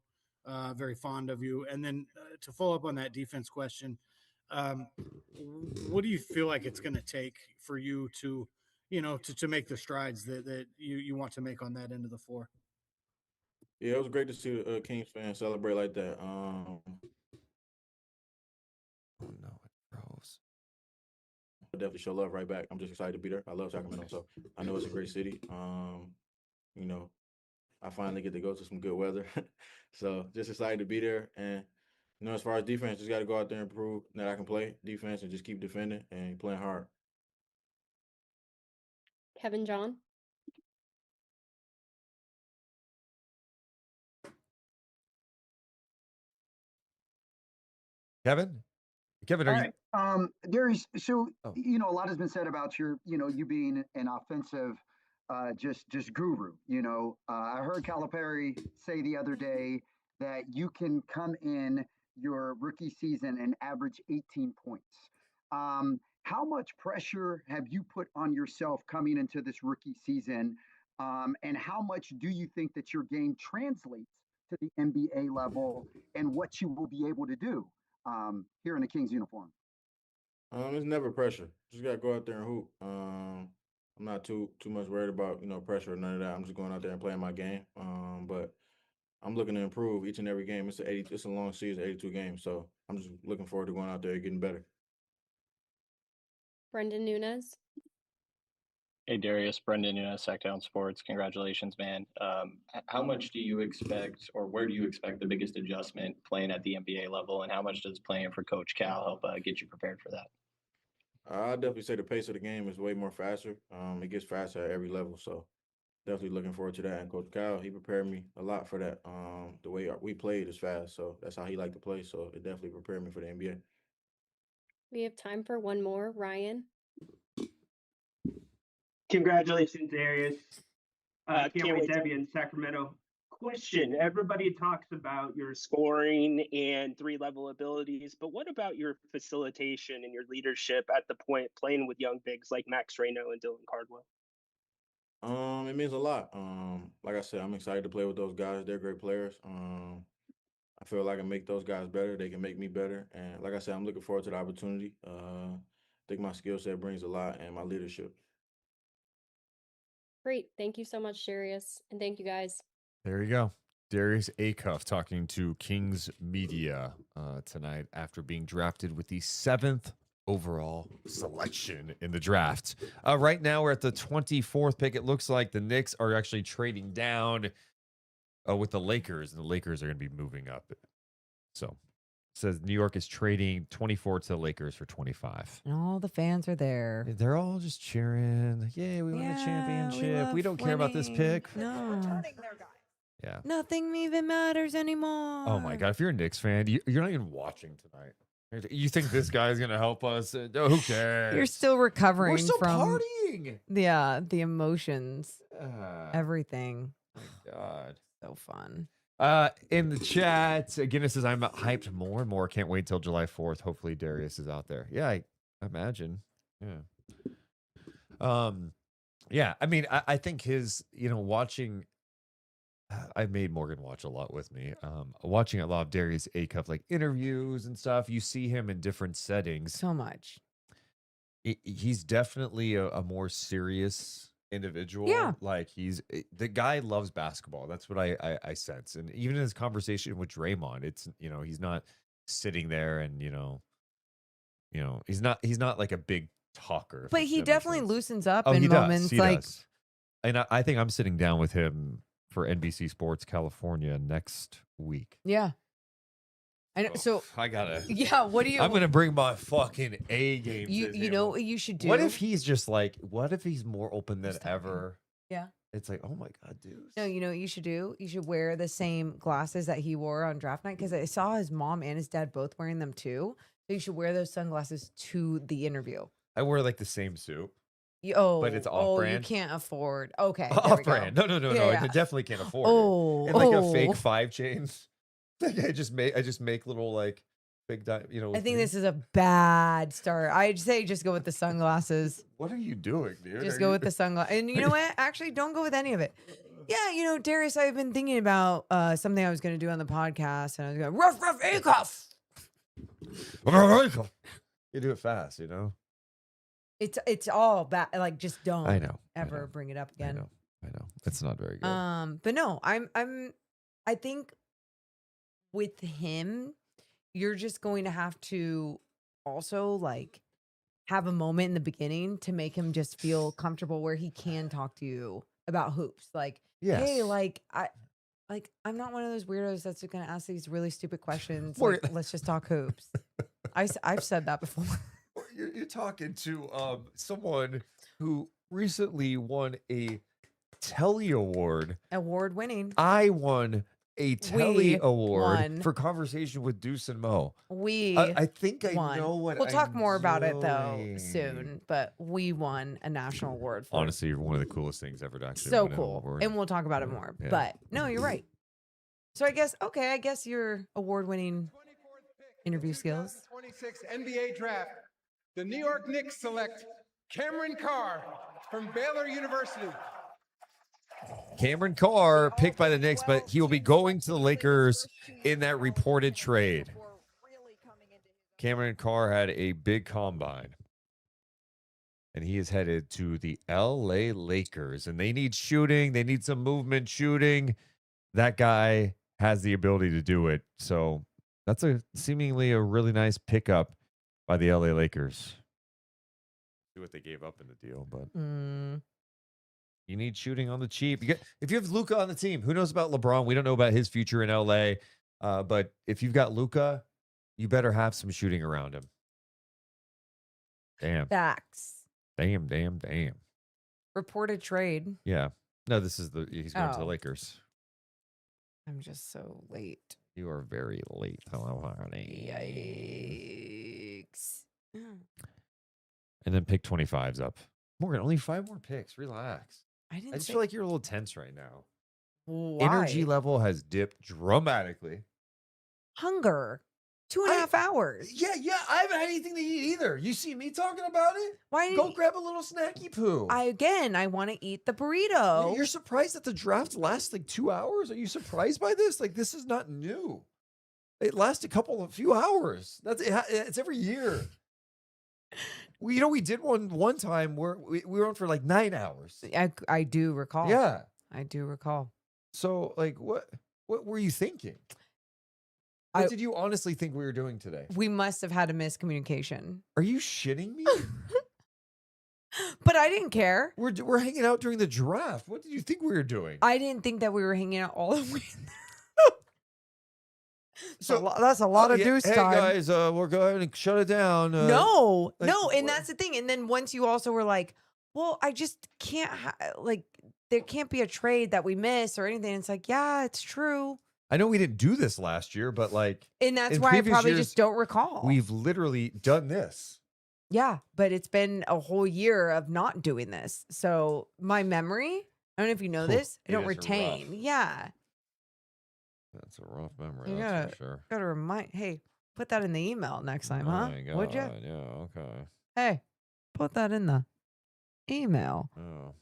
very fond of you. And then to follow up on that defense question, what do you feel like it's going to take for you to make the strides that you want to make on that end of the floor? Yeah, it was great to see the Kings fans celebrate like that. Oh no, it froze. I'll definitely show love right back. I'm just excited to be there. I love Sacramento, so I know it's a great city. I finally get to go to some good weather, so just excited to be there. And as far as defense, just got to go out there and prove that I can play defense and just keep defending and playing hard. Kevin John. Kevin, are All you? right. Darius, so a lot has been said about you being an offensive just guru. I heard Calipari say the other day that you can come in your rookie season and average 18 points. How much pressure have you put on yourself coming into this rookie season? And how much do you think that your game translates to the NBA level and what you will be able to do here in the Kings uniform? It's never pressure. Just gotta go out there and hoop. I'm not too much worried about pressure or none of that. I'm just going out there and playing my game. But I'm looking to improve each and every game. It's a long season, 82 games. So I'm just looking forward to going out there and getting better. Brendan Nunez. Hey Darius, Brendan, Sacktown Sports. Congratulations, man. How much do you expect, or where do you expect the biggest adjustment playing at the NBA level, and how much does playing for Coach Cal help get you prepared for that? I'd definitely say the pace of the game is way more faster. It gets faster at every level, so definitely looking forward to that. And Coach Cal, he prepared me a lot for that. The way we played is fast, so that's how he liked to play. So it definitely prepared me for the NBA. We have time for one more. Ryan. Congratulations, Darius. Can't wait to have you in Sacramento. Question: everybody talks about your scoring and three-level abilities, but what about your facilitation and your leadership at the point playing with young bigs like Max Reno and Dylan Cardwell? It means a lot. Like I said, I'm excited to play with those guys. They're great players. I feel like I can make those guys better. They can make me better. And like I said, I'm looking forward to the opportunity. I think my skill set brings a lot, and my leadership. Great. Thank you so much, Darius. And thank you guys. There you go. Darius Auff talking to Kings Media tonight after being drafted with the 7th overall selection in the draft. Right now, we're at the 24th pick. It looks like the Knicks are actually trading down with the Lakers, and the Lakers are going to be moving up. So it says New York is trading 24 to the Lakers for 25. And all the fans are there. They're all just cheering. Like, yay, we won a championship. We don't care about this pick. No. Yeah. Nothing even matters anymore. Oh my God. If you're a Knicks fan, you're not even watching tonight. You think this guy's going to help us? Who cares? You're still recovering We're still from partying. Yeah, the emotions. Everything. My God. So fun. In the chat, Guinness says, I'm hyped more and more. Can't wait till July 4th. Hopefully Darius is out there. Yeah, I imagine. Yeah. Yeah, I mean, I think his, watching, I made Morgan watch a lot with me. Watching a lot of Darius Auff, like interviews and stuff. You see him in different settings. So much. He's definitely a more serious individual. Yeah. Like the guy loves basketball. That's what I sense. And even in his conversation with Draymond, it's, he's not sitting there and, he's not like a big talker. But he definitely loosens up He in moments does. He like does. And I think I'm sitting down with him for NBC Sports California next week. Yeah. I know. So I gotta. Yeah. What do you? I'm gonna bring my fucking A game. You know what you should do? What if he's just like? What if he's more open than ever? Yeah. It's like, oh my God, dude. No, you know what you should do? You should wear the same glasses that he wore on draft night, because I saw his mom and his dad both wearing them too. So you should wear those sunglasses to the interview. I wear like the same suit. But it's off-brand. You can't afford. Okay. Off-brand. No. Yeah. I definitely can't afford Oh, it. And like a fake 5 chains. Like I just make little like big, I with think me. this is a bad start. I'd say just go with the sunglasses. What are you doing, dude? Just go with the sunglasses. And you know what? Actually, don't go with any of it. Yeah, Darius, I've been thinking about something I was going to do on the podcast, and I was going, rough Auff. You do it fast, It's all bad. Like, just don't I know. ever bring it up again. I know. It's not very good. But no, I think with him, you're just going to have to also like have a moment in the beginning to make him just feel comfortable where he can talk to you about hoops. Like, hey, I'm not one of those weirdos that's going to ask these really stupid questions. Like, let's just talk hoops. I've said that before. You're talking to someone who recently won a Telly Award. Award winning. I won a Telly Award won. for conversation with Deuce and Mo. I think I won. know what We'll talk I'm more about it though doing. soon. But we won a national award for Honestly, you're one of the coolest things ever to actually so win an cool. award. And we'll talk about it more. Yeah. But no, you're right. So I guess your award winning interview skills. 26 NBA draft. The New York Knicks select Cameron Carr from Baylor University. Cameron Carr picked by the Knicks, but he will be going to the Lakers in that reported trade. Cameron Carr had a big combine, and he is headed to the LA Lakers, and they need shooting. They need some movement shooting. That guy has the ability to do it. So that's seemingly a really nice pickup by the LA Lakers. See what they gave up in the deal, but You need shooting on the cheap. If you have Luka on the team, who knows about LeBron? We don't know about his future in LA. But if you've got Luka, you better have some shooting around him. Damn. Facts. Damn. Reported trade. Yeah. No, he's going to the Oh. Lakers. I'm just so late. You are very late. Hello, honey. Yikes. And then pick 25's up. Morgan, only 5 more picks. Relax. I didn't I just say- feel like you're a little tense right now. Why? Energy level has dipped dramatically. Hunger. 2.5 hours. Yeah. I haven't had anything to eat either. You see me talking about it? Why? Go grab a little snacky poo. I want to eat the burrito. You're surprised that the draft lasts like 2 hours? Are you surprised by this? Like, this is not new. It lasts a few hours. It's every year. We did one time where we were on for like 9 hours. I do recall. Yeah. I do recall. So, like, what were you thinking? What did you honestly think we were doing today? We must have had a miscommunication. Are you shitting me? But I didn't care. We're hanging out during the draft. What did you think we were doing? I didn't think that we were hanging out all the way. So that's a lot of yeah, Deuce hey time. guys, we'll go ahead and shut it down. No, like, and that's the thing. And then once you also were like, well, I just can't, there can't be a trade that we miss or anything. It's like, yeah, it's true. I know we didn't do this last year, but like, And that's in why I previous probably years, just don't recall. We've literally done this. Yeah, but it's been a whole year of not doing this. So my memory, I don't know if you know this, I It don't is retain. rough. Yeah. That's a rough memory. You That's for sure. gotta remind, hey, put that in the email next time, Oh huh? my Would you? God, yeah, okay. Hey, put that in the email. Oh.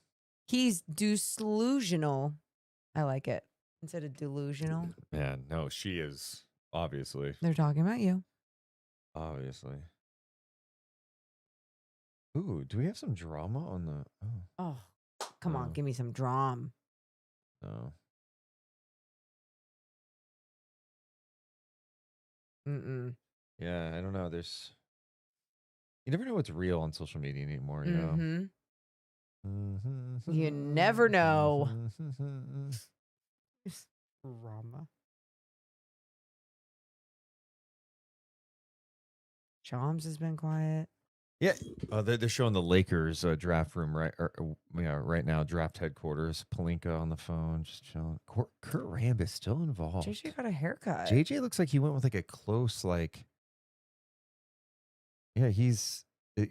He's delusional. I like it. Instead of delusional. Man, no, she is obviously. They're talking about you. Obviously. Ooh, do we have some drama on the? Oh, come on, give me some drum. No. Mm-mm. Yeah, I don't know. You never know what's real on social media anymore. You know. Mm-hmm. You never know. Drama. Shams has been quiet. Yeah, they're showing the Lakers draft room right now. Draft headquarters. Pelinka on the phone, just chilling. Kurt Rambis still involved. JJ got a haircut. JJ looks like he went with like a close Yeah, he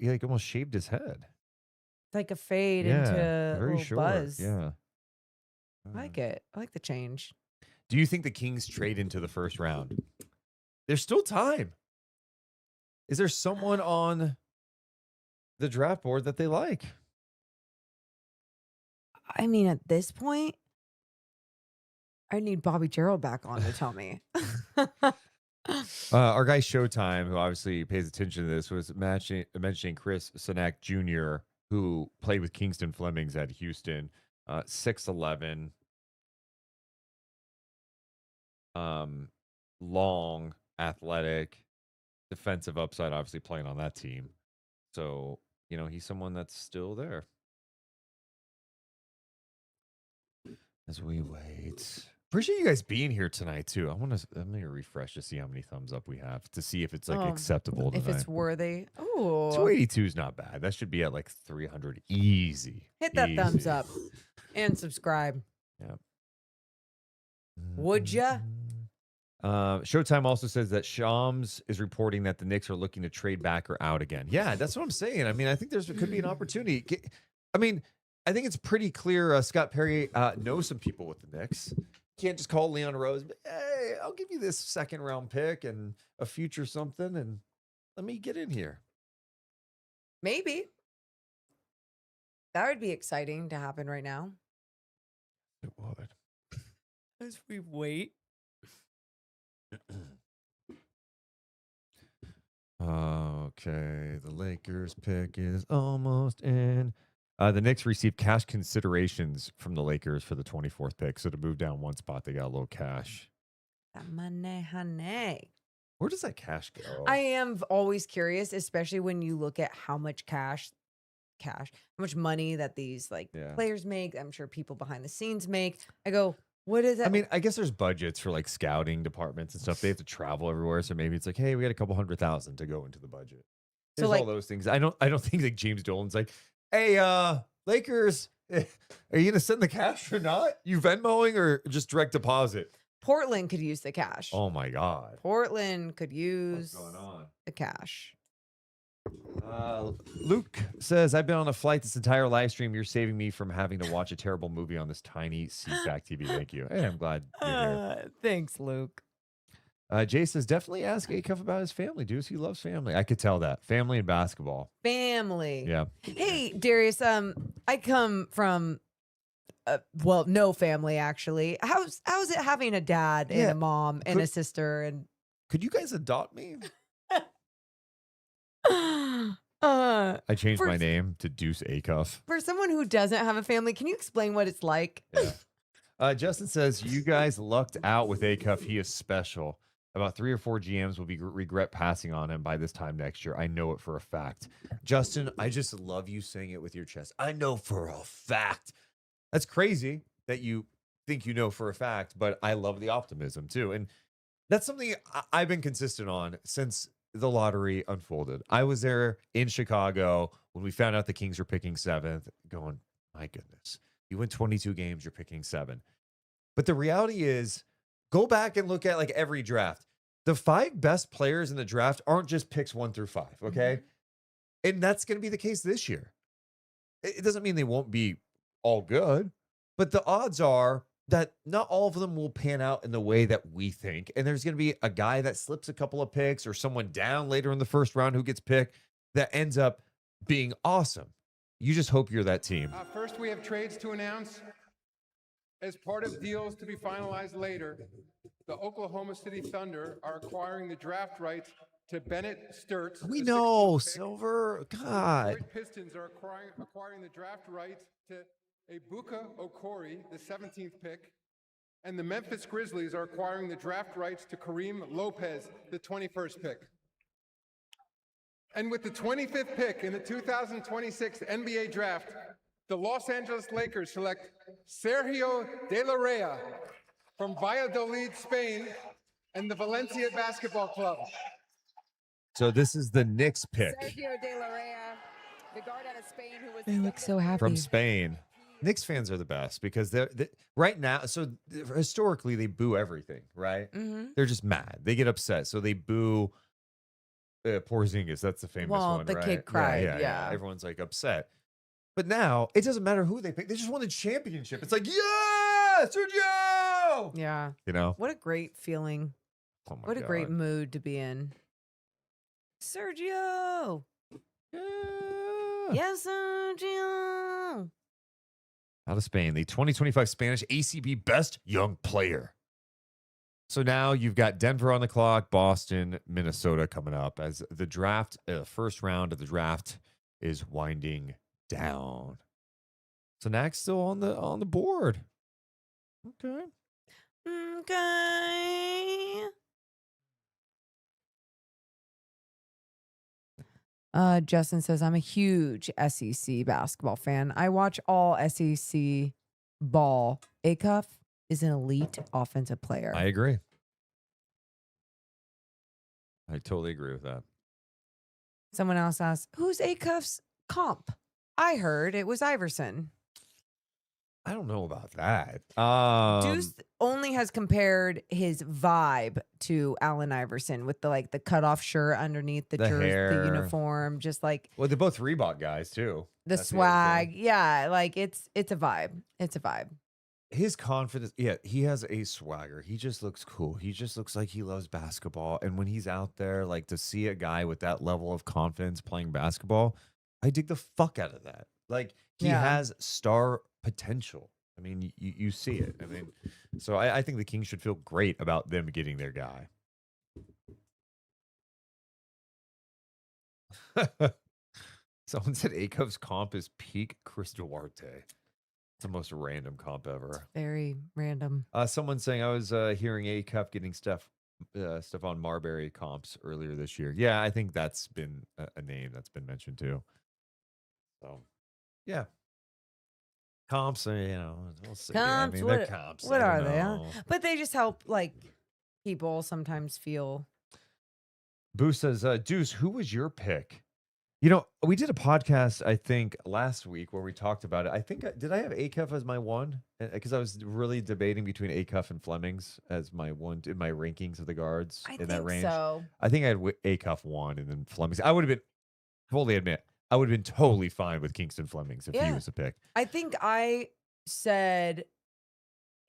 like almost shaved his head. Like a fade Yeah, into a very little short. buzz. Yeah. I like it. I like the change. Do you think the Kings trade into the first round? There's still time. Is there someone on the draft board that they like? I mean, at this point, I need Bobby Gerald back on to tell me. Our guy Showtime, who obviously pays attention to this, was mentioning Chris Sinek Jr., who played with Kingston Flemings at Houston, 6'11", long, athletic, defensive upside, obviously playing on that team. So, he's someone that's still there. As we wait. Appreciate you guys being here tonight, too. I'm going to refresh to see how many thumbs up we have, to see if it's acceptable tonight. If it's worthy. Oh. 282 is not bad. That should be at like 300 easy. Hit that thumbs Easy. up and subscribe. Yep. Would ya? Showtime also says that Shams is reporting that the Knicks are looking to trade back or out again. Yeah, that's what I'm saying. I mean, I think there could be an opportunity. I mean, I think it's pretty clear Scott Perry knows some people with the Knicks. Can't just call Leon Rose, but hey, I'll give you this second round pick and a future something, and let me get in here. Maybe. That would be exciting to happen right now. It would. As we wait. Okay, the Lakers pick is almost in. The Knicks received cash considerations from the Lakers for the 24th pick. So to move down one spot, they got a little cash. That money, honey. Where does that cash go? I am always curious, especially when you look at how much cash cash, how much money that these like Yeah. players make. I'm sure people behind the scenes make. I go, what is that? I mean, I guess there's budgets for like scouting departments and stuff. They have to travel everywhere, so maybe it's like, hey, we got a couple $100,000 to go into the budget. So, There's like- all those things. I don't think like James Dolan's like, hey, Lakers, are you gonna send the cash or not? You Venmoing or just direct deposit? Portland could use the cash. Oh my God. Portland could use What's going on? the cash. Luke says, I've been on a flight this entire live stream. You're saving me from having to watch a terrible movie on this tiny seatback TV. Thank you. Hey, I'm glad you're here. Thanks, Luke. Jay says, definitely ask Acuff about his family, Deuce. He loves family. I could tell that. Family and basketball. Family. Yeah. Hey, Darius, I come from well, no family actually. How's it having a dad and a mom and a sister and Could you guys adopt me? uh I changed for, my name to Deuce Acuff. for someone who doesn't have a family, can you explain what it's like? Justin says, you guys lucked out with Acuff. He is special. About 3 or 4 GMs will be regret passing on him by this time next year. I know it for a fact. Justin, I just love you saying it with your chest. I know for a fact. That's crazy that you think you know for a fact, but I love the optimism too. And that's something I've been consistent on since the lottery unfolded. I was there in Chicago when we found out the Kings were picking 7th, going, my goodness, you win 22 games, you're picking 7. But the reality is, go back and look at like every draft. The 5 best players in the draft aren't just picks 1 through 5, okay? And that's going to be the case this year. It doesn't mean they won't be all good, but the odds are that not all of them will pan out in the way that we think. And there's going to be a guy that slips a couple of picks or someone down later in the first round who gets picked that ends up being awesome. You just hope you're that team. First, we have trades to announce. As part of deals to be finalized later, the Oklahoma City Thunder are acquiring the draft rights to Bennett Sturts. We the know, 16th pick. Silver. The God. Detroit Pistons are acquiring the draft rights to Ibuka Okori, the 17th pick. And the Memphis Grizzlies are acquiring the draft rights to Kareem Lopez, the 21st pick. And with the 25th pick in the 2026 NBA draft, the Los Angeles Lakers select Sergio De La Rey from Valladolid, Spain, and the Valencia Basketball Club. So this is the Knicks pick Sergio De La Rey, the guard out of Spain, who was They look so happy. from Spain. Knicks fans are the best because they're right now. So historically, they boo everything, right? They're just mad. They get upset. So they boo Porzingis. That's the famous Well, one, the right? kid cried, yeah. Everyone's like upset. But now it doesn't matter who they pick. They just won the championship. It's like, yeah, Sergio. Yeah. You know? What a great feeling. Oh my What a great God. mood to be in. Sergio. Yeah. Yes, Sergio. Out of Spain, the 2025 Spanish ACB Best Young Player. So now you've got Denver on the clock, Boston, Minnesota coming up as the draft, first round of the draft is winding down. So Knack's still on the board. Okay. Okay. Justin says, I'm a huge SEC basketball fan. I watch all SEC ball. Acuff is an elite offensive player. I agree. I totally agree with that. Someone else asked, who's Acuff's comp? I heard it was Iverson. I don't know about that. Deuce only has compared his vibe to Allen Iverson with the cutoff shirt underneath the jersey, hair. the uniform, just like Well, they're both Reebok guys too. the That's other swag. thing. Yeah, like it's a vibe. It's a vibe. His confidence, yeah, he has a swagger. He just looks cool. He just looks like he loves basketball. And when he's out there, like to see a guy with that level of confidence playing basketball, I dig the fuck out of that. Like he Yeah. has star potential. I mean, you see it. I mean, so I think the Kings should feel great about them getting their guy. Someone said Acuff's comp is peak Chris Duarte. It's the most random comp ever. Very random. Someone saying I was hearing Acuff getting Stephon Marbury comps earlier this year. Yeah, I think that's been a name that's been mentioned too. So Yeah. Comps, we'll see. Comps, they're what, comps. what I are don't they? Huh? know. But they just help like people sometimes feel. Boo says, Deuce, who was your pick? We did a podcast, I think, last week where we talked about it. I think, did I have Acuff as my one? Because I was really debating between Acuff and Flemings as my one in my rankings of the guards I in that think range. so. I think I had Acuff one and then Flemings. I would have been, fully admit, I would have been totally fine with Kingston Flemings if he Yeah. was a pick. I think I said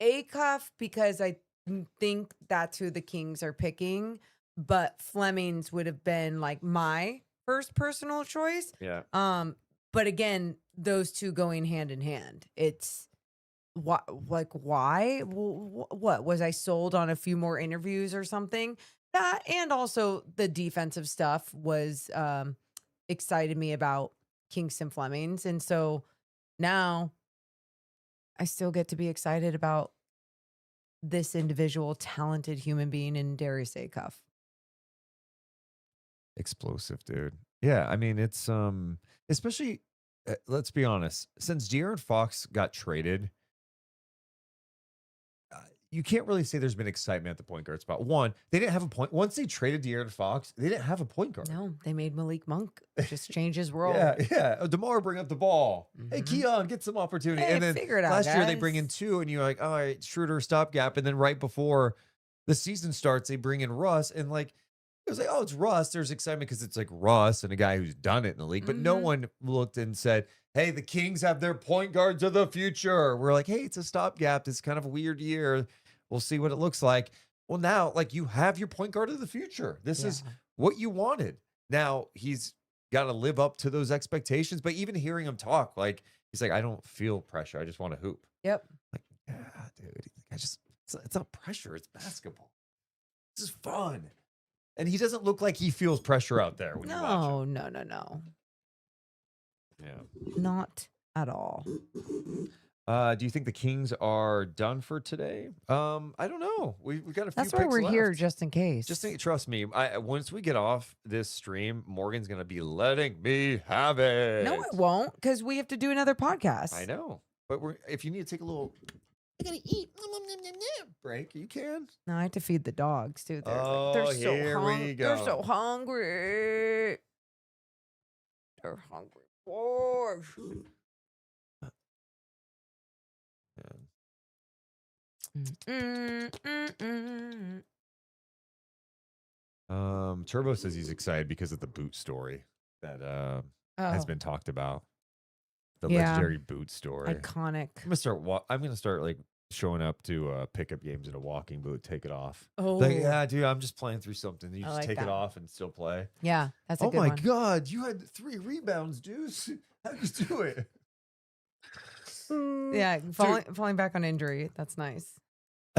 Acuff because I think that's who the Kings are picking, but Flemings would have been like my first personal choice. Yeah. But again, those two going hand in hand. It's what, like, why? What was I sold on a few more interviews or something? That and also the defensive stuff was excited me about Kingston Flemings, and so now I still get to be excited about this individual, talented human being in Darius Auff. Explosive, dude. Yeah, I mean, it's especially let's be honest, since De'Aaron Fox got traded, you can't really say there's been excitement at the point guard spot. One, they didn't have a point. Once they traded De'Aaron Fox, they didn't have a point guard. No, they made Malik Monk just change his role. Yeah. DeMar bring up the ball. Hey, Keon, get some opportunity. Hey, and then figure it out, last year they guys. bring in two, and you're like, all right, Schroeder stopgap. And then right before the season starts, they bring in Russ, and like it was like, oh, it's Russ. There's excitement because it's like Russ and a guy who's done it in the league. But no one looked and said, hey, the Kings have their point guards of the future. We're like, hey, it's a stopgap. It's kind of a weird year. We'll see what it looks like. Well, now, like, you have your point guard of the future. This is what you wanted. Now, he's got to live up to those expectations. But even hearing him talk, like, he's like, I don't feel pressure. I just want to hoop. Yep. Like, yeah, dude. It's not pressure. It's basketball. This is fun. And he doesn't look like he feels pressure out there when you watch him. No. Yeah. Not at all. Do you think the Kings are done for today? I don't know. We got a few. That's why picks we're here, left. just in case. Trust me. Once we get off this stream, Morgan's gonna be letting me have it. No, it won't, because we have to do another podcast. I know, but if you need to take a little, I gotta eat break. You can. No, I have to feed the dogs too. Oh, so here we go. They're so hungry. They're hungry. Oh. Turbo says he's excited because of the boot story that has been talked about. The legendary boot story. Iconic. I'm gonna start like showing up to pickup games in a walking boot, take it off. Oh, like, yeah, dude, I'm just playing through something. You I just like take that. it off and still play. Yeah, that's a Oh good my one. God, you had 3 rebounds, Deuce. How'd you do it? Yeah, falling back on injury. That's nice.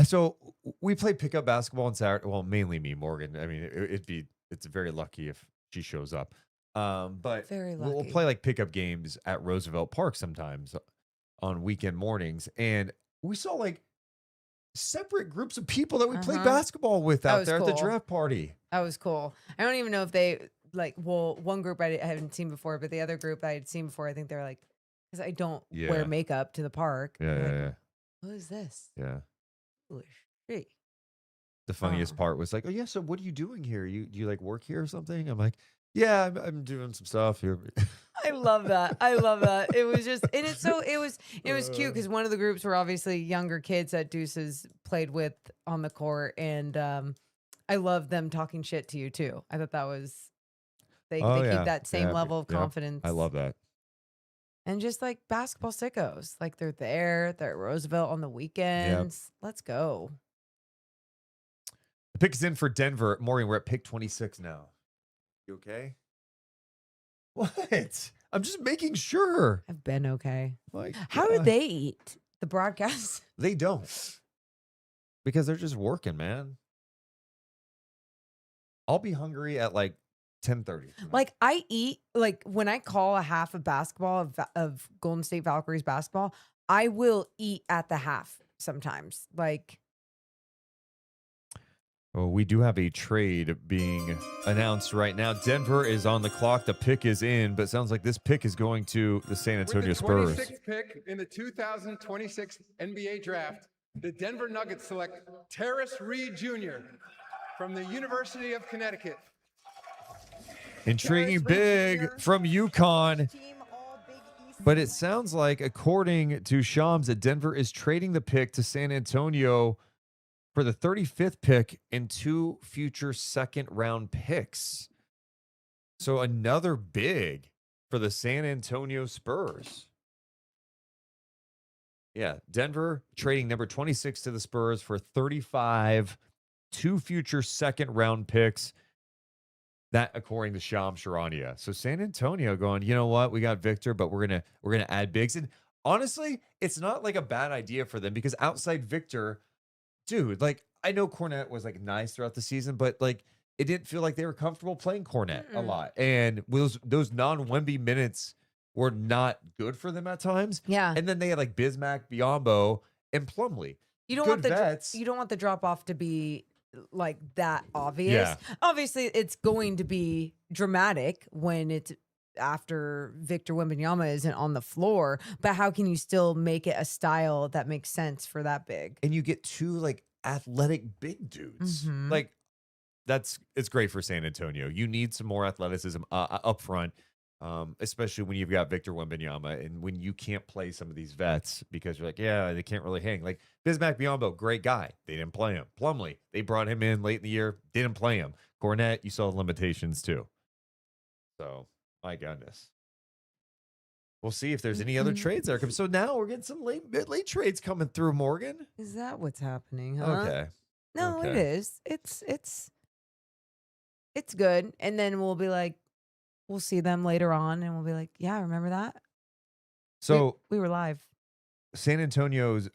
So we play pickup basketball on Saturday. Well, mainly me, Morgan. I mean, it's very lucky if she shows up. But Very we'll lucky. play like pickup games at Roosevelt Park sometimes on weekend mornings, and we saw like separate groups of people that we played basketball with That out was there at the cool. draft party. That was cool. I don't even know if they one group I haven't seen before, but the other group I had seen before, I think they're like, because I don't wear Yeah. makeup to the park. Yeah, They're yeah, like, yeah. What is this? Yeah. Holy shit. The funniest part was like, oh yeah, so what are you doing here? Do you like work here or something? I'm like, yeah, I'm doing some stuff here. I love that. I love that. It was just, and it was cute because one of the groups were obviously younger kids that Deuce has played with on the court, and I love them talking shit to you too. I thought that was they keep that same level of confidence. I love that. And just like basketball sickos, like they're there, they're at Roosevelt on the weekends. Let's go. The pick is in for Denver. Morgan, we're at pick 26 now. You okay? What? I'm just making sure. I've been okay. Like, how do they eat? The broadcast? They don't. Because they're just working, man. I'll be hungry at like 10:30. Like I eat, like when I call a half of basketball of Golden State Valkyries basketball, I will eat at the half sometimes. Like Oh, we do have a trade being announced right now. Denver is on the clock. The pick is in, but it sounds like this pick is going to the San Antonio With the Spurs. 26th pick in the 2026 NBA Draft, the Denver Nuggets select Terrace Reed Jr. from the University of Connecticut. Intriguing big from UConn. But it sounds like, according to Shams, that Denver is trading the pick to San Antonio for the 35th pick and 2 future second-round picks. So another big for the San Antonio Spurs. Yeah, Denver trading number 26 to the Spurs for 35, 2 future second-round picks. That, according to Shams Charania. So San Antonio going, you know what? We got Victor, but we're gonna add bigs. And honestly, it's not like a bad idea for them because outside Victor, dude, like I know Cornette was like nice throughout the season, but like it didn't feel like they were comfortable playing Cornette a lot. And those non-Wemby minutes were not good for them at times. Yeah. And then they had like Bismack, Biyombo, and Plumlee. You don't Good want the vets. you don't want the drop off to be like that obvious. Yeah. Obviously, it's going to be dramatic when it's after Victor Wembanyama isn't on the floor, but how can you still make it a style that makes sense for that big? And you get 2 like athletic big dudes. Like it's great for San Antonio. You need some more athleticism up front, especially when you've got Victor Wembanyama and when you can't play some of these vets because you're like, yeah, they can't really hang. Like Bismack Biyombo, great guy. They didn't play him. Plumlee, they brought him in late in the year, didn't play him. Cornette, you saw the limitations too. So, my goodness. We'll see if there's any other trades that are coming. So now we're getting some late trades coming through, Morgan. Is that what's happening? Huh? Okay. No, it Okay. is. It's good. And then we'll be like, we'll see them later on, and we'll be like, yeah, remember that? So we were live. San Antonio's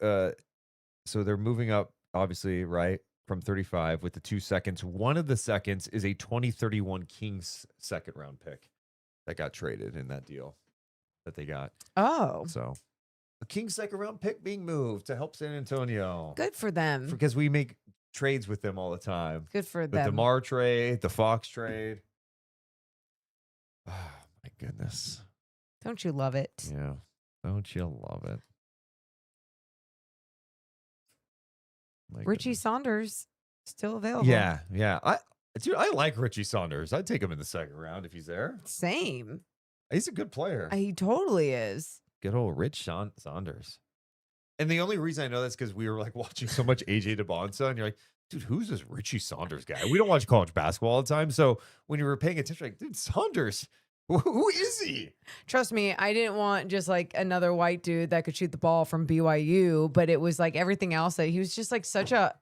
so they're moving up, obviously, right, from 35 with the 2 seconds. One of the seconds is a 2031 Kings second round pick that got traded in that deal that they got. Oh. So a Kings second round pick being moved to help San Antonio. Good for them. Because we make trades with them all the time. Good for The them. DeMar trade, the Fox trade. Oh, my goodness. Don't you love it? Yeah. Don't you love it? My Richie Saunders still available. Yeah, yeah. I like Richie Saunders. I'd take him in the second round if he's there. Same. He's a good player. He totally is. Good old Rich Saunders. And the only reason I know that's because we were like watching so much AJ DeBonsa, and you're like, dude, who's this Richie Saunders guy? We don't watch college basketball all the time. So when you were paying attention, like, dude, Saunders, who is he? Trust me, I didn't want just like another white dude that could shoot the ball from BYU, but it was like everything else that he was just like such a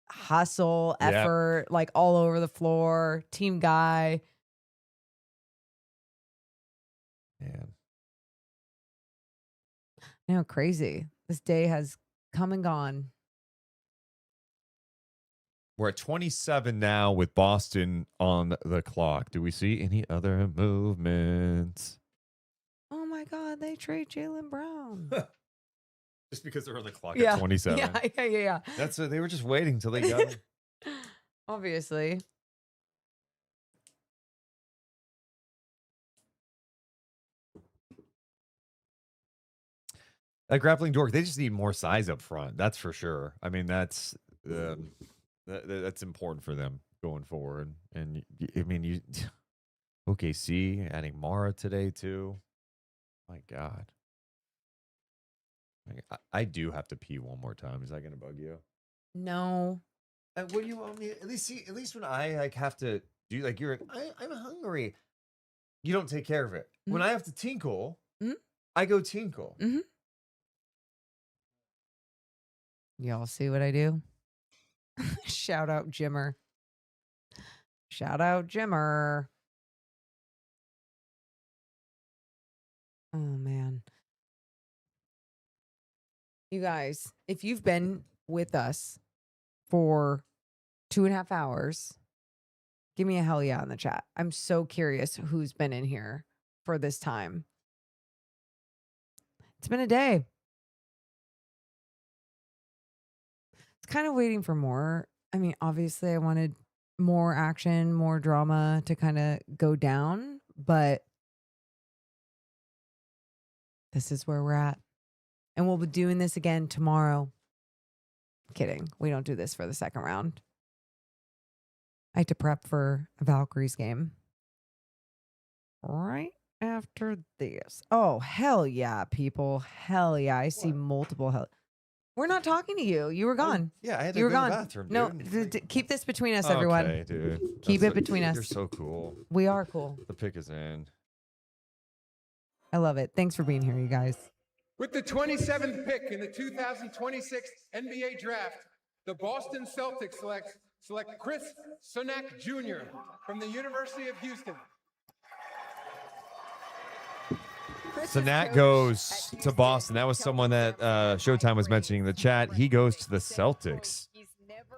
hustle, effort, like all over the floor, team guy. Man. You know, crazy. This day has come and gone. We're at 27 now with Boston on the clock. Do we see any other movements? Oh my God, they trade Jaylen Brown. Just because they're on the clock Yeah. at 27. Yeah. That's they were just waiting till they got him. Obviously. That grappling dork, they just need more size up front. That's for sure. I mean, that's important for them going forward. And I mean, you OKC adding Mara today too. My God, I do have to pee one more time. Is that gonna bug you? No. What do you want me? At least when I like have to do like I'm hungry. You don't take care of it. When I have to tinkle, I go tinkle. Y'all see what I do? Shout out Jimmer. Shout out Jimmer. Oh, man. You guys, if you've been with us for 2.5 hours, give me a hell yeah in the chat. I'm so curious who's been in here for this time. It's been a day. Kind of waiting for more I mean, obviously, I wanted more action, more drama to kind of go down, but this is where we're at. And we'll be doing this again tomorrow. Kidding. We don't do this for the second round. I had to prep for a Valkyries game right after this. Oh, hell yeah, people. Hell yeah. I see multiple hell. We're not talking to you. You were gone. Yeah, I had to You go were to gone. the bathroom, No, dude. keep this between us, everyone. Okay, dude. Keep That's it between us. You're so cool. We are cool. The pick is in. I love it. Thanks for being here, you guys. With the 27th pick in the 2026 NBA Draft, the Boston Celtics select Chris Sunak Jr. from the University of Houston. So Nat goes to Boston. That was someone that Showtime was mentioning in the chat. He goes to the Celtics.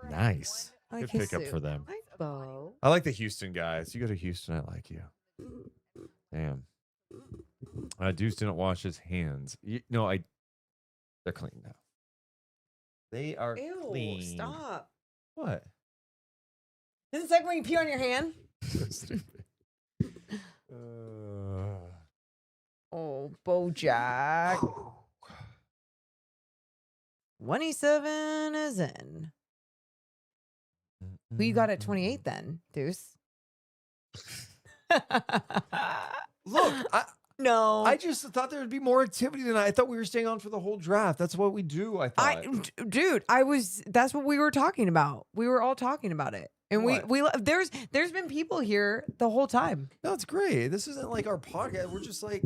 Nice. I like Good his pickup suit. for them. Hi, Bo. I like the Houston guys. You go to Houston, I like you. Damn. Deuce didn't wash his hands. They're clean now. They are Ew, clean. stop. What? This is like when you pee on your hand. So stupid. Oh, Bojack. 27 is in. Who you got at 28 then, Deuce? Look, no. I just thought there would be more activity tonight. I thought we were staying on for the whole draft. That's what we do, I thought. Dude, that's what we were talking about. We were all talking about it. And What? there's been people here the whole time. No, it's great. This isn't like our podcast. We're just like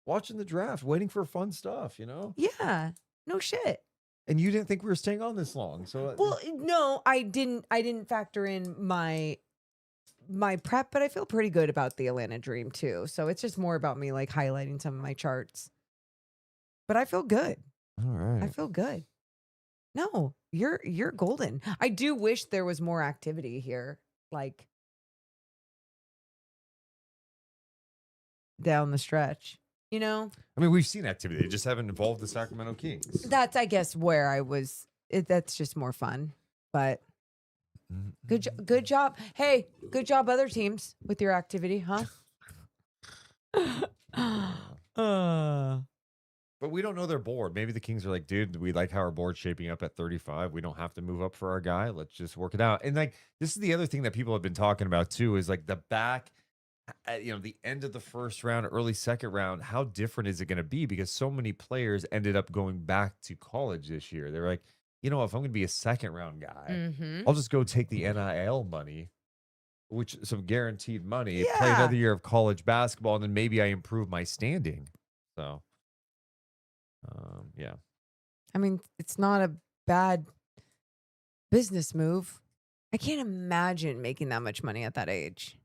watching the draft, waiting for fun stuff, you know? Yeah. No shit. And you didn't think we were staying on this long. So Well, no, I didn't factor in my prep, but I feel pretty good about the Atlanta Dream too. So it's just more about me like highlighting some of my charts. But I feel good. All right. I feel good. No, you're golden. I do wish there was more activity here, like down the stretch. You know? I mean, we've seen activity. They just haven't involved the Sacramento Kings. That's, I guess, where I was. That's just more fun. But good job. Hey, good job, other teams, with your activity, huh? But we don't know their board. Maybe the Kings are like, dude, we like how our board's shaping up at 35. We don't have to move up for our guy. Let's just work it out. And like, this is the other thing that people have been talking about too, is like the back, the end of the first round, early second round. How different is it going to be? Because so many players ended up going back to college this year. They're like, if I'm going to be a second round guy, I'll just go take the NIL money, which some guaranteed money, play another year of college basketball, and then maybe I improve my standing. So, yeah. I mean, it's not a bad business move. I can't imagine making that much money at that age.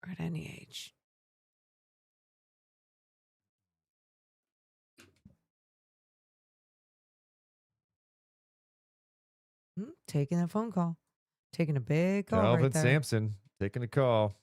Or at any age. Taking a phone call. Taking a big call. Calvin right there. Sampson taking a call.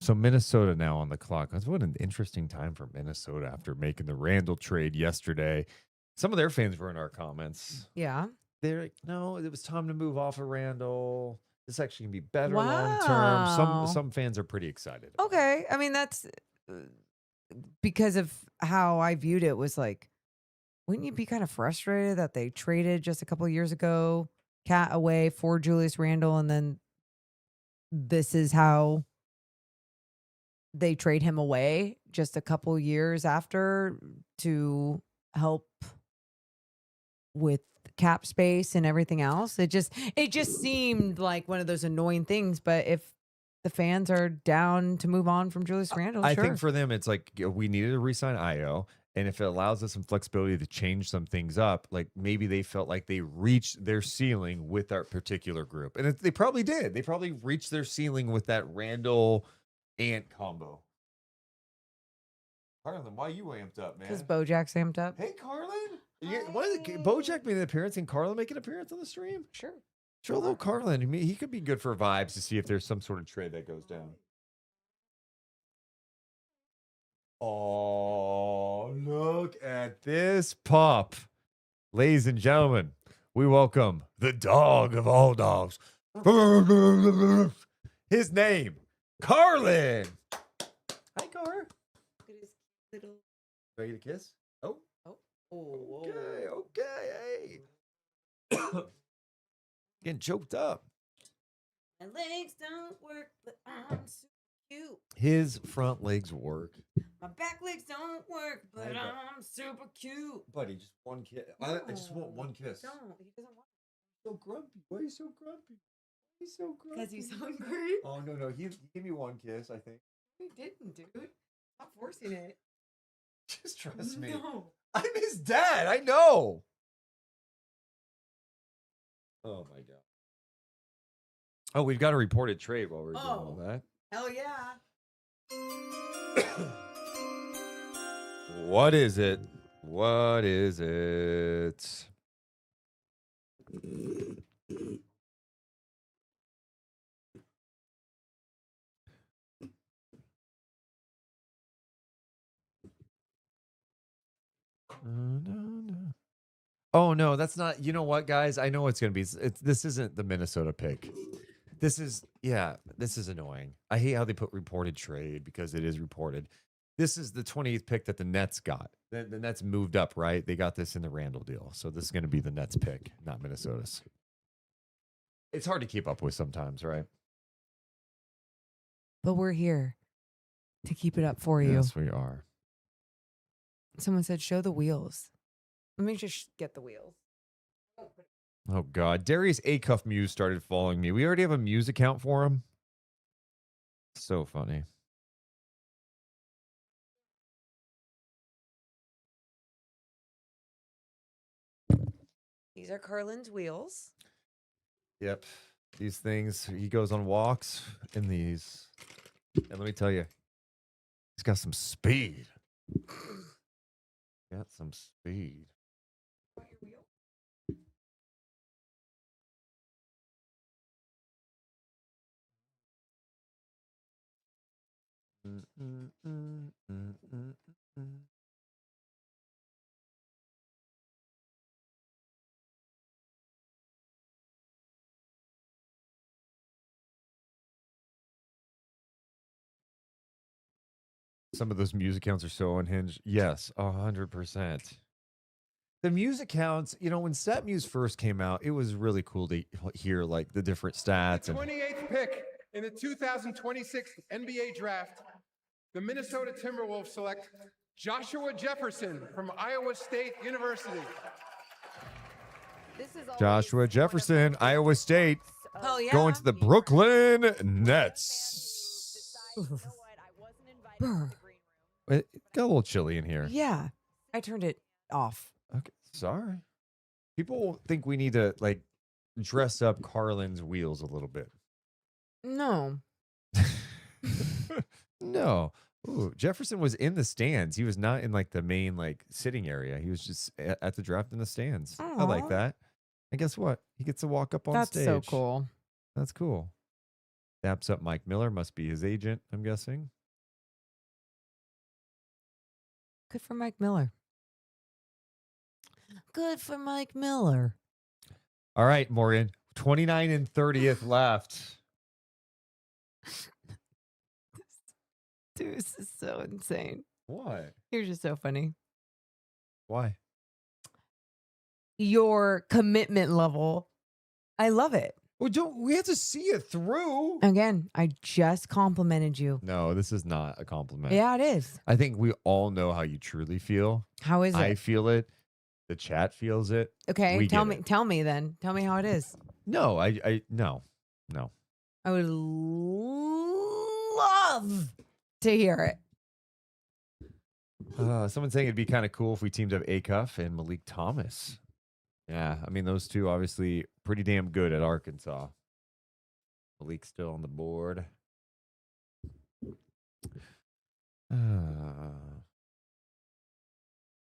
So Minnesota now on the clock. What an interesting time for Minnesota after making the Randall trade yesterday. Some of their fans were in our comments. Yeah. They're like, no, it was time to move off of Randall. This actually can be better long term. Some fans are pretty excited. Okay. I mean, that's because of how I viewed it was like, wouldn't you be kind of frustrated that they traded just a couple of years ago, Cat away for Julius Randle, and then this is how they trade him away just a couple years after to help with cap space and everything else. It just seemed like one of those annoying things. But if the fans are down to move on from Julius Randle, I sure. think for them, it's like we needed to re-sign Io. And if it allows us some flexibility to change some things up, like maybe they felt like they reached their ceiling with our particular group. And they probably did. They probably reached their ceiling with that Randall Ant combo. Carlin, why you amped up, man? Because Bojack's amped up. Hey, Carlin. Bojack made an appearance and Carlin make an appearance on the stream? Sure. Show a little Carlin. I mean, he could be good for vibes to see if there's some sort of trade that goes down. Oh, look at this pup. Ladies and gentlemen, we welcome the dog of all dogs. His name, Carlin. Hi, Car. Ready to kiss? Oh. Okay, okay. Hey. Getting choked up. My legs don't work, but I'm so cute. His front legs work. My back legs don't work, but I'm super cute. Buddy, just one kiss. I just want one kiss. Don't. He doesn't want. So grumpy. Why are you so grumpy? He's so grumpy. Because he's hungry. Oh, no. He gave me one kiss, I think. He didn't, dude. Stop forcing it. Just trust me. No. I'm his dad. I know. Oh, my God. Oh, we've got a reported trade while we're doing all that. Hell yeah. What is it? What is it? Oh no, that's not. You know what, guys? I know what's gonna be. This isn't the Minnesota pick. This is annoying. I hate how they put reported trade because it is reported. This is the 20th pick that the Nets got. The Nets moved up, right? They got this in the Randall deal. So this is going to be the Nets pick, not Minnesota's. It's hard to keep up with sometimes, right? But we're here to keep it up for you. Yes, we are. Someone said, show the wheels. Let me just get the wheels. Oh, God. Darius Auff Muse started following me. We already have a Muse account for him. So funny. These are Carlin's wheels. Yep. These things, he goes on walks in these. And let me tell you, he's got some speed. Got some speed. Some of those Muse accounts are so unhinged. Yes, 100%. The Muse accounts, you know, when Stat Muse first came out, it was really cool to hear like the different stats. The 28th pick in the 2026 NBA draft, the Minnesota Timberwolves select Joshua Jefferson from Iowa State University. Joshua Jefferson, Iowa State, Oh, yeah. going to the Brooklyn Nets. It got a little chilly in here. Yeah. I turned it off. Okay, sorry. People think we need to like dress up Carlin's wheels a little bit. No. No. Ooh, Jefferson was in the stands. He was not in like the main like sitting area. He was just at the draft in the stands. I like Aw. that. And guess what? He gets to walk up on That's stage. so cool. That's cool. Daps up Mike Miller, must be his agent, I'm guessing. Good for Mike Miller. Good for Mike Miller. All right, Morgan. 29 and 30th left. Dude, this is so insane. What? You're just so funny. Why? Your commitment level. I love it. Well, we have to see it through. Again, I just complimented you. No, this is not a compliment. Yeah, it is. I think we all know how you truly feel. How is I it? feel it. The chat feels it. Okay, We tell get me. it. Tell me then. Tell me how it is. No, no. I would love to hear it. Someone's saying it'd be kind of cool if we teamed up Acuff and Malik Thomas. Yeah, I mean, those two obviously pretty damn good at Arkansas. Malik's still on the board.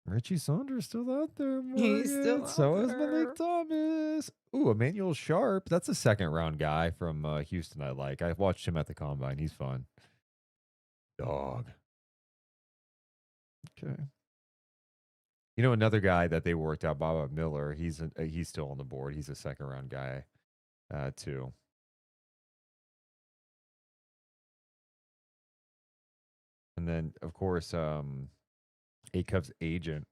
Richie Saunders still out there. He's still Morgan. So out is Malik Thomas. Ooh, Emmanuel Sharp. That's a second round guy from Houston I like. I watched him at the combine. He's fun. Dog. Okay. You know, another guy that they worked out, Bob Miller. He's still on the board. He's a second round guy, too. And then, of course, A-Cub's agent,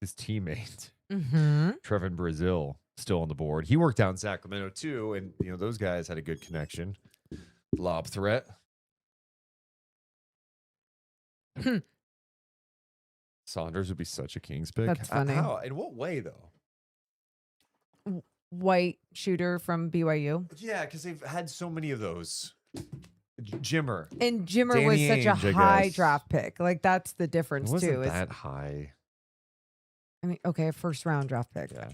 his teammate, Trevin Brazil, still on the board. He worked out in Sacramento too, and you know those guys had a good connection. Lob threat. Saunders would be such a Kings pick. That's funny. How? In what way, though? White shooter from BYU. Yeah, because they've had so many of those. Jimmer. And Jimmer Danny was such a Ainge, I high guess. draft pick. Like, that's the difference, It wasn't too. that high. I mean, okay, a first round draft pick. Yeah.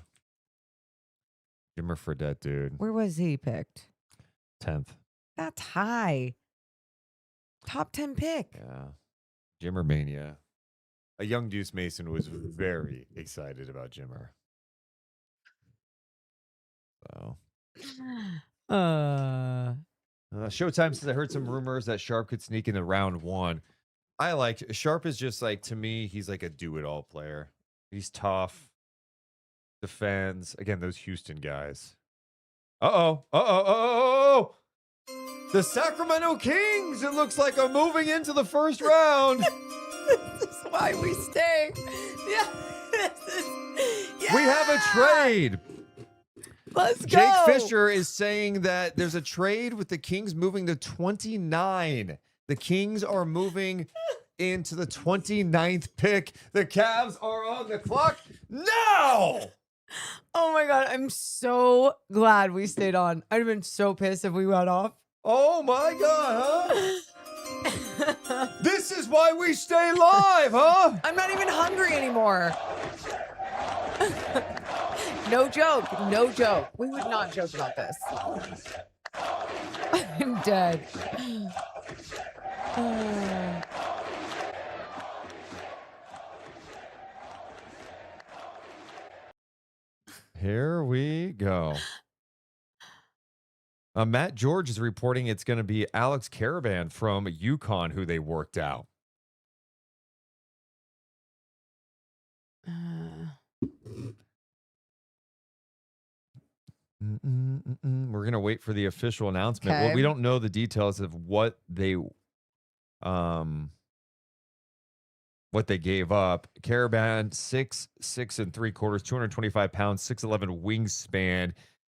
Jimmer Fredette, dude. Where was he picked? 10th. That's high. Top 10 pick. Yeah. Jimmer Mania. A young Deuce Mason was very excited about Jimmer. So. Showtime says I heard some rumors that Sharp could sneak into round 1. I like Sharp is just like, to me, he's like a do-it-all player. He's tough. Defends. Again, those Houston guys. Uh-oh. The Sacramento Kings, it looks like, are moving into the first round. This is why we stay. Yeah. We have a trade. Let's Jake go. Fisher is saying that there's a trade with the Kings moving to 29. The Kings are moving into the 29th pick. The Cavs are on the clock now. Oh my God. I'm so glad we stayed on. I'd have been so pissed if we went off. Oh my God, huh? This is why we stay live, huh? I'm not even hungry anymore. No joke. No joke. We would not joke about this. I'm dead. Here we go. Matt George is reporting it's going to be Alex Caravan from UConn who they worked out. We're going to wait for the official announcement. Okay. Well, we don't know the details of what they gave up. Caravan, 6'6" 3/4", 225 pounds, 6'11" wingspan.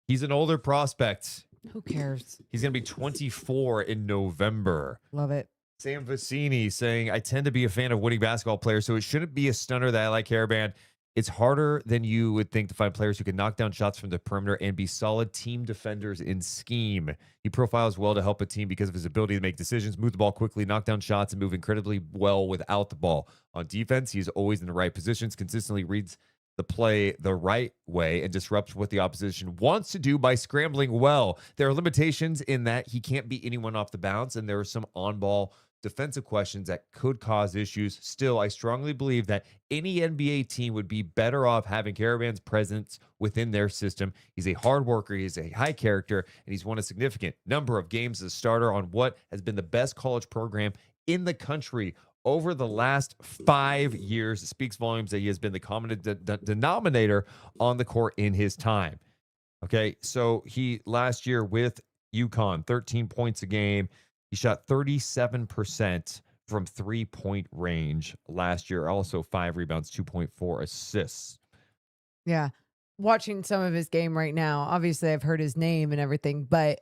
He's an older prospect. Who cares? He's going to be 24 in November. Love it. Sam Vicini saying, I tend to be a fan of winning basketball players, so it shouldn't be a stunner that I like Caravan. It's harder than you would think to find players who can knock down shots from the perimeter and be solid team defenders in scheme. He profiles well to help a team because of his ability to make decisions, move the ball quickly, knock down shots, and move incredibly well without the ball. On defense, he's always in the right positions, consistently reads the play the right way, and disrupts what the opposition wants to do by scrambling well. There are limitations in that he can't beat anyone off the bounce, and there are some on-ball defensive questions that could cause issues. Still, I strongly believe that any NBA team would be better off having Caravan's presence within their system. He's a hard worker, he's a high character, and he's won a significant number of games as a starter on what has been the best college program in the country over the last 5 years. It speaks volumes that he has been the common denominator on the court in his time. Okay, so he last year with UConn, 13 points a game. He shot 37% from three-point range last year. Also 5 rebounds, 2.4 assists. Yeah. Watching some of his game right now. Obviously, I've heard his name and everything, but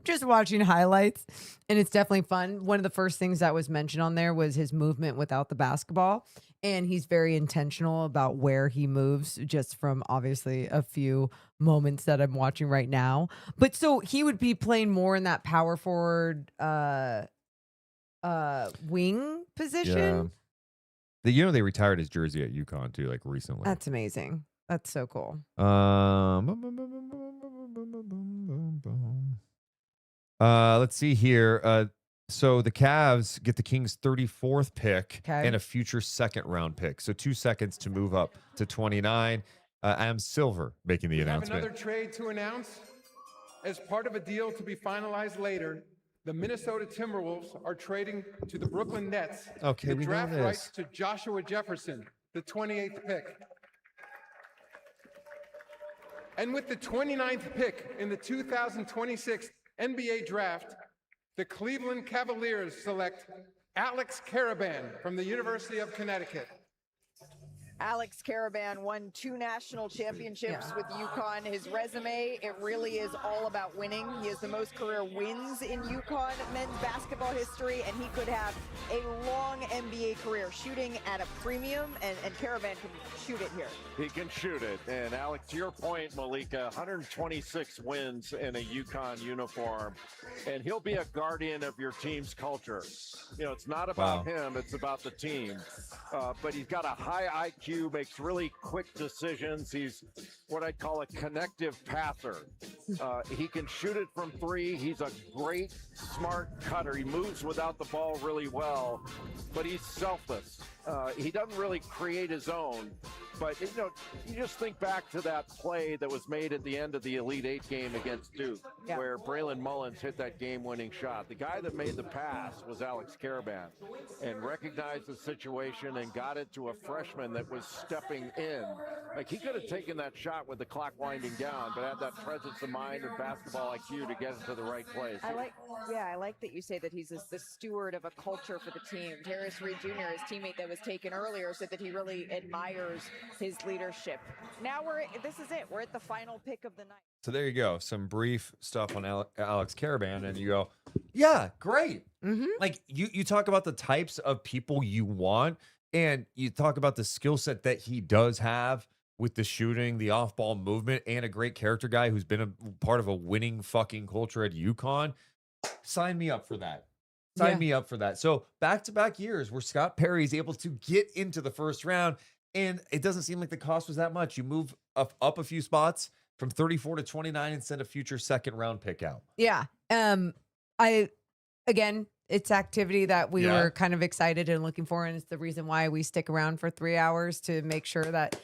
just watching highlights, and it's definitely fun. One of the first things that was mentioned on there was his movement without the basketball, and he's very intentional about where he moves, just from obviously a few moments that I'm watching right now. But so he would be playing more in that power forward wing position. Yeah. They retired his jersey at UConn too, like recently. That's amazing. That's so cool. Let's see here. So the Cavs get the Kings' 34th pick and a future second-round pick. So 2 seconds to move up to 29. Adam Silver making the We have announcement. another trade to announce. As part of a deal to be finalized later, The Minnesota Timberwolves are trading to the Brooklyn Nets Okay, the we know draft this. rights to Joshua Jefferson, the 28th pick. And with the 29th pick in the 2026 NBA Draft, the Cleveland Cavaliers select Alex Caravan from the University of Connecticut. Alex Caravan won 2 national championships with UConn. His resume, it really is all about winning. He has the most career wins in UConn men's basketball history, and he could have a long NBA career shooting at a premium, and Caravan can shoot it here. He can shoot it. And Alex, to your point, Malika, 126 wins in a UConn uniform, and he'll be a guardian of your team's culture. You know, it's not about him, it's about the team. But he's got a high IQ, makes really quick decisions. He's what I'd call a connective passer. He can shoot it from 3. He's a great, smart cutter. He moves without the ball really well, but he's selfless. He doesn't really create his own. But, you know, you just think back to that play that was made at the end of the Elite Eight game against Duke, where Braylon Mullins hit that game-winning shot. The guy that made the pass was Alex Caravan, and recognized the situation and got it to a freshman that was stepping in. Like, he could have taken that shot with the clock winding down, but had that presence of mind and basketball IQ to get it to the right place. I like that you say that he's the steward of a culture for the team. Darius Reed Jr., his teammate that was taken earlier, said that he really admires his leadership. Now this is it. We're at the final pick of the night. So there you go. Some brief stuff on Alex Caravan, and you go, yeah, great. Like you talk about the types of people you want, and you talk about the skill set that he does have with the shooting, the off-ball movement, and a great character guy who's been a part of a winning fucking culture at UConn. Sign me up for that. Sign me up for that. So back-to-back years where Scott Perry's able to get into the first round, and it doesn't seem like the cost was that much. You move up a few spots from 34 to 29 and send a future second-round pick out. Yeah. It's activity that we were kind of excited and looking for, and it's the reason why we stick around for 3 hours to make sure that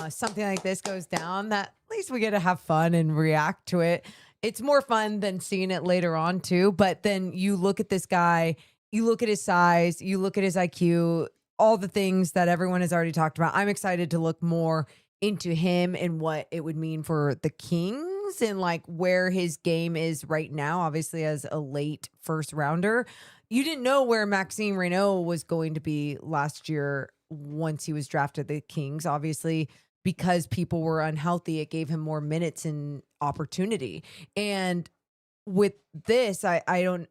something like this goes down, that at least we get to have fun and react to it. It's more fun than seeing it later on too, but then you look at this guy, you look at his size, you look at his IQ, all the things that everyone has already talked about. I'm excited to look more into him and what it would mean for the Kings and like where his game is right now, obviously as a late first rounder. You didn't know where Maxime Reynaud was going to be last year once he was drafted the Kings, obviously, because people were unhealthy. It gave him more minutes and opportunity. And with this,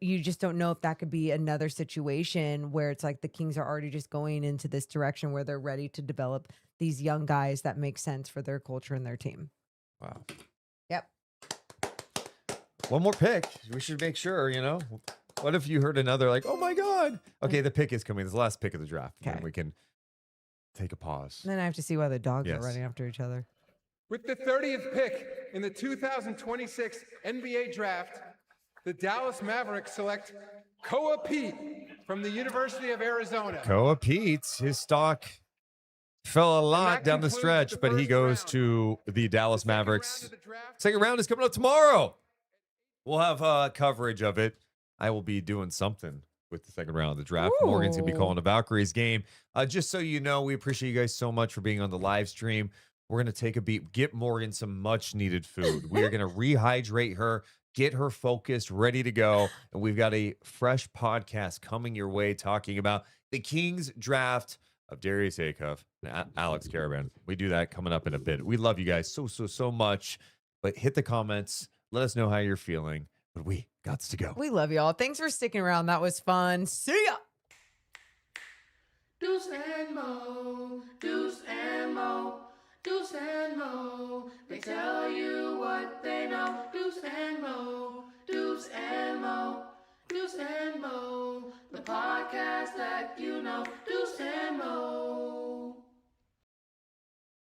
you just don't know if that could be another situation where it's like the Kings are already just going into this direction where they're ready to develop these young guys that make sense for their culture and their team. Wow. Yep. One more pick. We should make sure, you know. What if you heard another like, oh my God. Okay, the pick is coming. This is the last pick of the draft. Okay. And we can take a pause. And then I have to see why the dogs are running after each other. With the 30th pick in the 2026 NBA Draft, the Dallas Mavericks select Koa Pete from the University of Arizona. Koa Pete, his stock fell a lot down the stretch, but he goes to the Dallas Mavericks. Second round is coming up tomorrow. We'll have coverage of it. I will be doing something with the second round of the draft. Ooh. Morgan's going to be calling the Valkyries game. Just so you know, we appreciate you guys so much for being on the live stream. We're going to take a beat, get Morgan some much needed food. We are going to rehydrate her, get her focused, ready to go. And we've got a fresh podcast coming your way talking about the Kings draft of Darius Auff and Alex Caravan. We do that coming up in a bit. We love you guys so much. But hit the comments. Let us know how you're feeling. But we got to go. We love y'all. Thanks for sticking around. That was fun. See ya. Deuce and Mo, Deuce and Mo, Deuce and Mo. They tell you what they know. Deuce and Mo, Deuce and Mo, Deuce and Mo. The podcast that you know. Deuce and Mo.